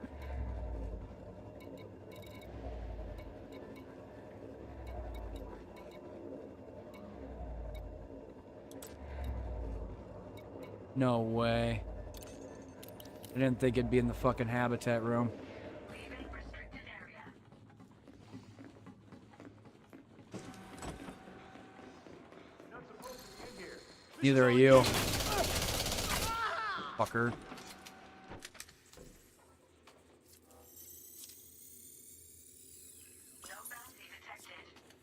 No way. I didn't think it'd be in the fucking habitat room. Neither are you. Fucker.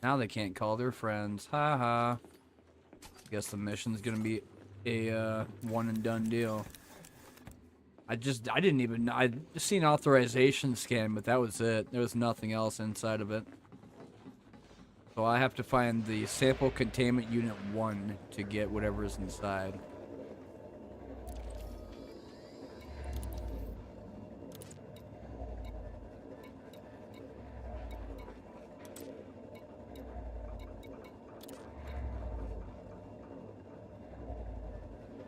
Now they can't call their friends. Ha ha. Guess the mission's gonna be a one and done deal. I didn't even know. I just seen authorization scan, but that was it. There was nothing else inside of it. So I have to find the sample containment unit 1 to get whatever's inside.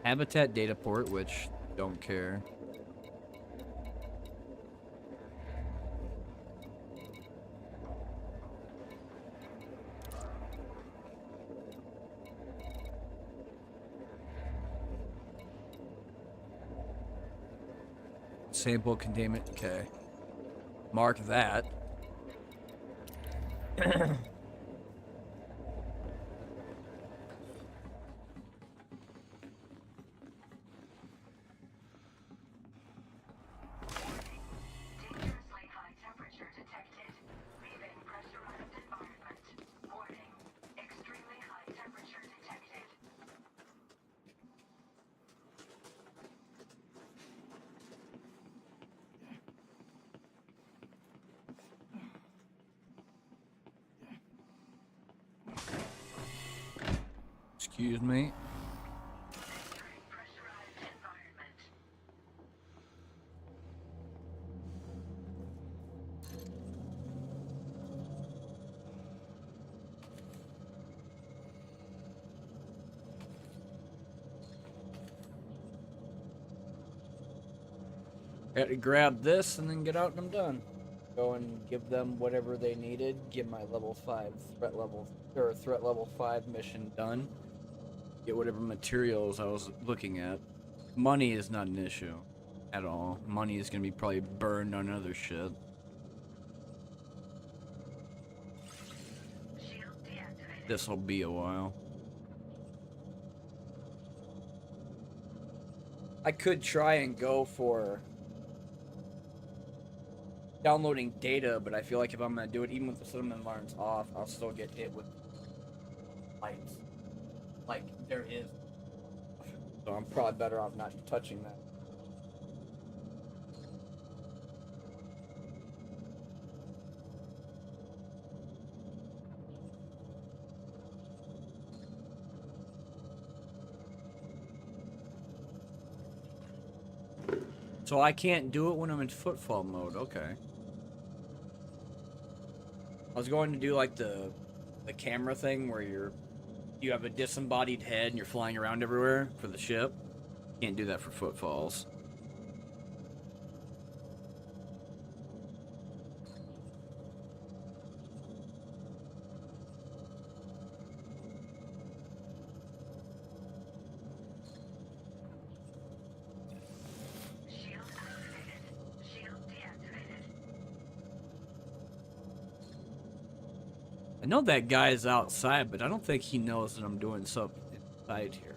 Habitat data port, which don't care. Sample containment, okay. Mark that. Excuse me. I had to grab this and then get out and I'm done. Go and give them whatever they needed. Get my level 5 threat level 5 mission done. Get whatever materials I was looking at. Money is not an issue at all. Money is gonna be probably burned on other shit. This'll be a while. I could try and go for downloading data, but I feel like if I'm gonna do it, even with the cinnamon alarms off, I'll still get hit with lights. Like there is. So I'm probably better off not touching that. So I can't do it when I'm in footfall mode, okay. I was going to do like the camera thing where you have a disembodied head and you're flying around everywhere for the ship. Can't do that for footfalls. I know that guy is outside, but I don't think he knows that I'm doing something inside here.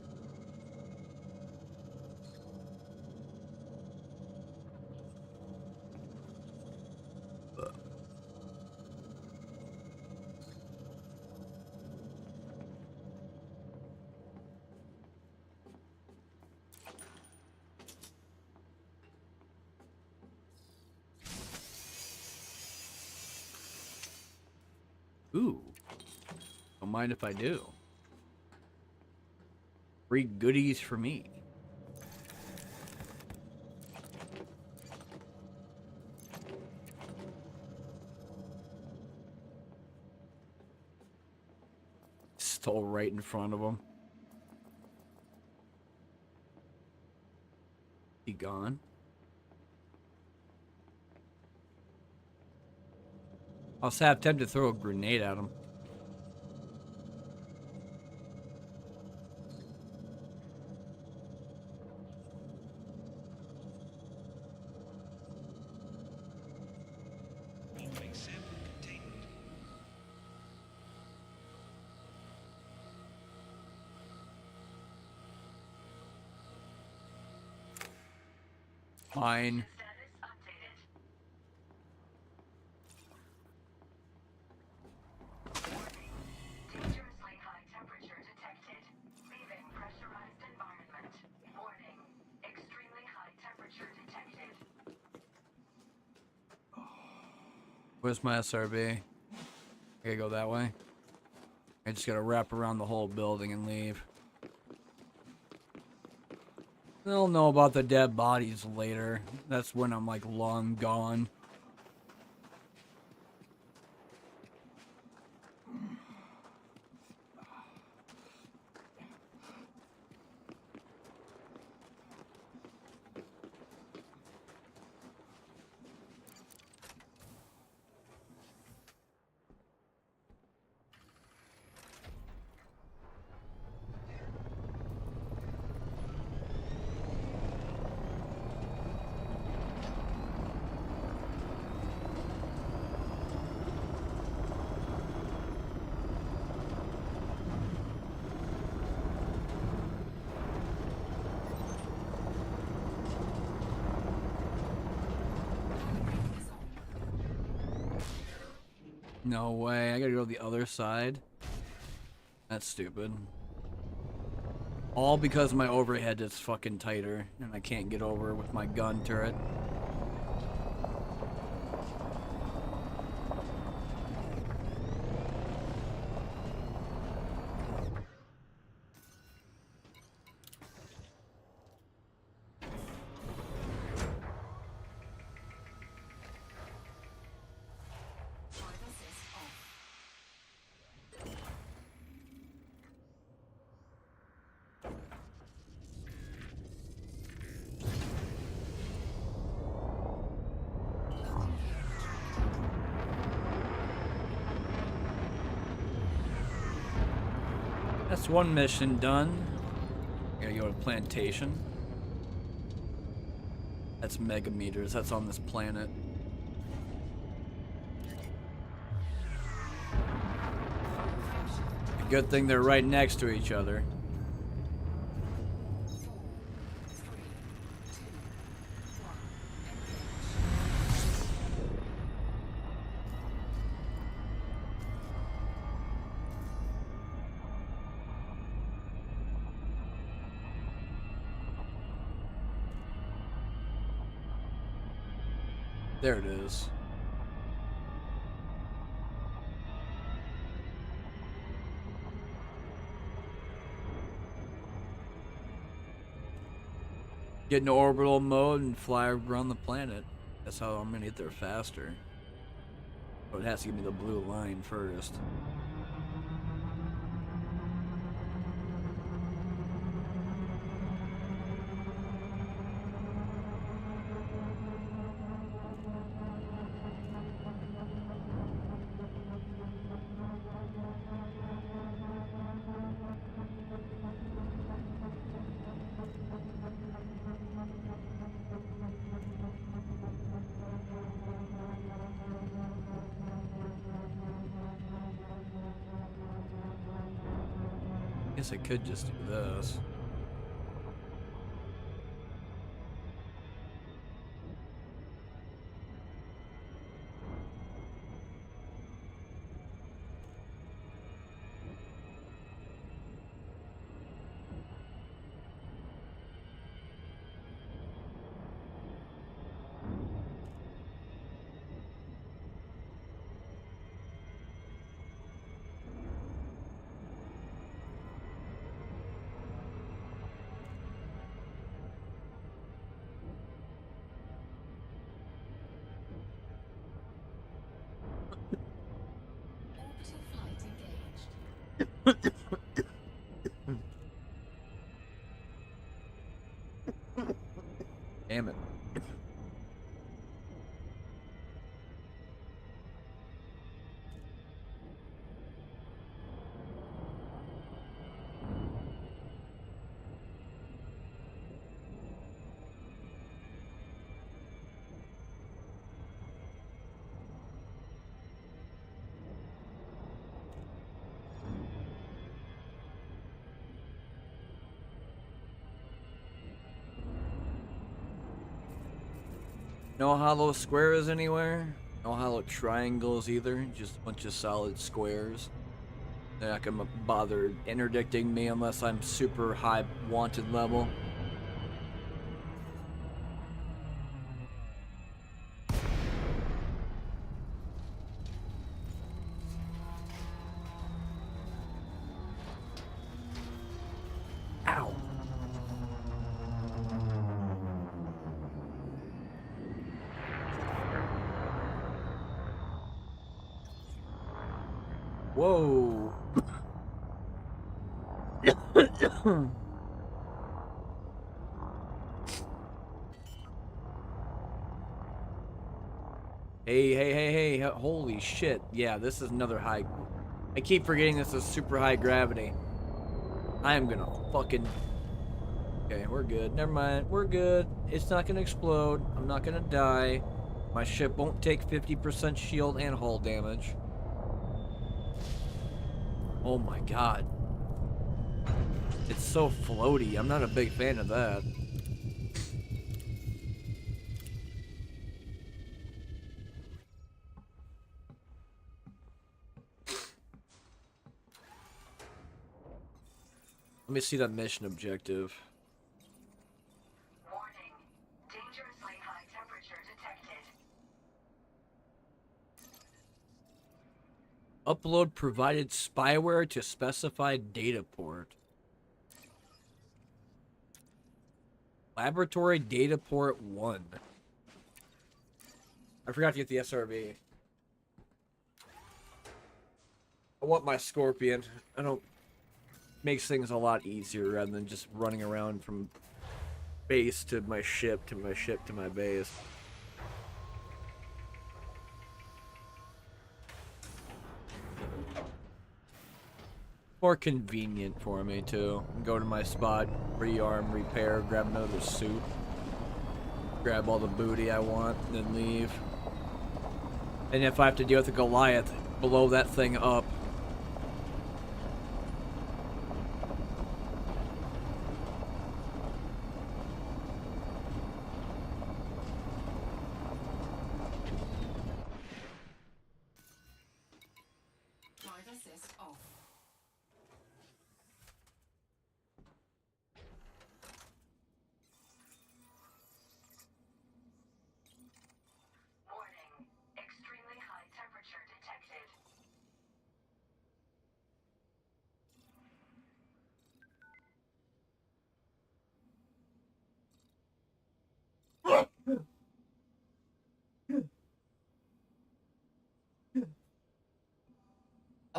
Ooh. Don't mind if I do. Free goodies for me. Stole right in front of him. He gone? I was half tempted to throw a grenade at him. Fine. Where's my SRB? I gotta go that way. I just gotta wrap around the whole building and leave. They'll know about the dead bodies later. That's when I'm like long gone. No way, I gotta go to the other side. That's stupid. All because my overhead is fucking tighter and I can't get over with my gun turret. That's one mission done. Gotta go to plantation. That's megameters. That's on this planet. A good thing they're right next to each other. There it is. Get into orbital mode and fly around the planet. That's how I'm gonna get there faster. But it has to give me the blue line first. Guess I could just do this. Orbital flight engaged. Damn it. No hollow squares anywhere. No hollow triangles either. Just a bunch of solid squares. They're not gonna bother interdicting me unless I'm super high wanted level. Ow. Whoa. Hey, holy shit. Yeah, this is another high. I keep forgetting this is super high gravity. I am gonna fucking... Okay, we're good. Never mind. We're good. It's not gonna explode. I'm not gonna die. My ship won't take 50% shield and hull damage. Oh my god. It's so floaty. I'm not a big fan of that. Let me see that mission objective. Warning. Dangerously high temperature detected. Upload provided spyware to specified data port. Laboratory data port 1. I forgot to get the SRV. I want my Scorpion. I don't... Makes things a lot easier rather than just running around from base to my ship to my ship to my base. More convenient for me too. Go to my spot, rearm, repair, grab another suit, grab all the booty I want, then leave. And if I have to deal with a Goliath, blow that thing up. Drive assist off. Warning. Extremely high temperature detected.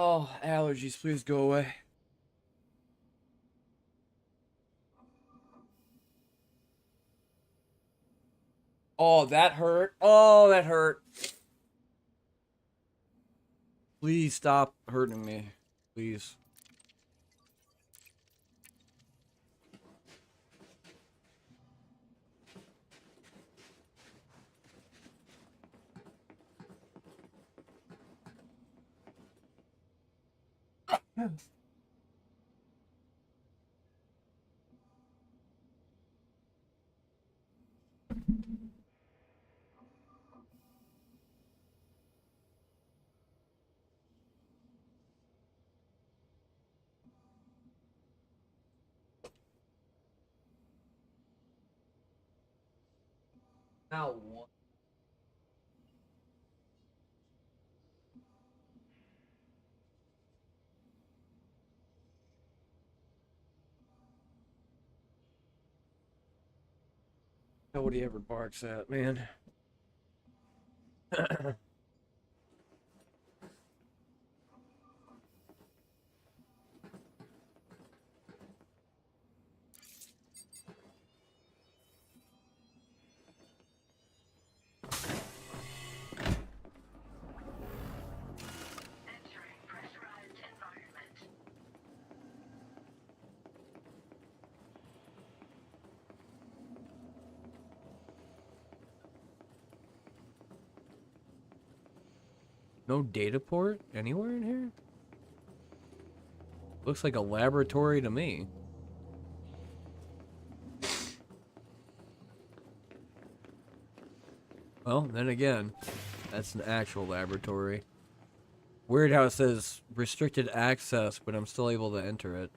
Oh, allergies, please go away. Oh, that hurt. Oh, that hurt. Please stop hurting me. Please. Now what? Nobody ever barks at, man. Entering pressurized environment. No data port anywhere in here? Looks like a laboratory to me. Well, then again, that's an actual laboratory. Weird how it says restricted access, but I'm still able to enter it.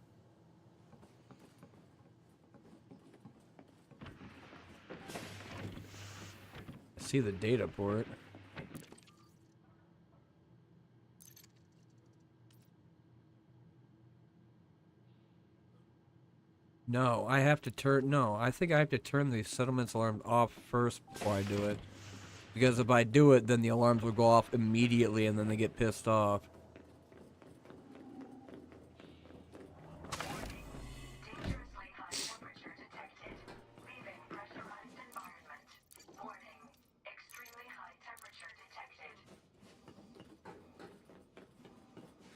I see the data port. No, I have to turn. No, I think I have to turn the settlements alarm off first before I do it. Because if I do it, then the alarms will go off immediately and then they get pissed off. Dangerously high temperature detected. Leaving pressurized environment. Warning. Extremely high temperature detected.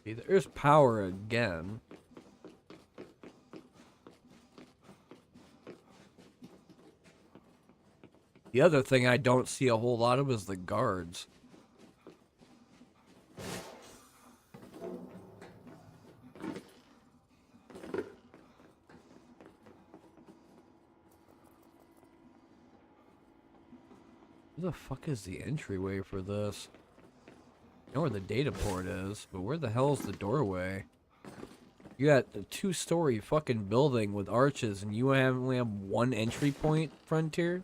See, there's power again. The other thing I don't see a whole lot of is the guards. Where the fuck is the entryway for this? I know where the data port is, but where the hell is the doorway? You got a 2-story fucking building with arches, and you only have one entry point, Frontier?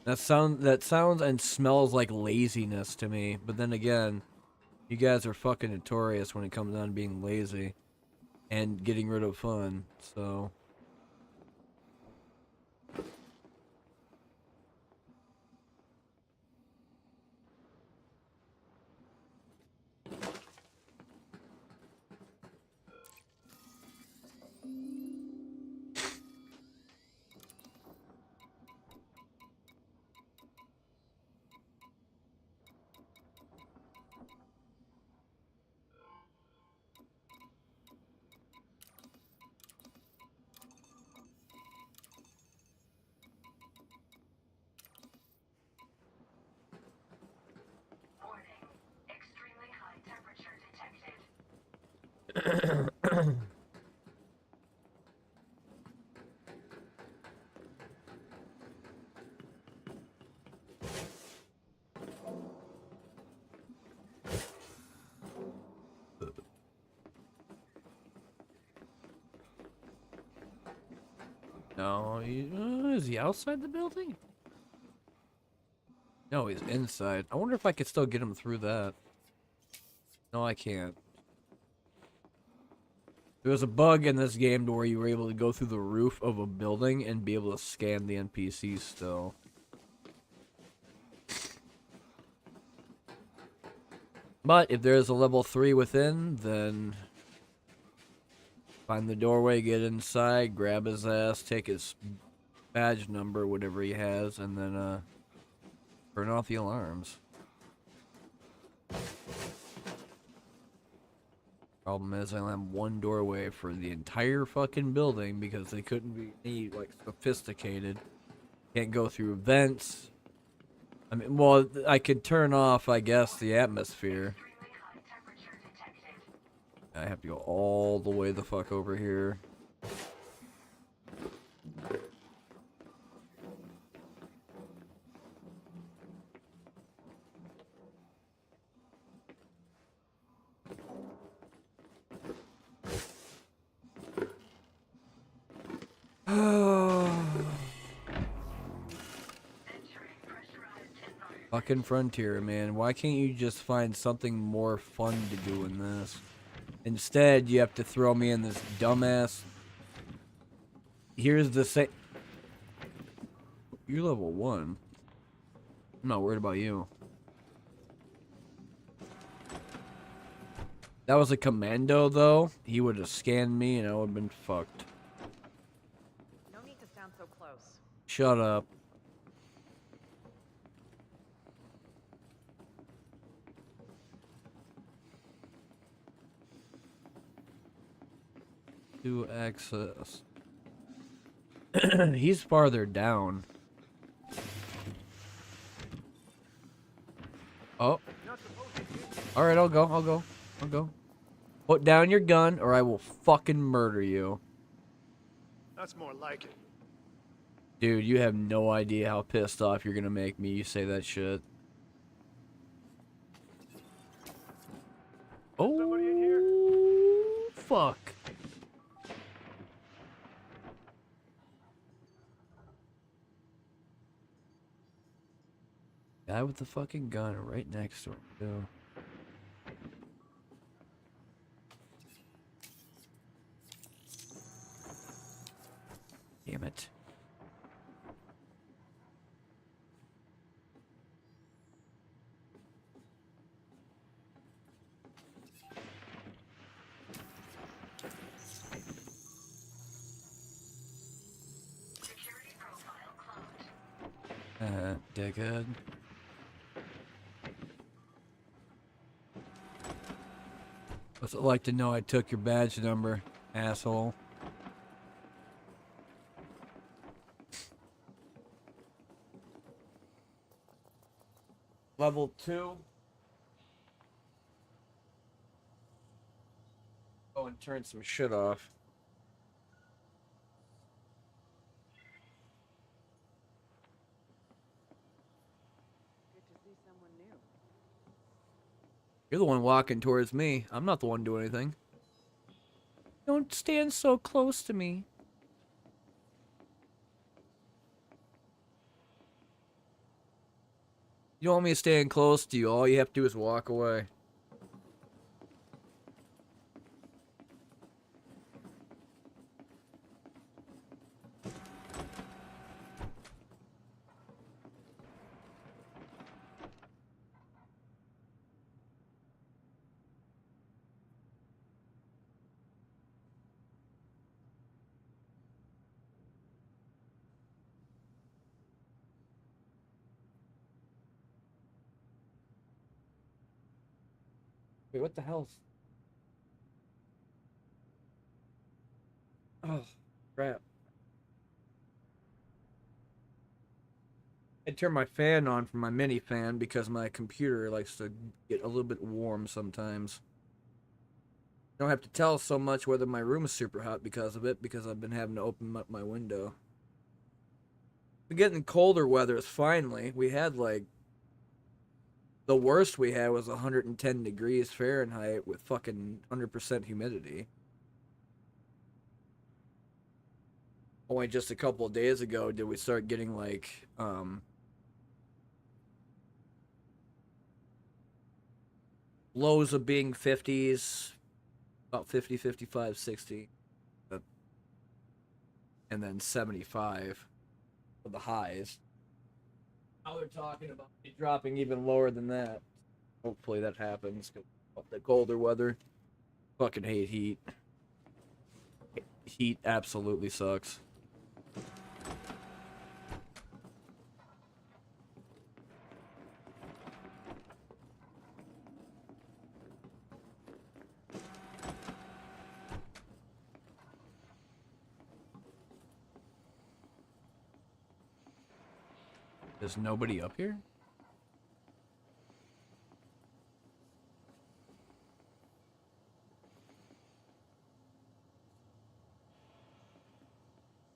That sounds and smells like laziness to me. But then again, you guys are fucking notorious when it comes down to being lazy and getting rid of fun. So Warning. Extremely high temperature detected. no, is he outside the building? No, he's inside. I wonder if I could still get him through that. No, I can't. There was a bug in this game to where you were able to go through the roof of a building and be able to scan the NPCs still. But if there is a level 3 within, then find the doorway, get inside, grab his ass, take his badge number, whatever he has, and then turn off the alarms. Problem is, I only have one doorway for the entire fucking building because they couldn't be any, like, sophisticated. Can't go through vents. I mean, well, I could turn off, I guess, the atmosphere. Extremely high temperature detected. I have to go all the way the fuck over here. Fucking Frontier, man. Why can't you just find something more fun to do in this? Instead, you have to throw me in this dumbass. Here's the same. You're level 1. I'm not worried about you. That was a commando, though. He would have scanned me and I would have been fucked. No need to sound so close. Shut up. To access. He's farther down. Oh. Alright, I'll go. Put down your gun or I will fucking murder you. That's more like it. Dude, you have no idea how pissed off you're gonna make me. You say that shit. Oh, Somebody in here? fuck. Guy with the fucking gun right next to him, too. Damn it. Security profile cloned. Dickhead. What's it like to know I took your badge number, asshole? Level 2. Oh, and turn some shit off. Good to see someone new. You're the one walking towards me. I'm not the one doing anything. Don't stand so close to me. You don't want me to stand close to you. All you have to do is walk away. Wait, what the hell? Oh, crap. I turn my fan on for my mini fan because my computer likes to get a little bit warm sometimes. I don't have to tell so much whether my room is super hot because of it, because I've been having to open up my window. We're getting colder weather finally. We had like the worst we had was 110 degrees Fahrenheit with fucking 100% humidity. Only just a couple of days ago did we start getting like lows of being 50s, about 50, 55, 60, and then 75 for the highs. Now they're talking about it dropping even lower than that. Hopefully that happens. The colder weather. Fucking hate heat. Heat absolutely sucks. There's nobody up here?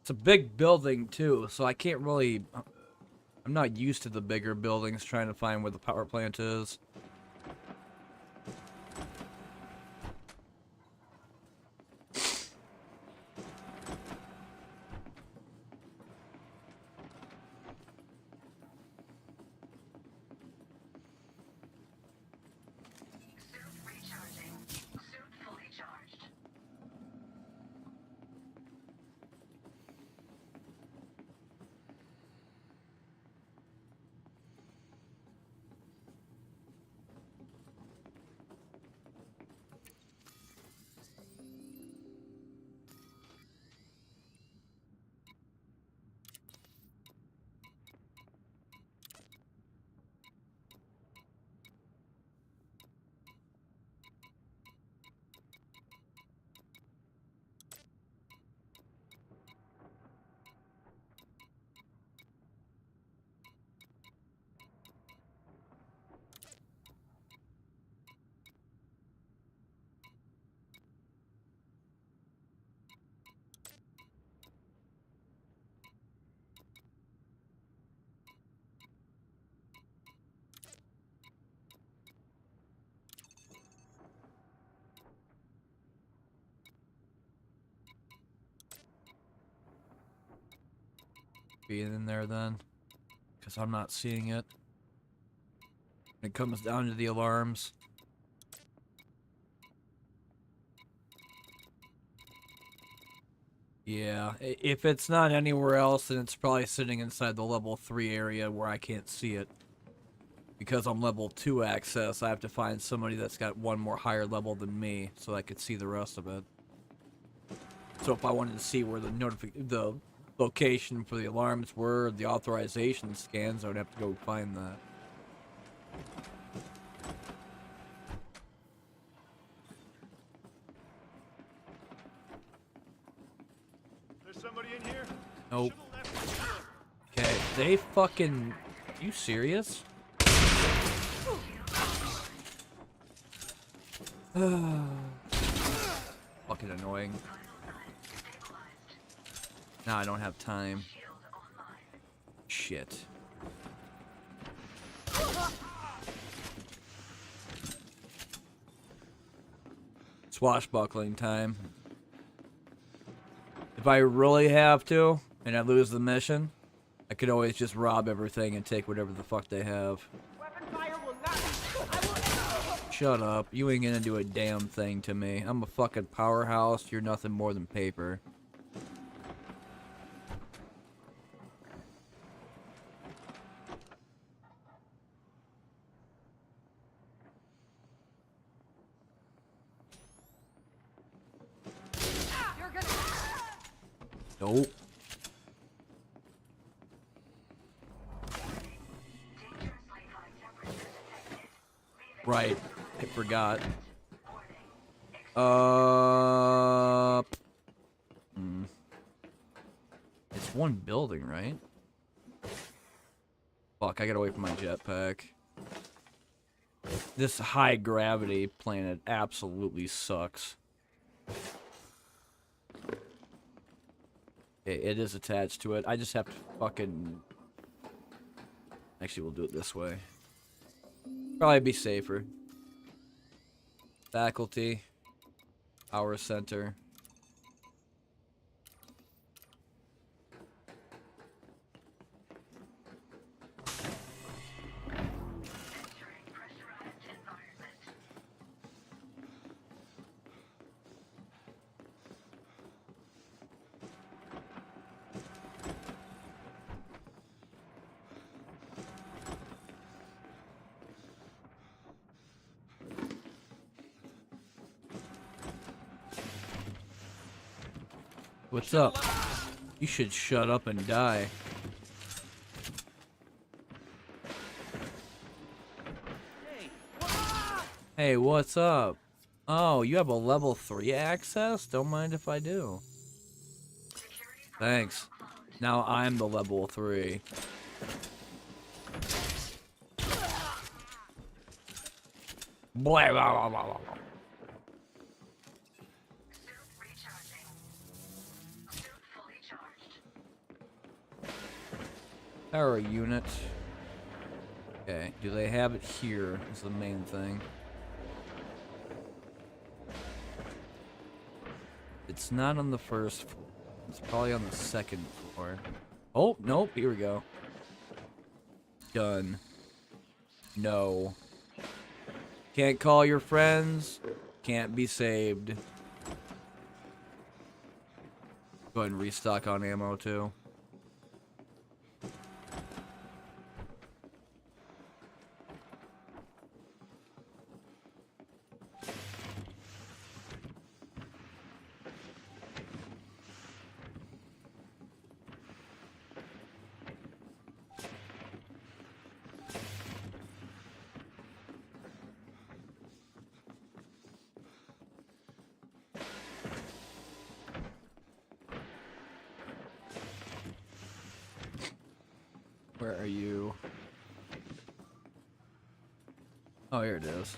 It's a big building too, so I can't really... I'm not used to the bigger buildings trying to find where the power plant is. be in there then, because I'm not seeing it. It comes down to the alarms. Yeah, if it's not anywhere else, then it's probably sitting inside the level 3 area where I can't see it. Because I'm level 2 access, I have to find somebody that's got one more higher level than me, so I could see the rest of it. So if I wanted to see where the location for the alarms were, the authorization scans, I would have to go find that. There's somebody in here? Nope. Should've left it. Okay, they fucking... You serious? Fucking annoying. Now I don't have time. Shit. Swashbuckling time. If I really have to, and I lose the mission, I could always just rob everything and take whatever the fuck they have. Shut up. You ain't gonna do a damn thing to me. I'm a fucking powerhouse. You're nothing more than paper. Nope. Right. I forgot. It's one building, right? Fuck, I gotta wait for my jetpack. This high gravity planet absolutely sucks. Okay, it is attached to it. I just have to fucking... Actually, we'll do it this way. Probably be safer. Faculty. Power center. What's up? You should shut up and die. Hey, what's up? Oh, you have a level 3 access? Don't mind if I do. Thanks. Now I'm the level 3. Blah, blah, blah, blah, blah. Power unit. Okay, do they have it here is the main thing. It's not on the first floor. It's probably on the second floor. Oh, nope, here we go. Done. No. Can't call your friends. Can't be saved. Go ahead and restock on ammo too. Where are you? Oh, here it is.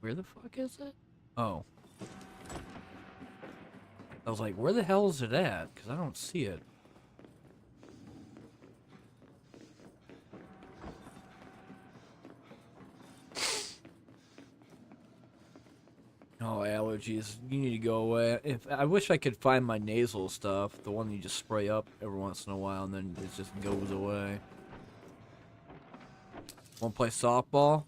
Where the fuck is it? Oh. I was like, where the hell is it at? Because I don't see it. Oh, allergies. You need to go away. I wish I could find my nasal stuff. The one you just spray up every once in a while and then it just goes away. Want to play softball?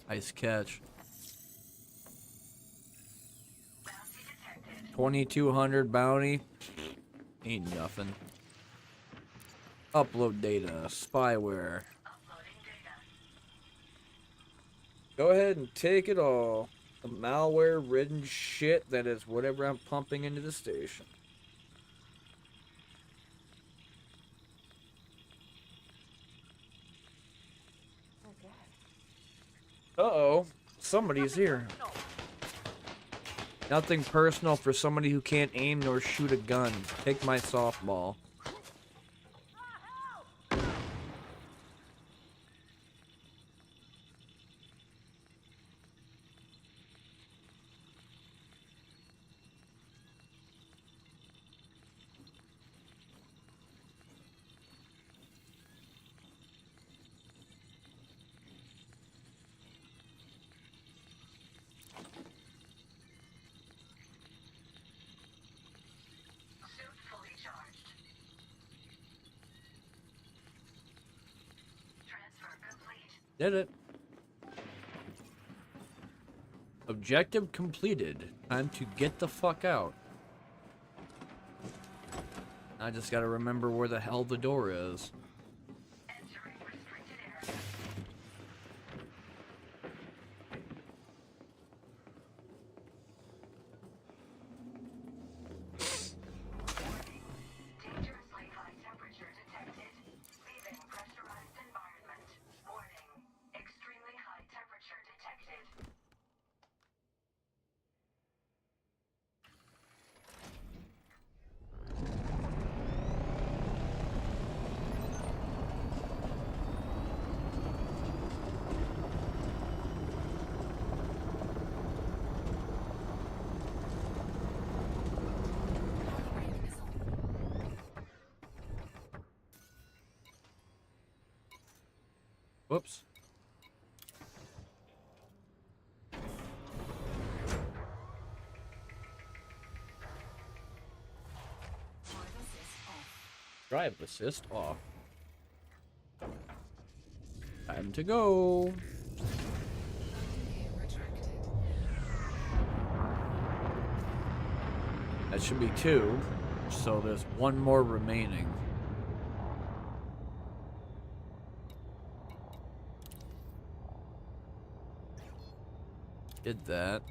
Nice catch. 2200 bounty. Ain't nothing. Upload data. Spyware. Go ahead and take it all. The malware-ridden shit that is whatever I'm pumping into the station. Uh-oh. Somebody's here. Nothing personal for somebody who can't aim nor shoot a gun. Take my softball. Did it. Objective completed. Time to get the fuck out. I just gotta remember where the hell the door is. Whoops. Drive assist off. Time to go. That should be 2. So there's 1 more remaining. Did that.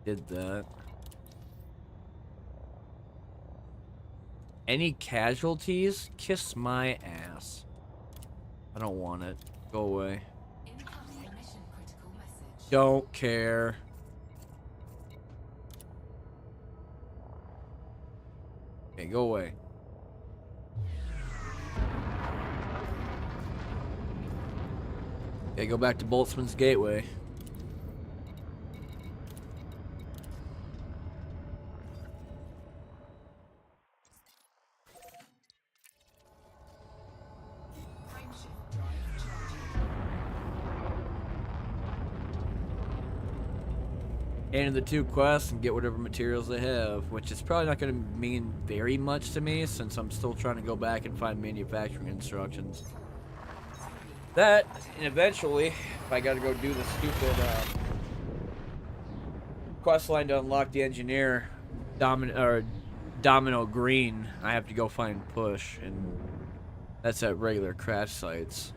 Did that. Any casualties? Kiss my ass. I don't want it. Go away. Incoming mission critical message. Don't care. Okay, go away. Okay, go back to Boltzmann's Gateway. Frameshift drive charging. End the 2 quests and get whatever materials they have, which is probably not going to mean very much to me since I'm still trying to go back and find manufacturing instructions. That, and eventually, if I gotta go do the stupid quest line to unlock the engineer, Domino Green, I have to go find Push, and that's at regular crash sites.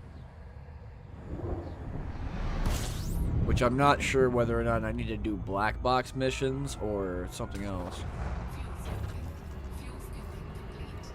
Which I'm not sure whether or not I need to do black box missions or something else. Fuel scooping. Fuel scooping complete.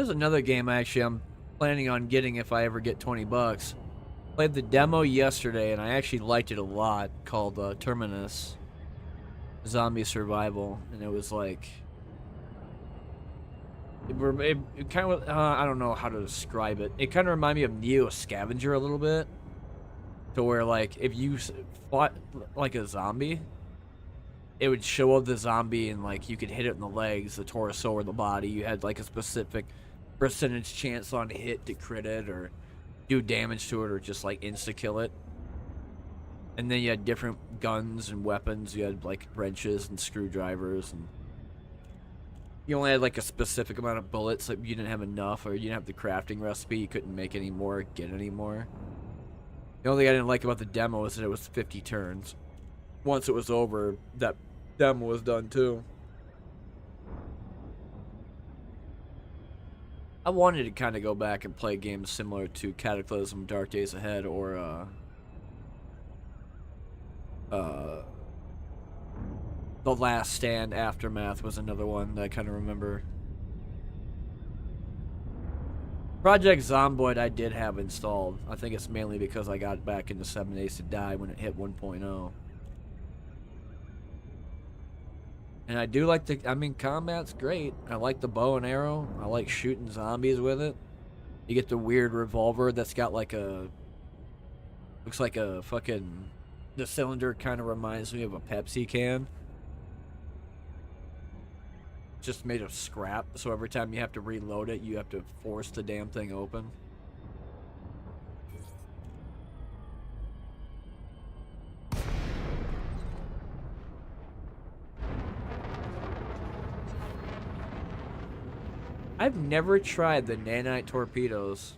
There's another game I'm planning on getting if I ever get 20 bucks. Played the demo yesterday and I actually liked it a lot, called Terminus Zombie Survival, and it was like it kind of I don't know how to describe it. It kind of reminded me of Neo Scavenger a little bit, to where like if you fought like a zombie, it would show up the zombie and like you could hit it in the legs, the torso, or the body. You had like a specific percentage chance on hit to crit it or do damage to it or just like insta kill it. And then you had different guns and weapons. You had like wrenches and screwdrivers, and you only had like a specific amount of bullets. Like you didn't have enough, or you didn't have the crafting recipe. You couldn't make any more, get any more. The only thing I didn't like about the demo was that it was 50 turns. Once it was over, that demo was done too. I wanted to kind of go back and play games similar to Cataclysm, Dark Days Ahead, or The Last Stand Aftermath was another one that I kind of remember. Project Zomboid I did have installed. I think it's mainly because I got back into 7 Days to Die when it hit 1.0. And I do like combat's great. I like the bow and arrow. I like shooting zombies with it. You get the weird revolver that's got like a... looks like a fucking... the cylinder kind of reminds me of a Pepsi can. Just made of scrap, so every time you have to reload it, you have to force the damn thing open. I've never tried the nanite torpedoes.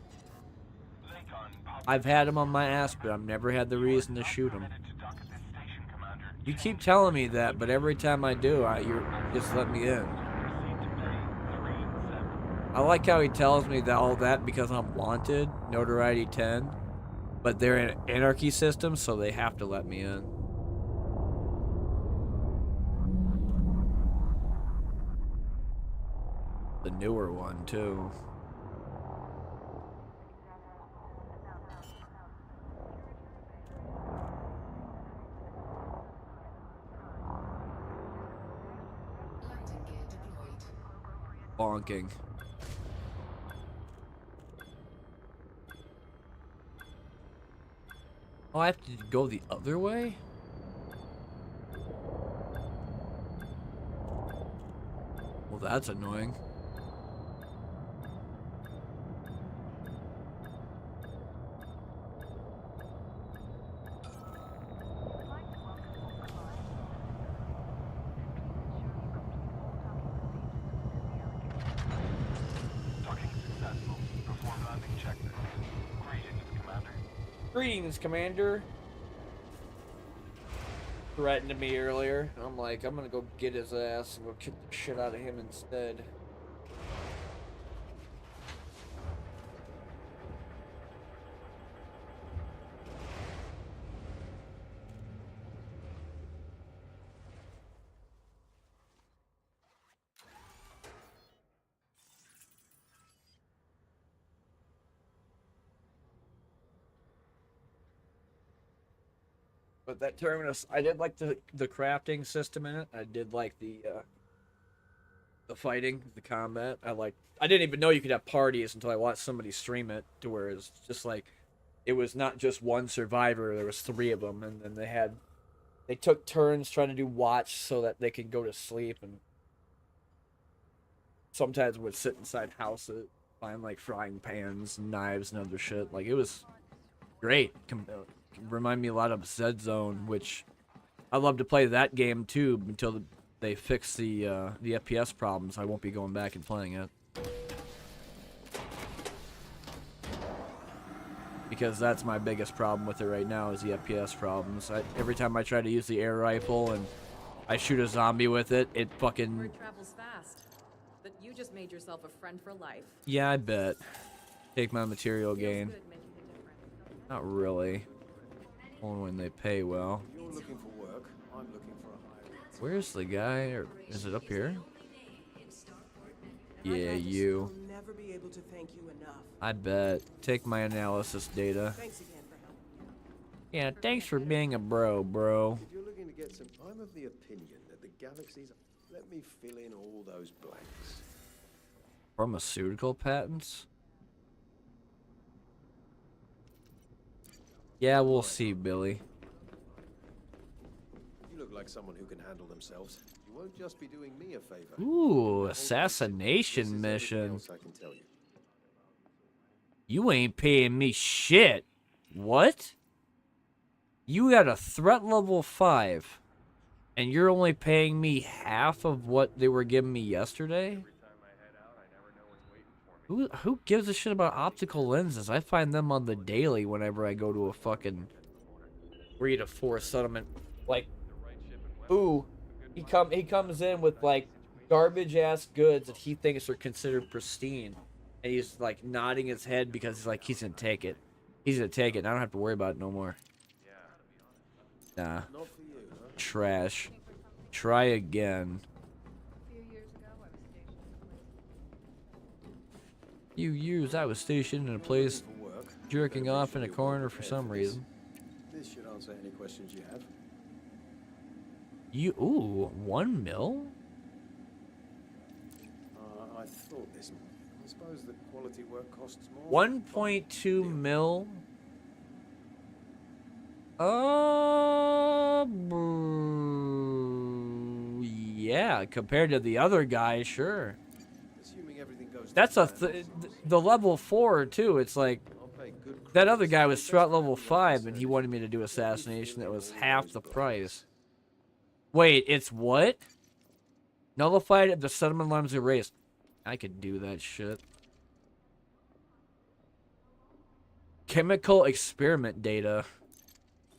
I've had them on my ass, but I've never had the reason to shoot them. You keep telling me that, but every time I do, you just let me in. I like how he tells me that all that because I'm wanted, notoriety 10, but they're an anarchy system, so they have to let me in. The newer one, too. Landing gear deployed. Bonking. Oh, I have to go the other way? Well, that's annoying. Greetings, Commander. Threatened me earlier. I'm like, I'm gonna go get his ass and go kick the shit out of him instead. But that terminus, I did like the crafting system in it. I did like the fighting, the combat. I didn't even know you could have parties until I watched somebody stream it, to where it's just like, it was not just one survivor. There was 3 of them, and then they took turns trying to do watch so that they could go to sleep, and sometimes would sit inside houses, find like frying pans, and knives, and other shit. Like, it was great. Remind me a lot of Zed Zone, which I'd love to play that game too until they fix the FPS problems. I won't be going back and playing it because that's my biggest problem with it right now is the FPS problems. Every time I try to use the air rifle and I shoot a zombie with it, it fucking... Word travels fast. But you just made yourself a friend for life. Yeah, I bet. Take my material Feels gain. good making a difference. Not really. Only when they pay well. You're looking for work. I'm looking for a higher. Where's the guy? Or is it up here? Yeah, I you. will never be able to thank you enough. I bet. Take my analysis data. Thanks again for helping. Yeah, thanks for being a bro. If you're looking to get some, I'm of the opinion that the galaxies. Let me fill in all those blanks. Pharmaceutical patents? Yeah, we'll see, Billy. You look like someone who can handle themselves. You won't just be doing me a favor. Ooh, This is assassination everything mission. else I can tell you. You ain't paying me shit. What? You got a threat level 5, and you're only paying me half of what they were giving me yesterday? Who gives a shit about optical lenses? I find them on the daily whenever I go to a fucking 3 to 4 settlement. Like, ooh, he comes in with like garbage ass goods that he thinks are considered pristine, and he's like nodding his head because he's gonna take it. He's gonna take it, and I don't have to worry about it no more. Nah, Not for you, huh? trash. Try again. Few years I was stationed in a place For work. jerking off in a corner for some reason. This should answer any questions you have. Ooh, 1 mil? I thought this. I suppose that quality work costs more. 1.2 mil? Yeah, compared to the other guy, sure. Assuming everything goes. That's to a plan, the level 4 too. It's like I'll pay good that other guy was credits. threat level 5, and he wanted me to do assassination that was half the price. Wait, it's what? Nullified if the settlement alarms erased. I could do that shit. Chemical experiment data.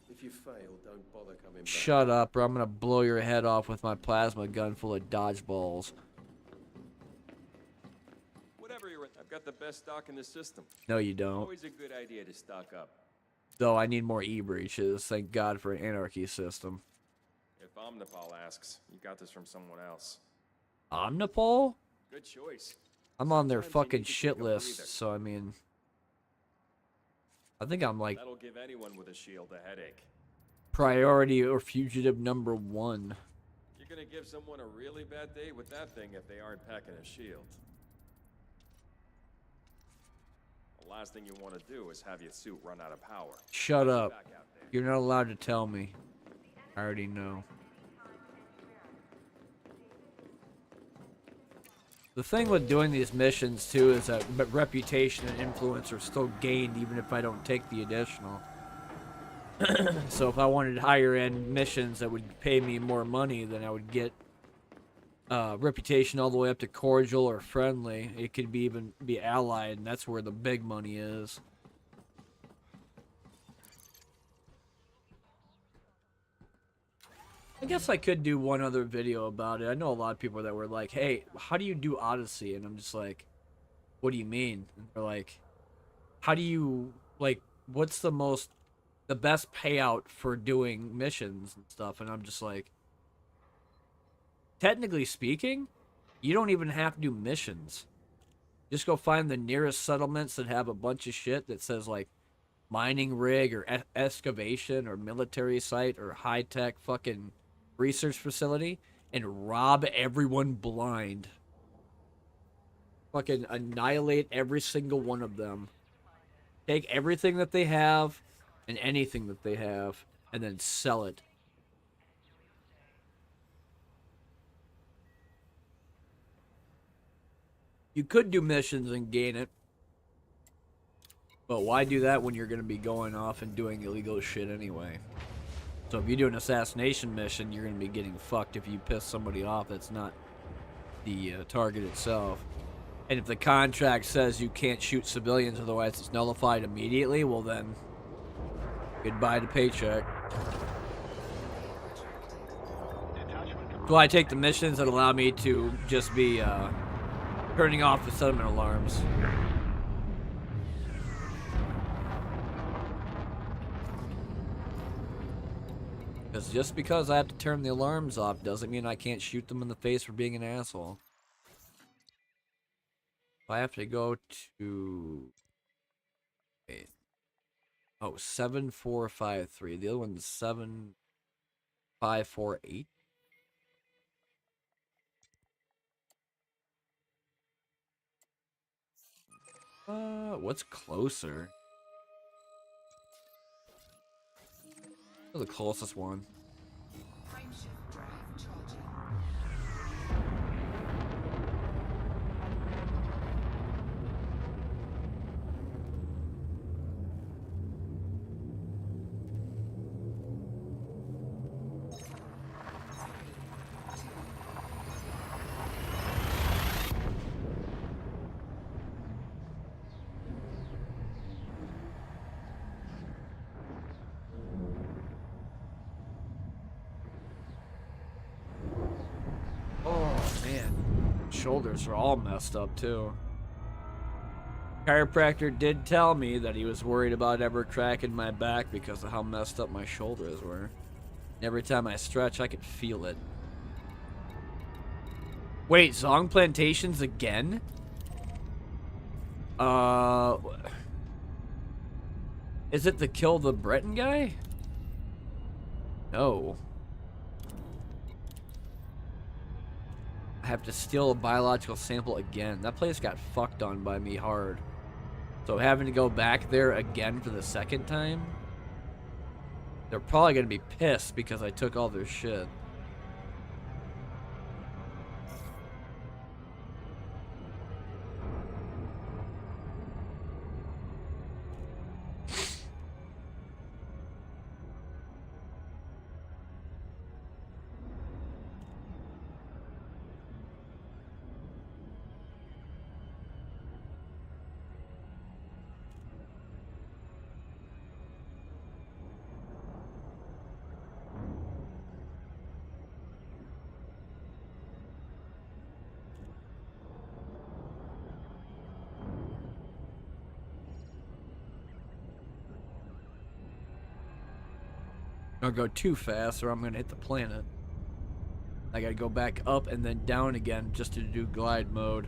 If you fail, don't bother coming back. Shut up, or I'm gonna blow your head off with my plasma gun full of dodgeballs. Whatever you're, I've got the best stock in the system. No, you don't. Always a good idea to stock up. Though I need more e-breaches. Thank God for an anarchy system. If Omnipol asks, you got this from someone else. Omnipol? Good choice. I'm on their Sometimes you fucking need to shit take a breather. list, so I mean... I think I'm like That'll give anyone with a shield a headache. priority or fugitive number 1. You're gonna give someone a really bad day with that thing if they aren't packing a shield. The last thing you want to do is have your suit run out of power. Shut up. Back out there. You're not allowed to tell me. I already know. The thing with doing these missions, too, is that reputation and influence are still gained even if I don't take the additional. So if I wanted higher-end missions that would pay me more money, then I would get reputation all the way up to cordial or friendly. It could be even be allied, and that's where the big money is. I guess I could do one other video about it. I know a lot of people that were like, hey, how do you do Odyssey? And I'm just like, what do you mean? And they're like, how do you, like, what's the best payout for doing missions and stuff? And I'm just like, technically speaking, you don't even have to do missions. Just go find the nearest settlements that have a bunch of shit that says, like, mining rig or excavation or military site or high-tech fucking research facility and rob everyone blind. Fucking annihilate every single one of them. Take everything that they have and anything that they have and then sell it. You could do missions and gain it. But why do that when you're going to be going off and doing illegal shit anyway? So if you do an assassination mission, you're going to be getting fucked if you piss somebody off that's not the target itself. And if the contract says you can't shoot civilians, otherwise it's nullified immediately, well then, goodbye to paycheck. So I take the missions that allow me to just be turning off the settlement alarms. Because just because I have to turn the alarms off doesn't mean I can't shoot them in the face for being an asshole. I have to go to... Wait. Oh, 7453. The other one's 7548. What's closer? The closest one. Frameshift drive charging. Oh, man. Shoulders are all messed up, too. Chiropractor did tell me that he was worried about ever cracking my back because of how messed up my shoulders were. Every time I stretch, I could feel it. Wait, Zong Plantations again? Is it the Kill the Breton guy? No. I have to steal a biological sample again. That place got fucked on by me hard. So having to go back there again for the second time? They're probably going to be pissed because I took all their shit. Don't go too fast or I'm going to hit the planet. I got to go back up and then down again just to do glide mode.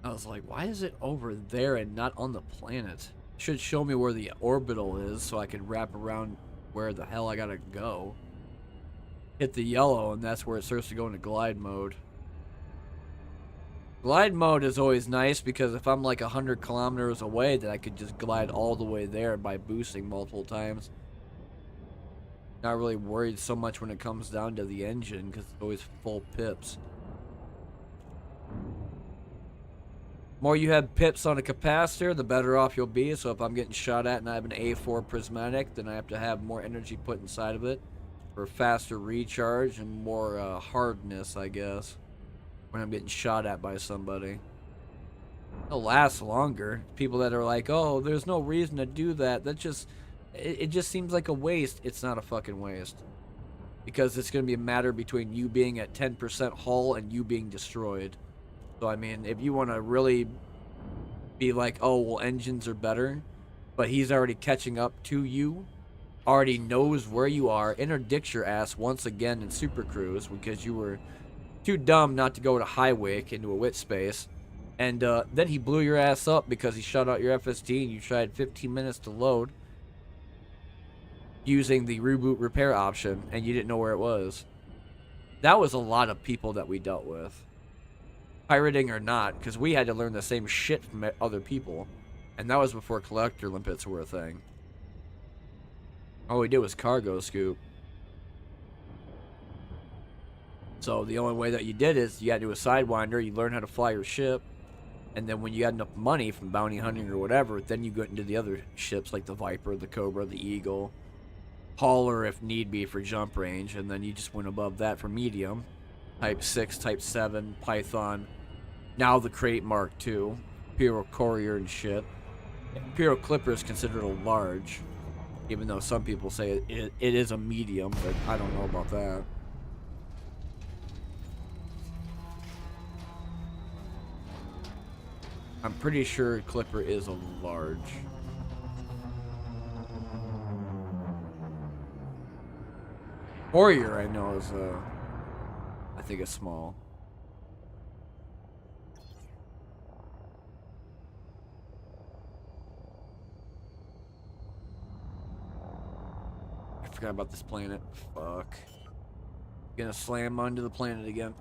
I was like, why is it over there and not on the planet? It should show me where the orbital is so I could wrap around where the hell I gotta go. Hit the yellow and that's where it starts to go into glide mode. Glide mode is always nice because if I'm like 100 kilometers away, then I could just glide all the way there by boosting multiple times. Not really worried so much when it comes down to the engine because it's always full pips. More you have pips on a capacitor, the better off you'll be. So if I'm getting shot at and I have an A4 prismatic, then I have to have more energy put inside of it for faster recharge and more hardness, I guess, when I'm getting shot at by somebody. It'll last longer. People that are like, oh, there's no reason to do that. That just, it just seems like a waste. It's not a fucking waste. Because it's going to be a matter between you being at 10% hull and you being destroyed. So, I mean, if you want to really be like, oh, well, engines are better, but he's already catching up to you, already knows where you are, interdicts your ass once again in Super Cruise because you were too dumb not to go to Highwick into a wit space, and then he blew your ass up because he shut out your FSD and you tried 15 minutes to load using the reboot repair option, and you didn't know where it was. That was a lot of people that we dealt with. Pirating or not, because we had to learn the same shit from other people. And that was before collector limpets were a thing. All we did was cargo scoop. So the only way that you did is you had to do a Sidewinder, you learn how to fly your ship, and then when you got enough money from bounty hunting or whatever, then you go into the other ships like the Viper, the Cobra, the Eagle, Hauler if need be for jump range, and then you just went above that for medium. Type 6, Type 7, Python. Now the Crate Mark II. Imperial Courier and shit. Imperial Clipper is considered a large. Even though some people say it is a medium, but I don't know about that. I'm pretty sure Clipper is a large. Warrior, I know, is I think a small. I forgot about this planet. Fuck. Gonna slam onto the planet again.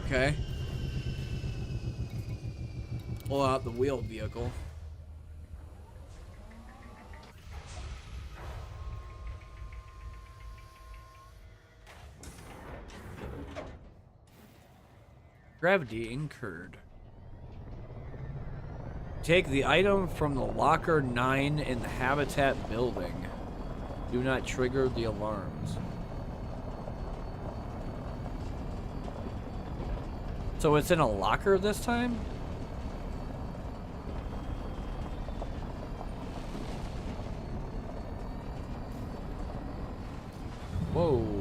Okay. Pull out the wheeled vehicle. Gravity incurred. Take the item from the locker 9 in the habitat building. Do not trigger the alarms. So it's in a locker this time? Whoa.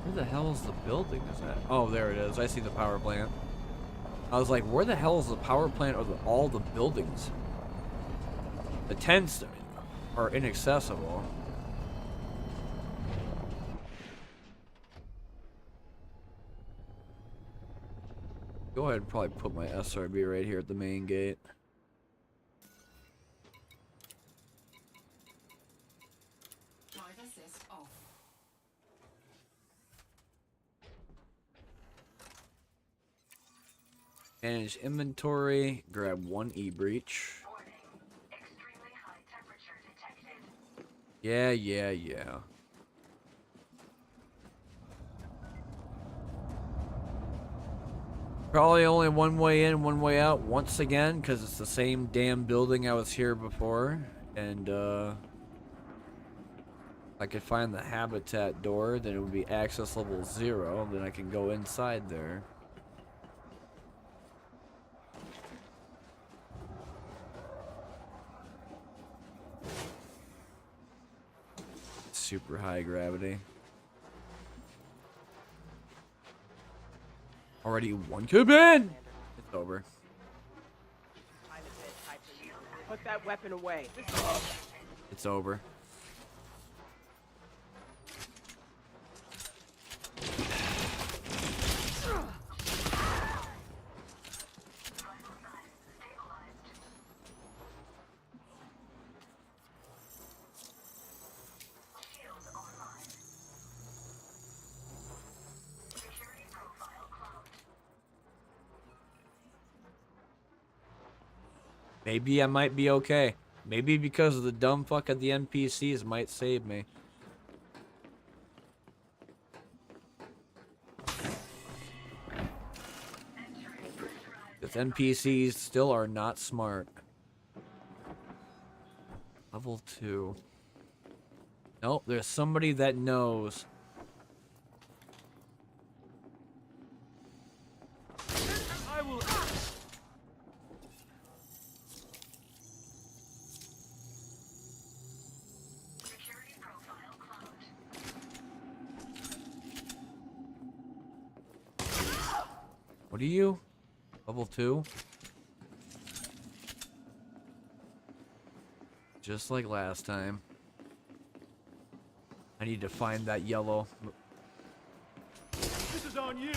Where the hell is the building is at? Oh, there it is. I see the power plant. I was like, where the hell is the power plant or all the buildings? The tents are inaccessible. Go ahead and probably put my SRB right here at the main gate. Drive assist off. Manage inventory. Grab 1 e-breach. Warning. Extremely high temperature detected. Yeah. Probably only one way in, one way out once again, because it's the same damn building I was here before. And, I could find the habitat door, then it would be access level 0, then I can go inside there. Super high gravity. Already 1 cube in! It's over. Put that weapon away. It's over. Maybe I might be okay. Maybe because of the dumb fuck of the NPCs might save me. Because NPCs still are not smart. Level 2. Nope, there's somebody that knows. I will. Security profile closed. What are you? Level 2? Just like last time. I need to find that yellow. This is on you.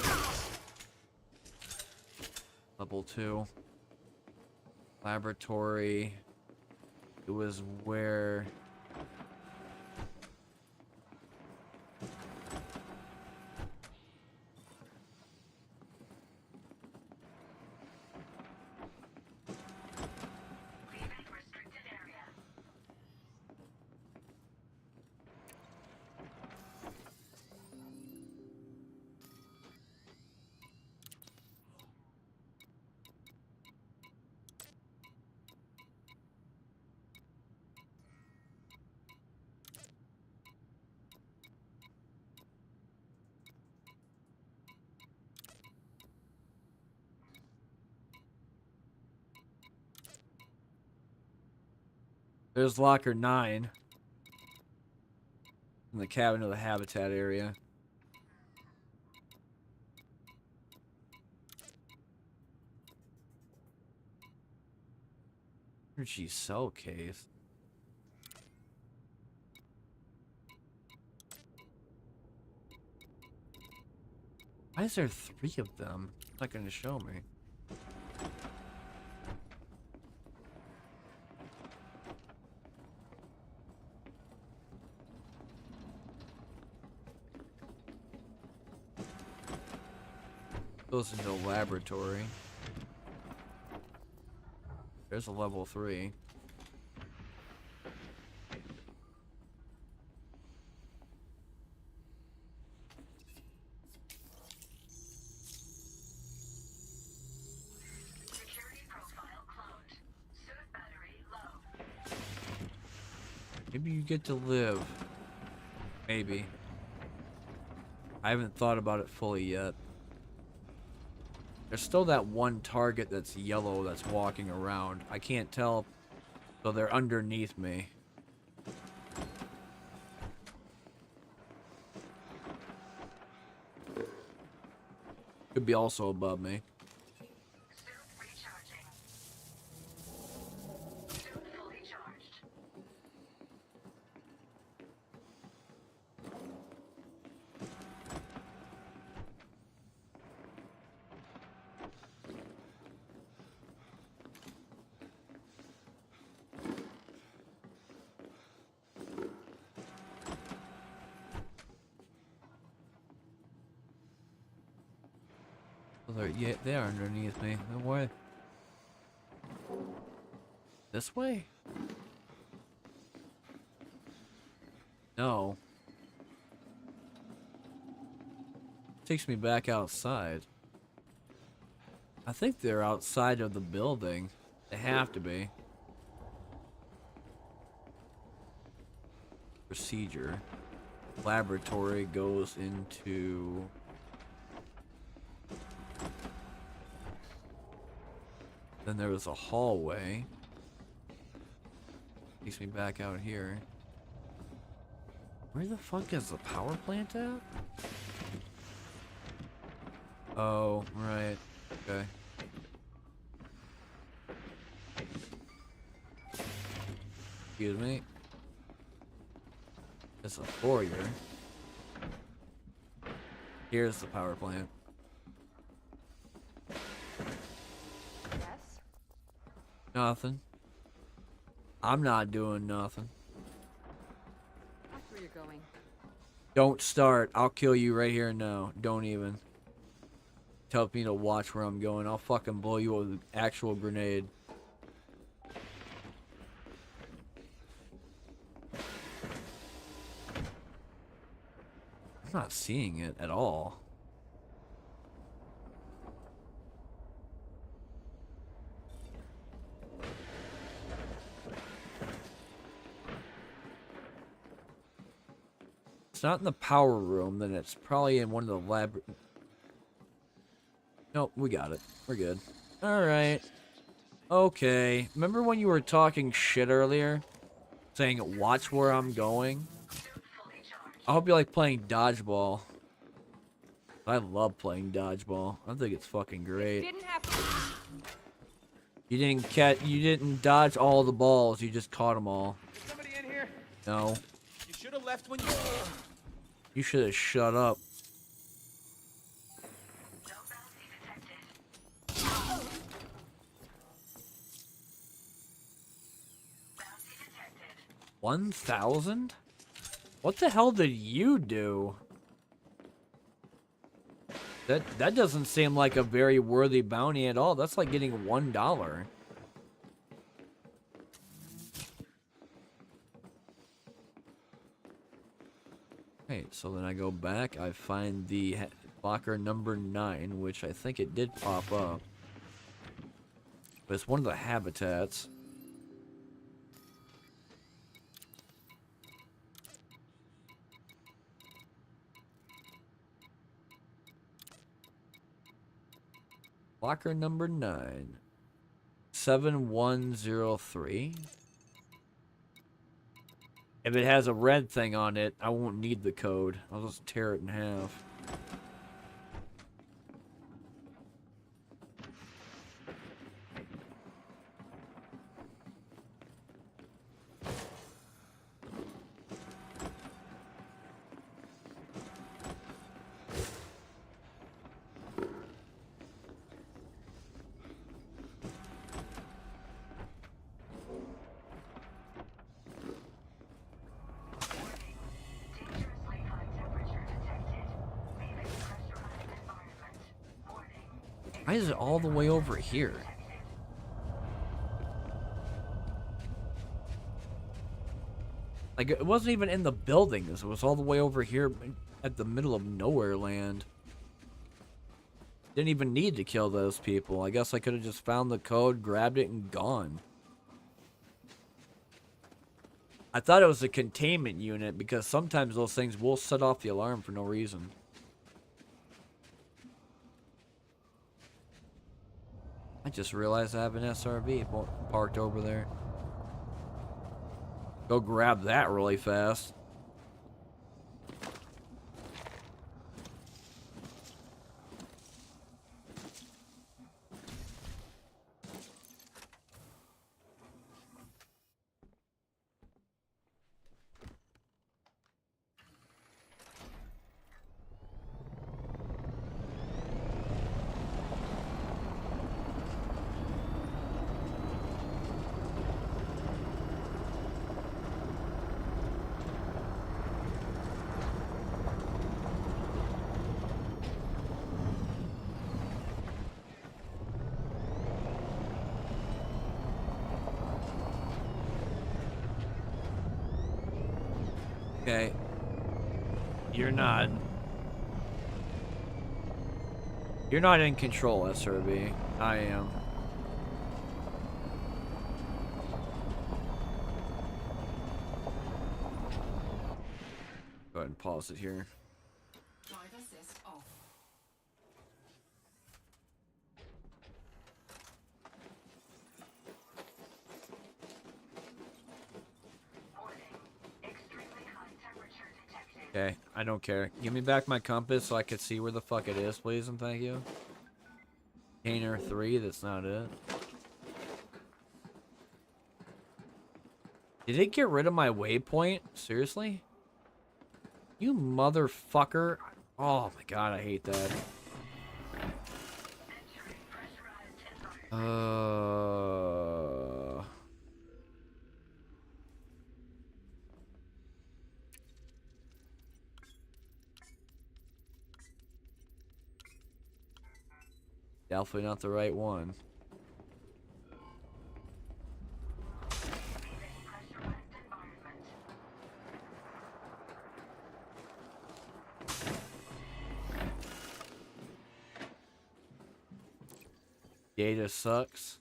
Level 2. Laboratory. It was where... Leaving restricted area. There's locker 9. In the cabin of the habitat area. Energy cell case. Why is there 3 of them? It's not gonna show me. Goes into a laboratory. There's a level 3. Security profile cloned. Suit battery low. Maybe you get to live. Maybe. I haven't thought about it fully yet. There's still that one target that's yellow that's walking around. I can't tell, so they're underneath me. Could be also above me. Suit recharging. Suit fully charged. Yeah, they are underneath me. No way. This way? No. Takes me back outside. I think they're outside of the building. They have to be. Procedure. Laboratory goes into... Then there was a hallway. Takes me back out here. Where the fuck is the power plant at? Oh, right. Okay. Excuse me. It's a foyer. Here's the power plant. Yes? Nothing. I'm not doing nothing. That's where you're going. Don't start. I'll kill you right here and now. Don't even. Tell me to watch where I'm going. I'll fucking blow you with an actual grenade. I'm not seeing it at all. It's not in the power room, then it's probably in one of the lab... Nope, we got it. We're good. Alright. Okay. Remember when you were talking shit earlier? Saying, watch where I'm going? I hope you like playing dodgeball. I love playing dodgeball. I think it's fucking great. Didn't have to. You didn't dodge all the balls, you just caught them all. Is somebody in here? No. You should have left when you... You should have shut up. No bounty detected. 1,000? What the hell did you do? That doesn't seem like a very worthy bounty at all. That's like getting $1. Okay, so then I go back. I find the locker number 9, which I think it did pop up. But it's one of the habitats. Locker number 9. 7103. If it has a red thing on it, I won't need the code. I'll just tear it in half. Dangerously high temperature detected. Leaving pressurized environment. Warning. Why is it all the way over here? Like, it wasn't even in the buildings. It was all the way over here at the middle of nowhere land. Didn't even need to kill those people. I guess I could have just found the code, grabbed it, and gone. I thought it was a containment unit because sometimes those things will set off the alarm for no reason. I just realized I have an SRV parked over there. Go grab that really fast. Okay. You're not in control, SRB. I am. Go ahead and pause it here. Drive assist off. Warning. Extremely high temperature detected. Okay, I don't care. Give me back my compass so I can see where the fuck it is, please, and thank you. Container 3, that's not it. Did it get rid of my waypoint? Seriously? You motherfucker. Oh my god, I hate that. Entering pressurized environment. Definitely not the right one. Leaving pressurized environment. Data sucks.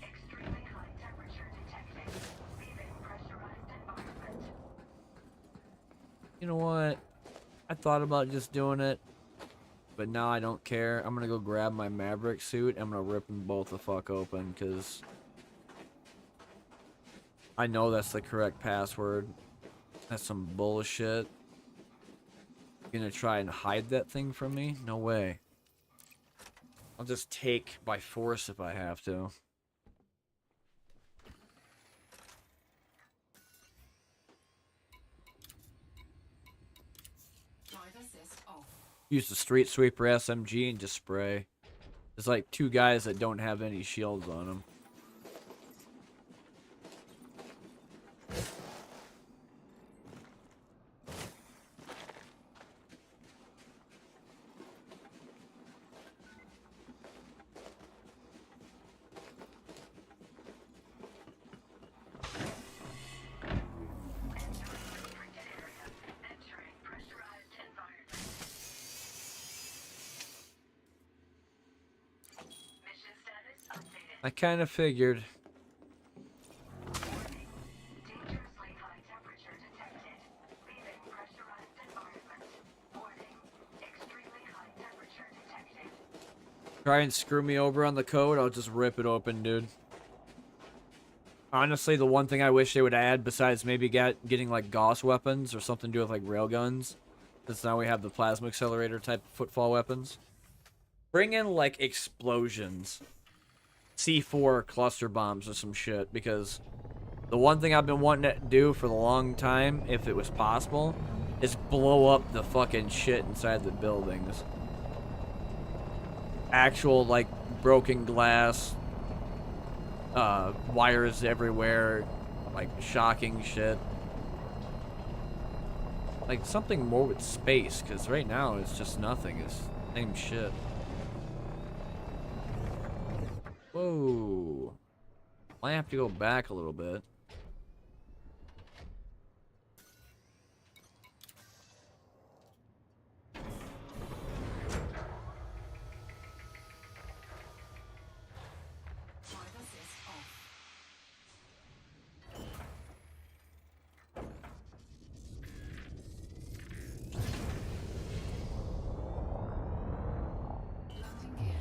Extremely high temperature detected. Leaving pressurized environment. You know what? I thought about just doing it, but now I don't care. I'm gonna go grab my Maverick suit. I'm gonna rip them both the fuck open because I know that's the correct password. That's some bullshit. You're gonna try and hide that thing from me? No way. I'll just take by force if I have to. assist off. Use the street sweeper SMG and just spray. There's like 2 guys that don't have any shields on them. Entering pressurized environment. Mission status updated. I kind of figured. Warning. Dangerously high temperature detected. Leaving pressurized environment. Warning. Extremely high temperature detected. Try and screw me over on the code, I'll just rip it open, dude. Honestly, the one thing I wish they would add, besides maybe getting like Gauss weapons or something to do with like railguns, since now we have the plasma accelerator type footfall weapons. Bring in like explosions. C4 cluster bombs or some shit, because the one thing I've been wanting to do for the long time, if it was possible, is blow up the fucking shit inside the buildings. Actual, like, broken glass, wires everywhere, like, shocking shit. Like, something more with space, because right now it's just nothing. It's same shit. Whoa. Might have to go back a little bit. Drive assist off. Landing gear.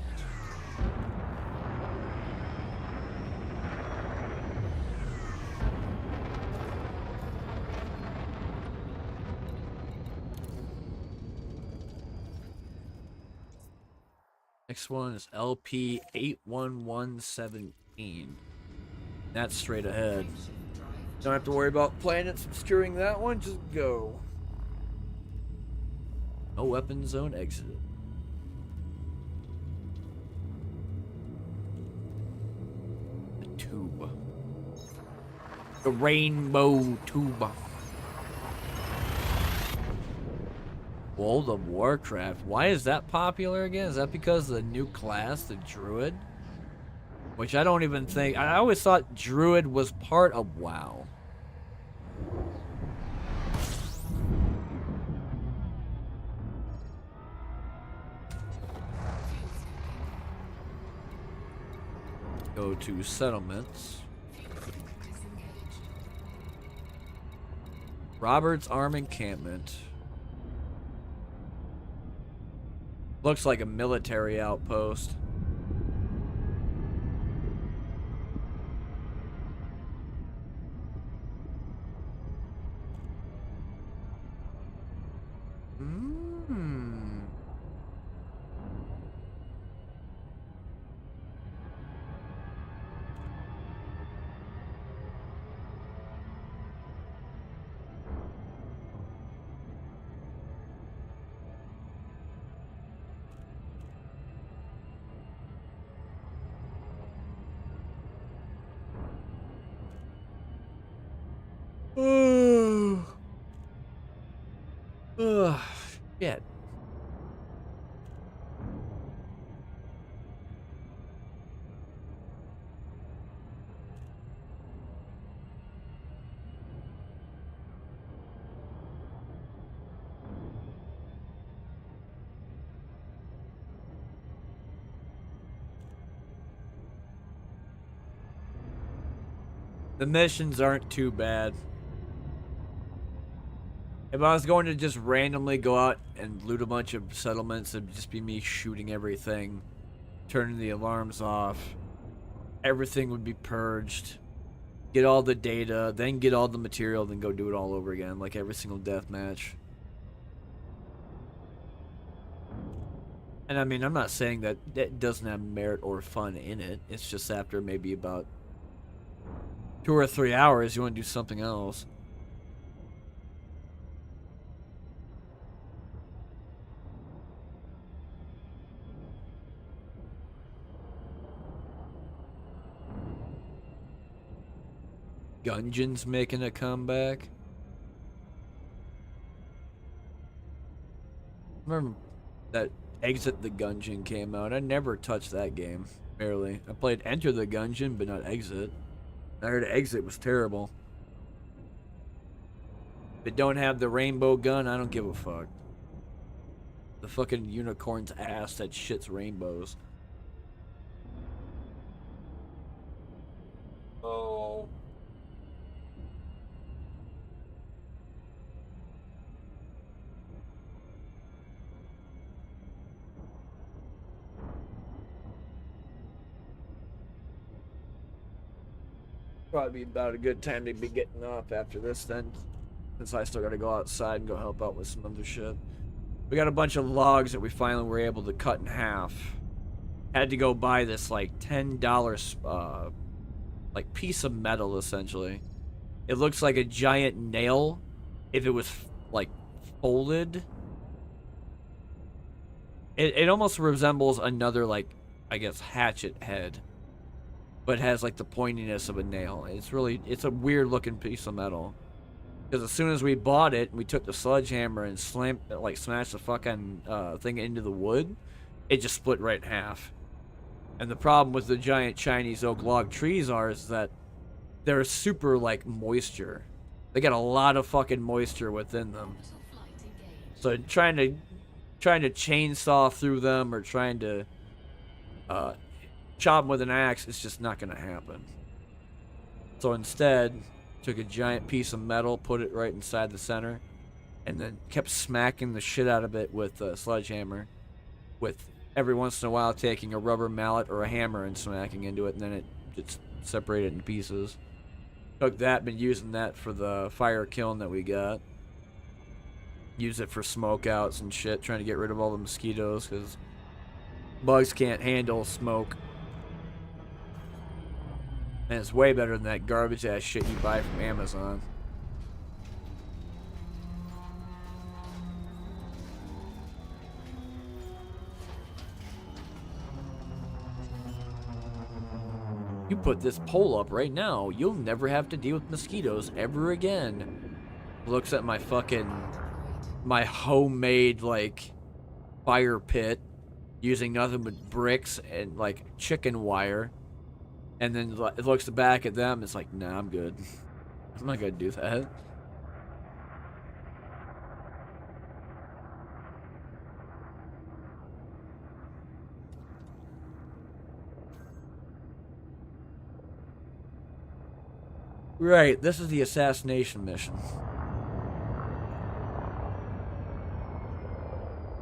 Next one is LP 81117. That's straight ahead. Don't have to worry about planets obscuring that one, just go. No weapon zone exit. The tube. The rainbow tube. World of Warcraft. Why is that popular again? Is that because of the new class, the Druid? Which I don't even think... I always thought Druid was part of WoW. Go to settlements. Robert's Arm Encampment. Looks like a military outpost. Ugh, shit. The missions aren't too bad. If I was going to just randomly go out and loot a bunch of settlements, it'd just be me shooting everything, turning the alarms off. Everything would be purged. Get all the data, then get all the material, then go do it all over again, like every single death match. And I mean, I'm not saying that it doesn't have merit or fun in it. It's just after maybe about 2 or 3 hours, you want to do something else. Gungeon's making a comeback. Remember that Exit the Gungeon came out. I never touched that game. Barely. I played Enter the Gungeon, but not Exit. I heard Exit was terrible. If it don't have the rainbow gun, I don't give a fuck. The fucking unicorn's ass that shits rainbows. Oh. Probably be about a good time to be getting off after this then. Since I still gotta go outside and go help out with some other shit. We got a bunch of logs that we finally were able to cut in half. Had to go buy this like $10 like piece of metal essentially. It looks like a giant nail if it was like folded. It almost resembles another like I guess hatchet head. But has like the pointiness of a nail. It's a weird looking piece of metal. Because as soon as we bought it, we took the sledgehammer and smashed the fucking thing into the wood. It just split right in half. And the problem with the giant Chinese oak log trees is that they're super like moisture. They got a lot of fucking moisture within them. So trying to chainsaw through them or trying to chop them with an axe, it's just not gonna happen. So instead, took a giant piece of metal, put it right inside the center, and then kept smacking the shit out of it with a sledgehammer, with every once in a while taking a rubber mallet or a hammer and smacking into it, and then it just separated in pieces. Took that, been using that for the fire kiln that we got. Use it for smoke outs and shit, trying to get rid of all the mosquitoes, because bugs can't handle smoke. And it's way better than that garbage ass shit you buy from Amazon. You put this pole up right now, you'll never have to deal with mosquitoes ever again. Looks at my homemade like fire pit using nothing but bricks and like chicken wire. And then it looks back at them. It's like, nah, I'm good. I'm not gonna do that. Right, this is the assassination mission.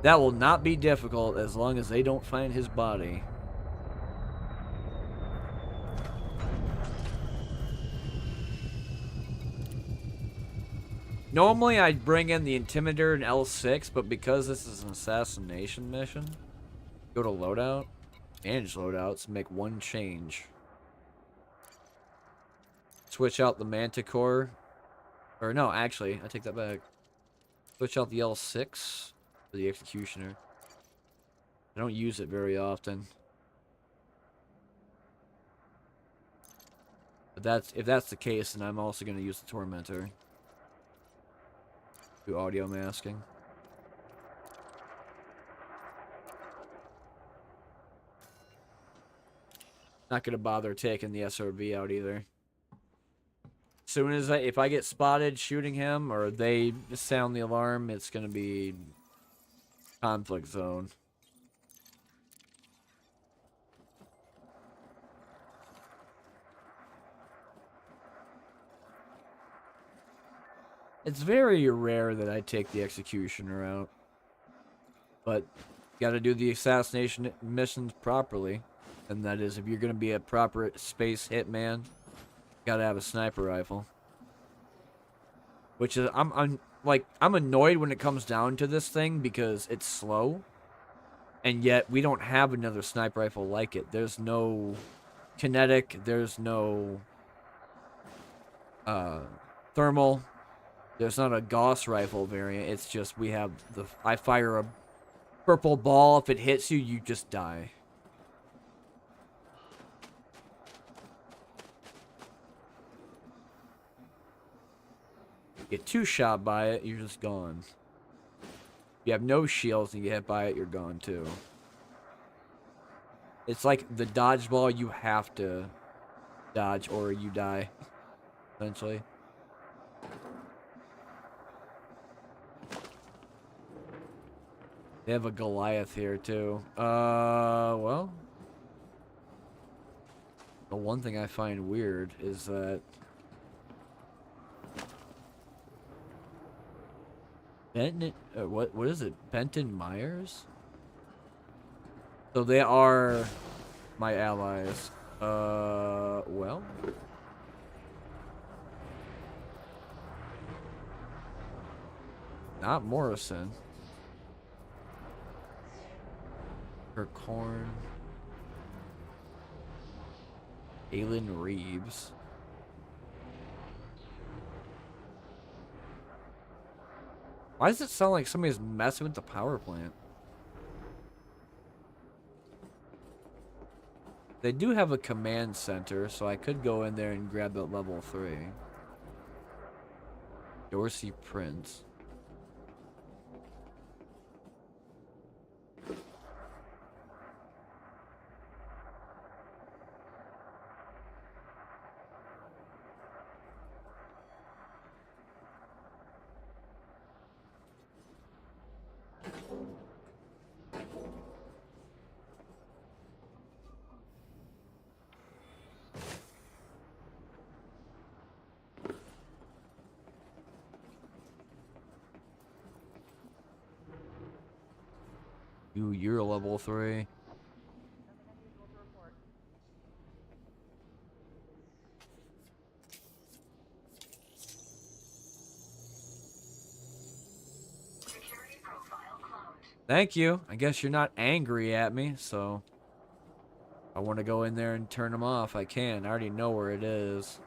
That will not be difficult as long as they don't find his body. Normally, I'd bring in the Intimidator and L6, but because this is an assassination mission, go to loadout, manage loadouts, make one change. Switch out the Manticore. Or no, actually, I take that back. Switch out the L6 for the Executioner. I don't use it very often. But if that's the case, then I'm also going to use the Tormentor. Do audio masking. Not going to bother taking the SRV out either. Soon as if I get spotted shooting him or they sound the alarm, it's going to be conflict zone. It's very rare that I take the Executioner out. But you gotta do the assassination missions properly. And that is, if you're gonna be a proper space hitman, you gotta have a sniper rifle. Which is, I'm annoyed when it comes down to this thing because it's slow. And yet, we don't have another sniper rifle like it. There's no kinetic, there's no thermal. There's not a Gauss rifle variant. It's just we have I fire a purple ball. If it hits you, you just die. Get 2 shot by it, you're just gone. If you have no shields and you get hit by it, you're gone too. It's like the dodgeball, you have to dodge or you die, essentially. They have a Goliath here too. Well, the one thing I find weird is that Benton, what is it? Benton Myers? So they are my allies. Well, not Morrison. Corn. Aylin Reeves. Why does it sound like somebody's messing with the power plant? They do have a command center, so I could go in there and grab that level 3. Dorsey Prince. You're level 3. Security profile cloned. Thank you. I guess you're not angry at me, so I want to go in there and turn them off. I can. I already know where it is.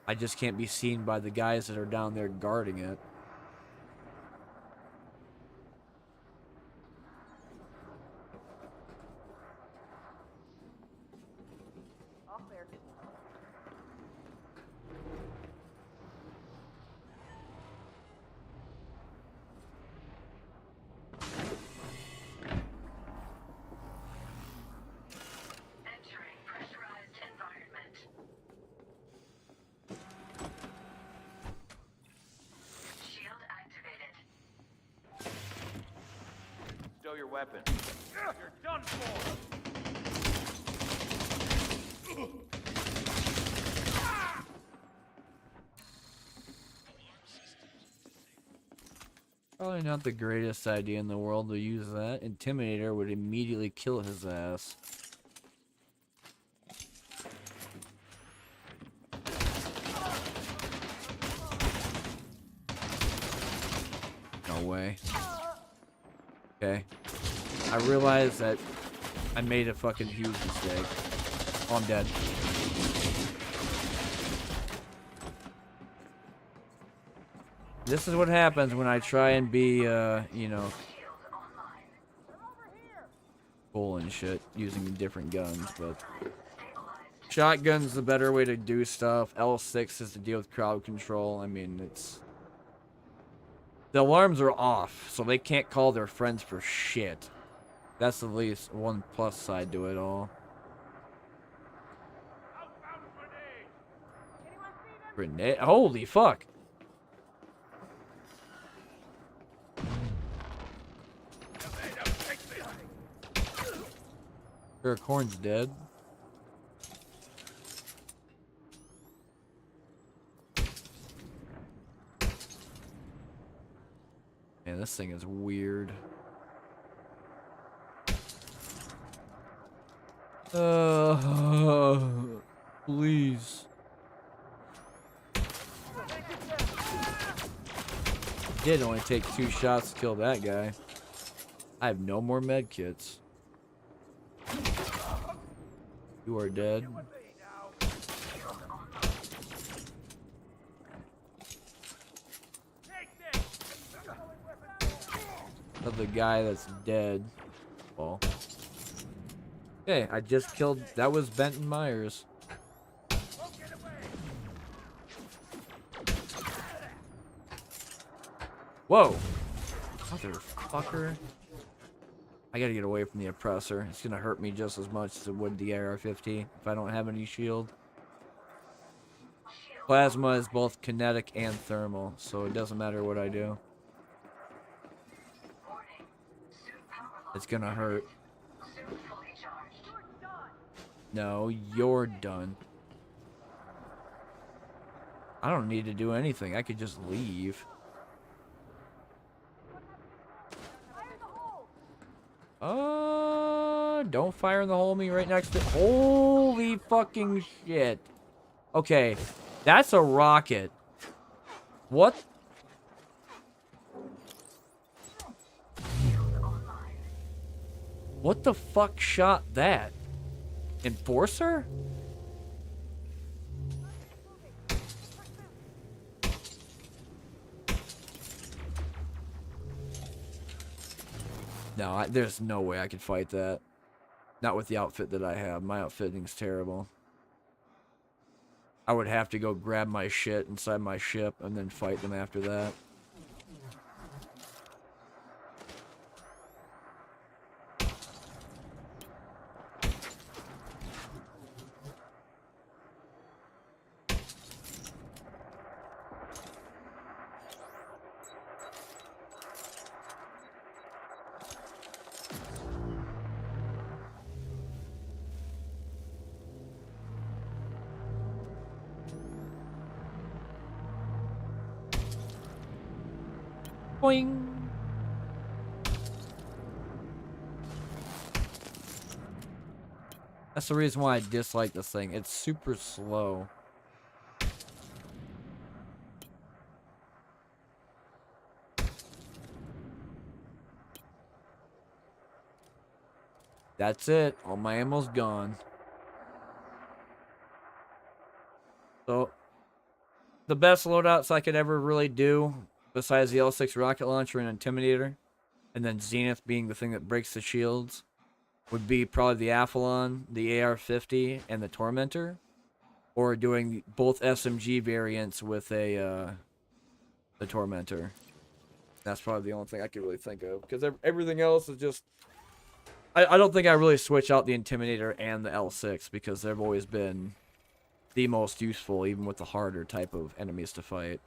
I just can't be seen by the guys that are down there guarding it. Entering pressurized environment. Shield activated. Stow your weapon. You're done for! Probably not the greatest idea in the world to use that. Intimidator would immediately kill his ass. No way. Okay. I realized that I made a fucking huge mistake. Oh, I'm dead. This is what happens when I try and be, you know, cool and shit, using different guns, but shotgun's the better way to do stuff. L6 is to deal with crowd control. I mean, it's... The alarms are off, so they can't call their friends for shit. That's at least one plus side to it all. Grenade? Holy fuck! Corn's dead. Man, this thing is weird. Please. Did only take 2 shots to kill that guy. I have no more med kits. You are dead. Of the guy that's dead. Well. Okay, I just killed. That was Benton Myers. Whoa! Motherfucker. I gotta get away from the oppressor. It's gonna hurt me just as much as it would the AR-50 if I don't have any shield. Plasma is both kinetic and thermal, so it doesn't matter what I do. It's gonna hurt. No, you're done. I don't need to do anything. I could just leave. Don't fire in the hole me right next to... Holy fucking shit. Okay, that's a rocket. What? What the fuck shot that? Enforcer? No, there's no way I could fight that. Not with the outfit that I have. My outfitting's terrible. I would have to go grab my shit inside my ship and then fight them after that. Boing. That's the reason why I dislike this thing. It's super slow. That's it. All my ammo's gone. So, the best loadouts I could ever really do, besides the L6 rocket launcher and Intimidator, and then Zenith being the thing that breaks the shields, would be probably the Athlon, the AR-50, and the Tormentor, or doing both SMG variants with the Tormentor. That's probably the only thing I could really think of, because everything else is just... I don't think I really switch out the Intimidator and the L6, because they've always been the most useful, even with the harder type of enemies to fight.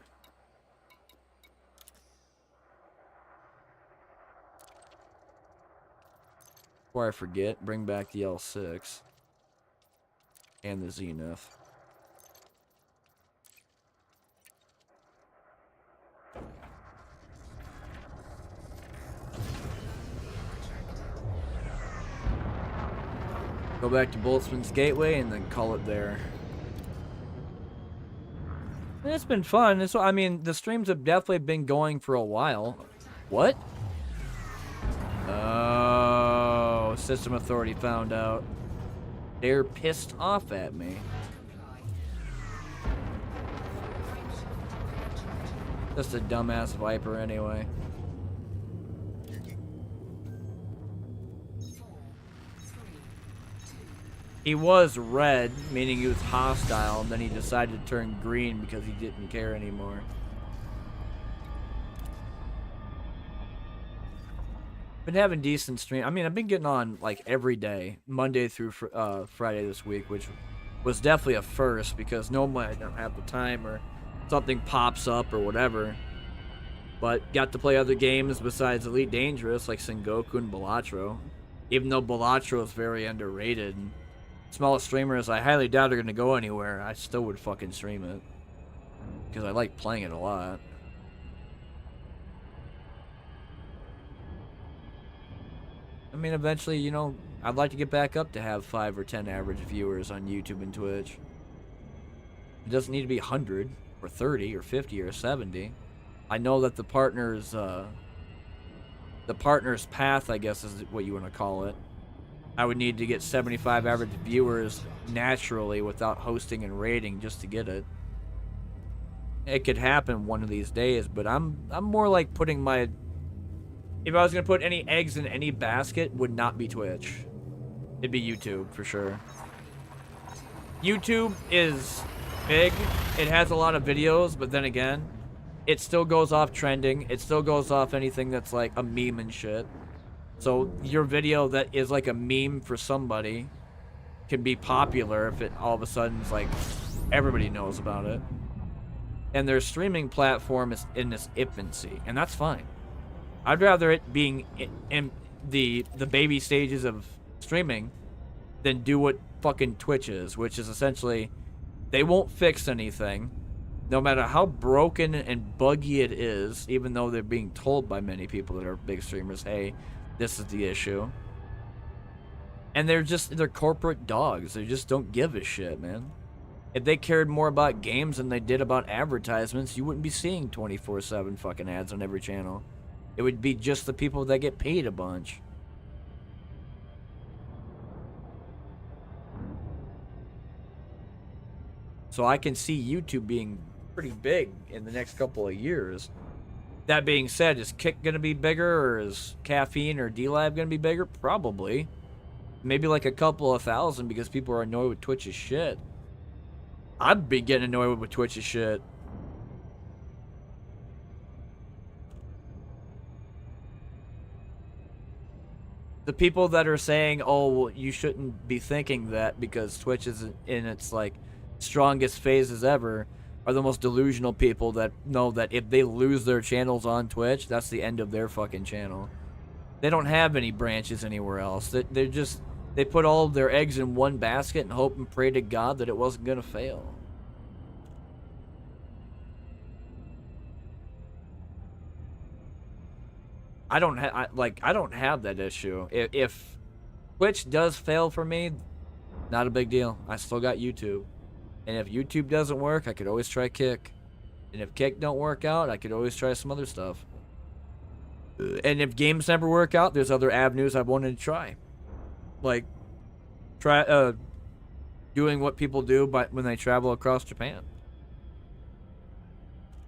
Before I forget, bring back the L6 and the Zenith. Go back to Boltzmann's Gateway and then call it there. It's been fun. I mean, the streams have definitely been going for a while. What? Oh, System Authority found out. They're pissed off at me. Just a dumbass Viper anyway. He was red, meaning he was hostile, and then he decided to turn green because he didn't care anymore. Been having decent stream. I mean, I've been getting on like every day, Monday through Friday this week, which was definitely a first because normally I don't have the time or something pops up or whatever. But got to play other games besides Elite Dangerous like Sengoku and Balatro. Even though Balatro is very underrated. Smallest streamers I highly doubt are going to go anywhere. I still would fucking stream it. Because I like playing it a lot. I mean, eventually, you know, I'd like to get back up to have 5 or 10 average viewers on YouTube and Twitch. It doesn't need to be 100 or 30 or 50 or 70. I know that the partner's path, I guess is what you want to call it. I would need to get 75 average viewers naturally without hosting and rating just to get it. It could happen one of these days, but I'm more like putting my... If I was going to put any eggs in any basket, would not be Twitch. It'd be YouTube, for sure. YouTube is big. It has a lot of videos, but then again, it still goes off trending. It still goes off anything that's like a meme and shit. So your video that is like a meme for somebody can be popular if it all of a sudden is like everybody knows about it. And their streaming platform is in its infancy, and that's fine. I'd rather it being in the baby stages of streaming than do what fucking Twitch is, which is essentially they won't fix anything, no matter how broken and buggy it is, even though they're being told by many people that are big streamers, hey, this is the issue. And they're corporate dogs. They just don't give a shit, man. If they cared more about games than they did about advertisements, you wouldn't be seeing 24/7 fucking ads on every channel. It would be just the people that get paid a bunch. So I can see YouTube being pretty big in the next couple of years. That being said, is Kick going to be bigger, or is Caffeine or D-Lab going to be bigger? Probably. Maybe like a couple of thousand because people are annoyed with Twitch's shit. I'd be getting annoyed with Twitch's shit. The people that are saying, oh, well, you shouldn't be thinking that because Twitch is in its like strongest phases ever, are the most delusional people that know that if they lose their channels on Twitch, that's the end of their fucking channel. They don't have any branches anywhere else. They put all of their eggs in one basket and hope and pray to God that it wasn't gonna fail. I don't have that issue. If Twitch does fail for me, not a big deal. I still got YouTube. And if YouTube doesn't work, I could always try Kick. And if Kick don't work out, I could always try some other stuff. And if games never work out, there's other avenues I wanted to try. Like, doing what people do when they travel across Japan.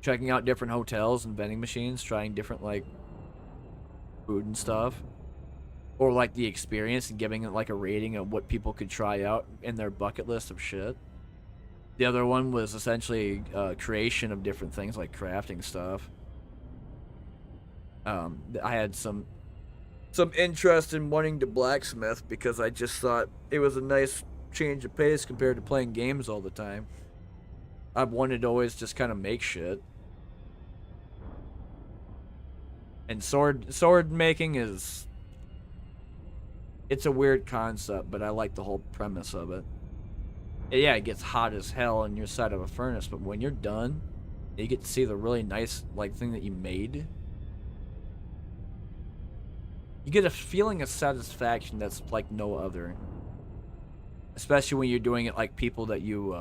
Checking out different hotels and vending machines, trying different, like, food and stuff. Or, like, the experience and giving it, like, a rating of what people could try out in their bucket list of shit. The other one was essentially creation of different things, like crafting stuff. I had some interest in wanting to blacksmith because I just thought it was a nice change of pace compared to playing games all the time. I wanted to always just kind of make shit. And sword making it's a weird concept, but I like the whole premise of it. Yeah, it gets hot as hell on your side of a furnace, but when you're done, you get to see the really nice thing that you made. You get a feeling of satisfaction that's like no other. Especially when you're doing it like people that you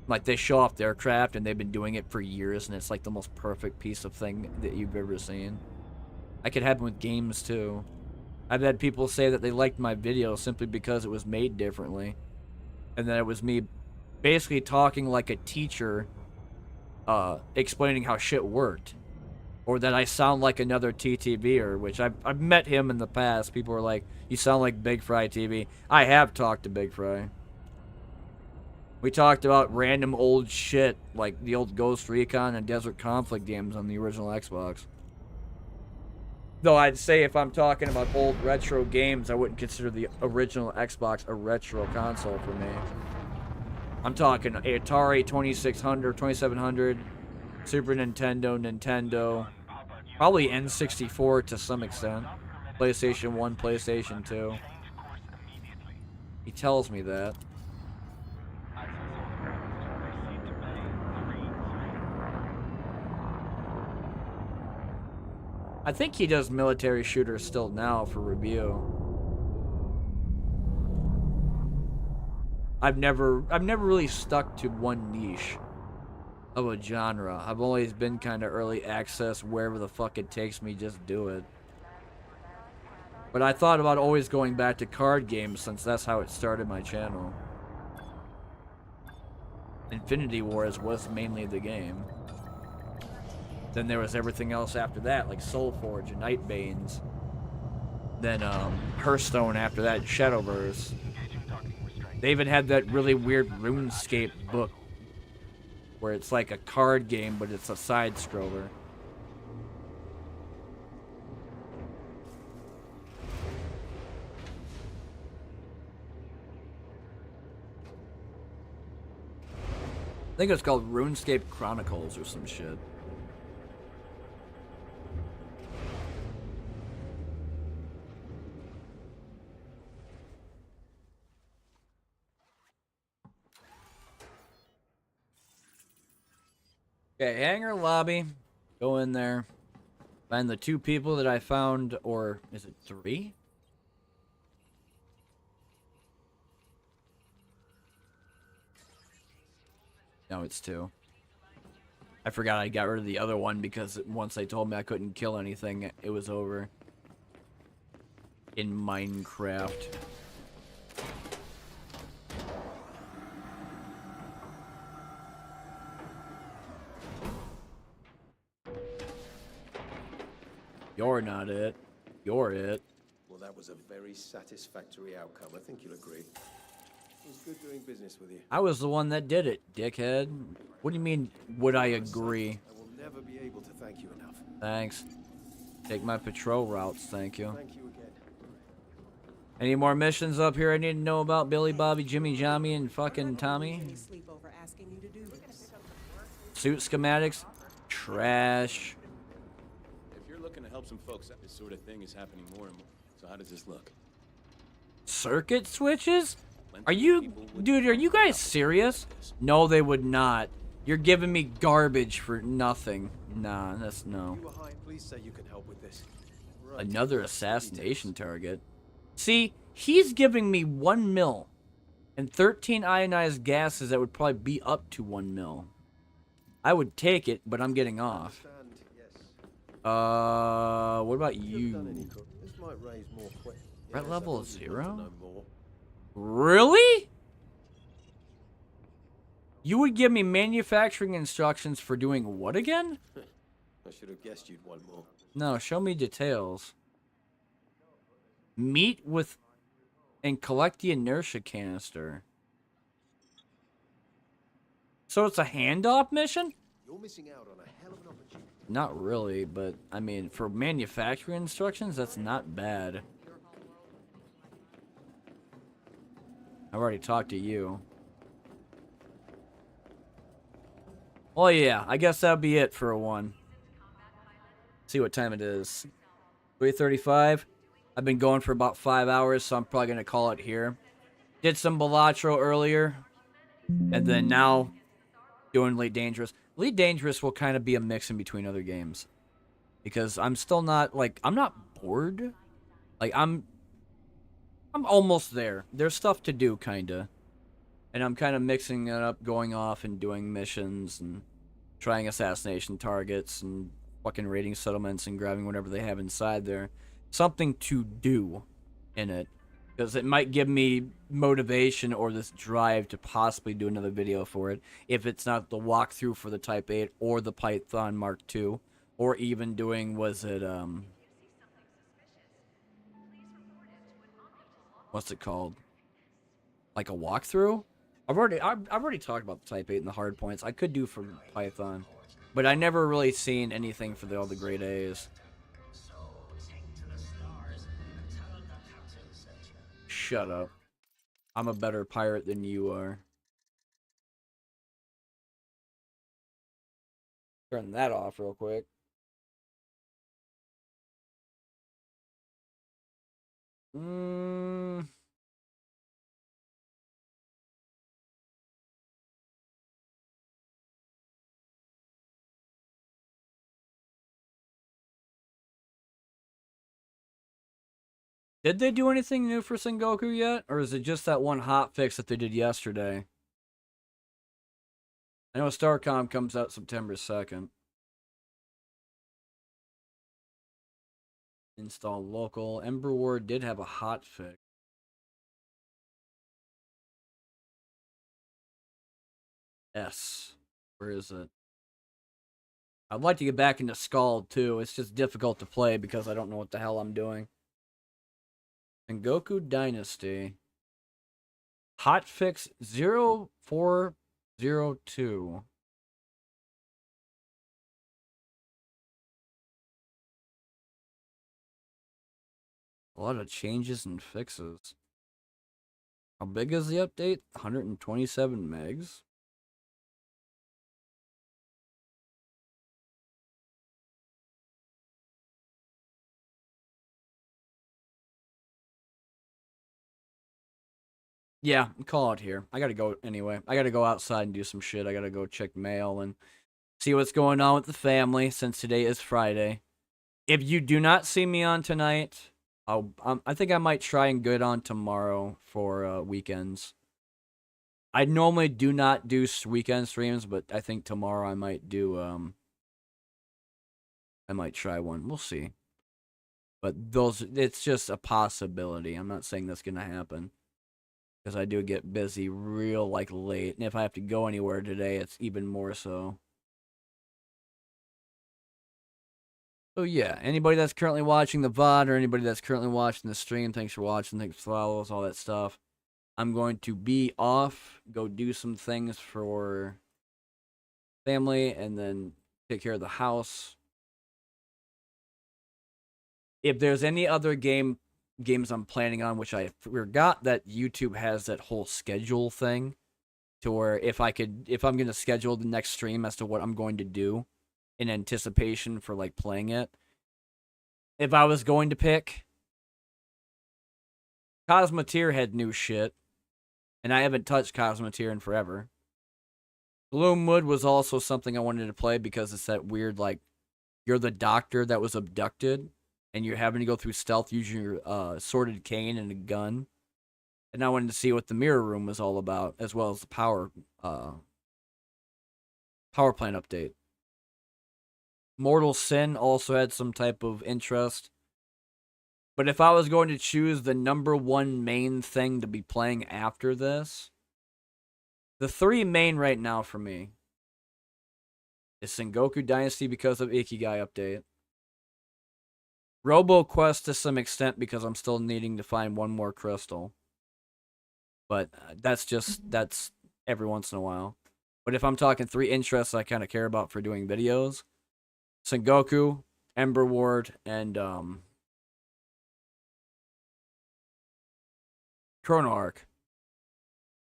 like they show off their craft and they've been doing it for years and it's like the most perfect piece of thing that you've ever seen. That could happen with games too. I've had people say that they liked my video simply because it was made differently. And then it was me basically talking like a teacher explaining how shit worked. Or that I sound like another TTVer, which I've met him in the past. People were like, you sound like Big Fry TV. I have talked to Big Fry. We talked about random old shit, like the old Ghost Recon and Desert Conflict games on the original Xbox. Though I'd say if I'm talking about old retro games, I wouldn't consider the original Xbox a retro console for me. I'm talking Atari 2600, 2700, Super Nintendo, probably N64 to some extent, PlayStation 1, PlayStation 2. He tells me that. I think he does military shooters still now for review. I've never really stuck to one niche of a genre. I've always been kind of early access, wherever the fuck it takes me, just do it. But I thought about always going back to card games since that's how it started my channel. Infinity Wars was mainly the game. Then there was everything else after that, like Soulforge and Nightbanes. Then Hearthstone after that, Shadowverse. They even had that really weird RuneScape book where it's like a card game, but it's a side scroller. I think it's called RuneScape Chronicles or some shit. Okay, hangar lobby. Go in there. Find the 2 people that I found, or is it 3? No, it's 2. I forgot I got rid of the other one because once they told me I couldn't kill anything, it was over. In Minecraft. You're not it. You're it. Well, that was a very satisfactory outcome. I think you'll agree. It was good doing business with you. I was the one that did it, dickhead. What do you mean, would I agree? I will never be able to thank you enough. Thanks. Take my patrol routes, thank you. Thank you again. Any more missions up here I need to know about? Billy, Bobby, Jimmy, Johnny, and fucking Tommy? Any sleep over asking you to do this. Suit schematics? Trash. If you're looking to help some folks, this sort of thing is happening more and more. So how does this look? Circuit switches? Are you... Dude, are you guys serious? No, they would not. You're giving me garbage for nothing. Nah, that's no. You were hired. Please say you can help with this. Right. Another assassination target. See, he's giving me 1 mil. And 13 ionized gases that would probably be up to 1 mil. I would take it, but I'm getting off. Yes. What about you? This might raise more questions. Threat level is 0? No more. Really? You would give me manufacturing instructions for doing what again? I should have guessed you'd want more. No, show me details. Meet with and collect the inertia canister. So it's a handoff mission? You're missing out on a hell of an opportunity. Not really, but I mean, for manufacturing instructions, that's not bad. I've already talked to you. Oh yeah, I guess that'll be it for a one. See what time it is. 3:35. I've been going for about 5 hours, so I'm probably gonna call it here. Did some Balatro earlier, and then now doing Elite Dangerous. Elite Dangerous will kind of be a mix in between other games, because I'm still not like I'm not bored. Like I'm almost there. There's stuff to do, kinda, and I'm kind of mixing it up, going off and doing missions and trying assassination targets and fucking raiding settlements and grabbing whatever they have inside there. Something to do in it, because it might give me motivation or this drive to possibly do another video for it, if it's not the walkthrough for the Type 8 or the Python Mark II, or even doing, was it, what's it called? Like a walkthrough? I've already talked about the Type 8 and the hard points. I could do for Python, but I never really seen anything for all the grade A's. Shut up. I'm a better pirate than you are. Turn that off real quick. Did they do anything new for Sengoku yet? Or is it just that one hotfix that they did yesterday? I know StarCom comes out September 2nd. Install local. Ember War did have a hotfix. S. Where is it? I'd like to get back into Scald too. It's just difficult to play because I don't know what the hell I'm doing. Sengoku Dynasty. Hotfix 0402. A lot of changes and fixes. How big is the update? 127 megs. Yeah, call it here. I gotta go anyway. I gotta go outside and do some shit. I gotta go check mail and see what's going on with the family since today is Friday. If you do not see me on tonight, I think I might try and get on tomorrow for weekends. I normally do not do weekend streams, but I think tomorrow I might do I might try one. We'll see. But it's just a possibility. I'm not saying that's gonna happen. Because I do get busy real late. And if I have to go anywhere today, it's even more so. So yeah, anybody that's currently watching the VOD or anybody that's currently watching the stream, thanks for watching, thanks for follows, all that stuff. I'm going to be off, go do some things for family, and then take care of the house. If there's any other games I'm planning on, which I forgot that YouTube has that whole schedule thing, to where if I'm gonna schedule the next stream as to what I'm going to do in anticipation for playing it. If I was going to pick, Cosmoteer had new shit, and I haven't touched Cosmoteer in forever. Gloomwood was also something I wanted to play because it's that weird you're the doctor that was abducted, and you're having to go through stealth using your sorted cane and a gun. And I wanted to see what the mirror room was all about, as well as the power plant update. Mortal Sin also had some type of interest. But if I was going to choose the #1 main thing to be playing after this, the 3 main right now for me is Sengoku Dynasty because of Ikigai update. Robo Quest to some extent because I'm still needing to find one more crystal. But that's every once in a while. But if I'm talking 3 interests I kind of care about for doing videos, Sengoku, Ember Ward, and Chrono Arc.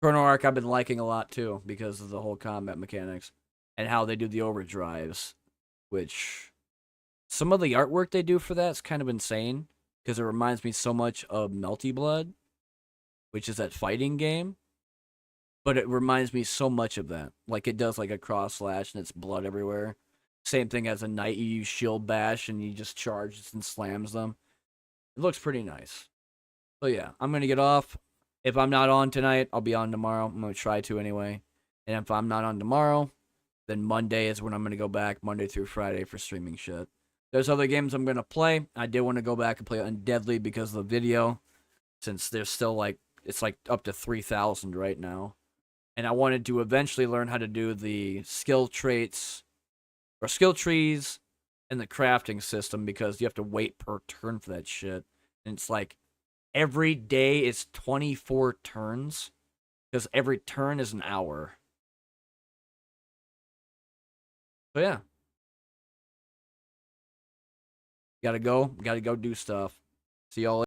Chrono Arc I've been liking a lot too because of the whole combat mechanics and how they do the overdrives, which some of the artwork they do for that is kind of insane because it reminds me so much of Melty Blood, which is that fighting game. But it reminds me so much of that. It does a cross slash and it's blood everywhere. Same thing as a knight, you use shield bash and you just charge and slams them. It looks pretty nice. So yeah, I'm going to get off. If I'm not on tonight, I'll be on tomorrow. I'm going to try to anyway. And if I'm not on tomorrow, then Monday is when I'm going to go back, Monday through Friday for streaming shit. There's other games I'm going to play. I did want to go back and play Undeadly because of the video, since there's still it's up to 3,000 right now. And I wanted to eventually learn how to do the skill traits or skill trees and the crafting system because you have to wait per turn for that shit. And it's every day is 24 turns because every turn is an hour. So yeah. Gotta go do stuff. See y'all later.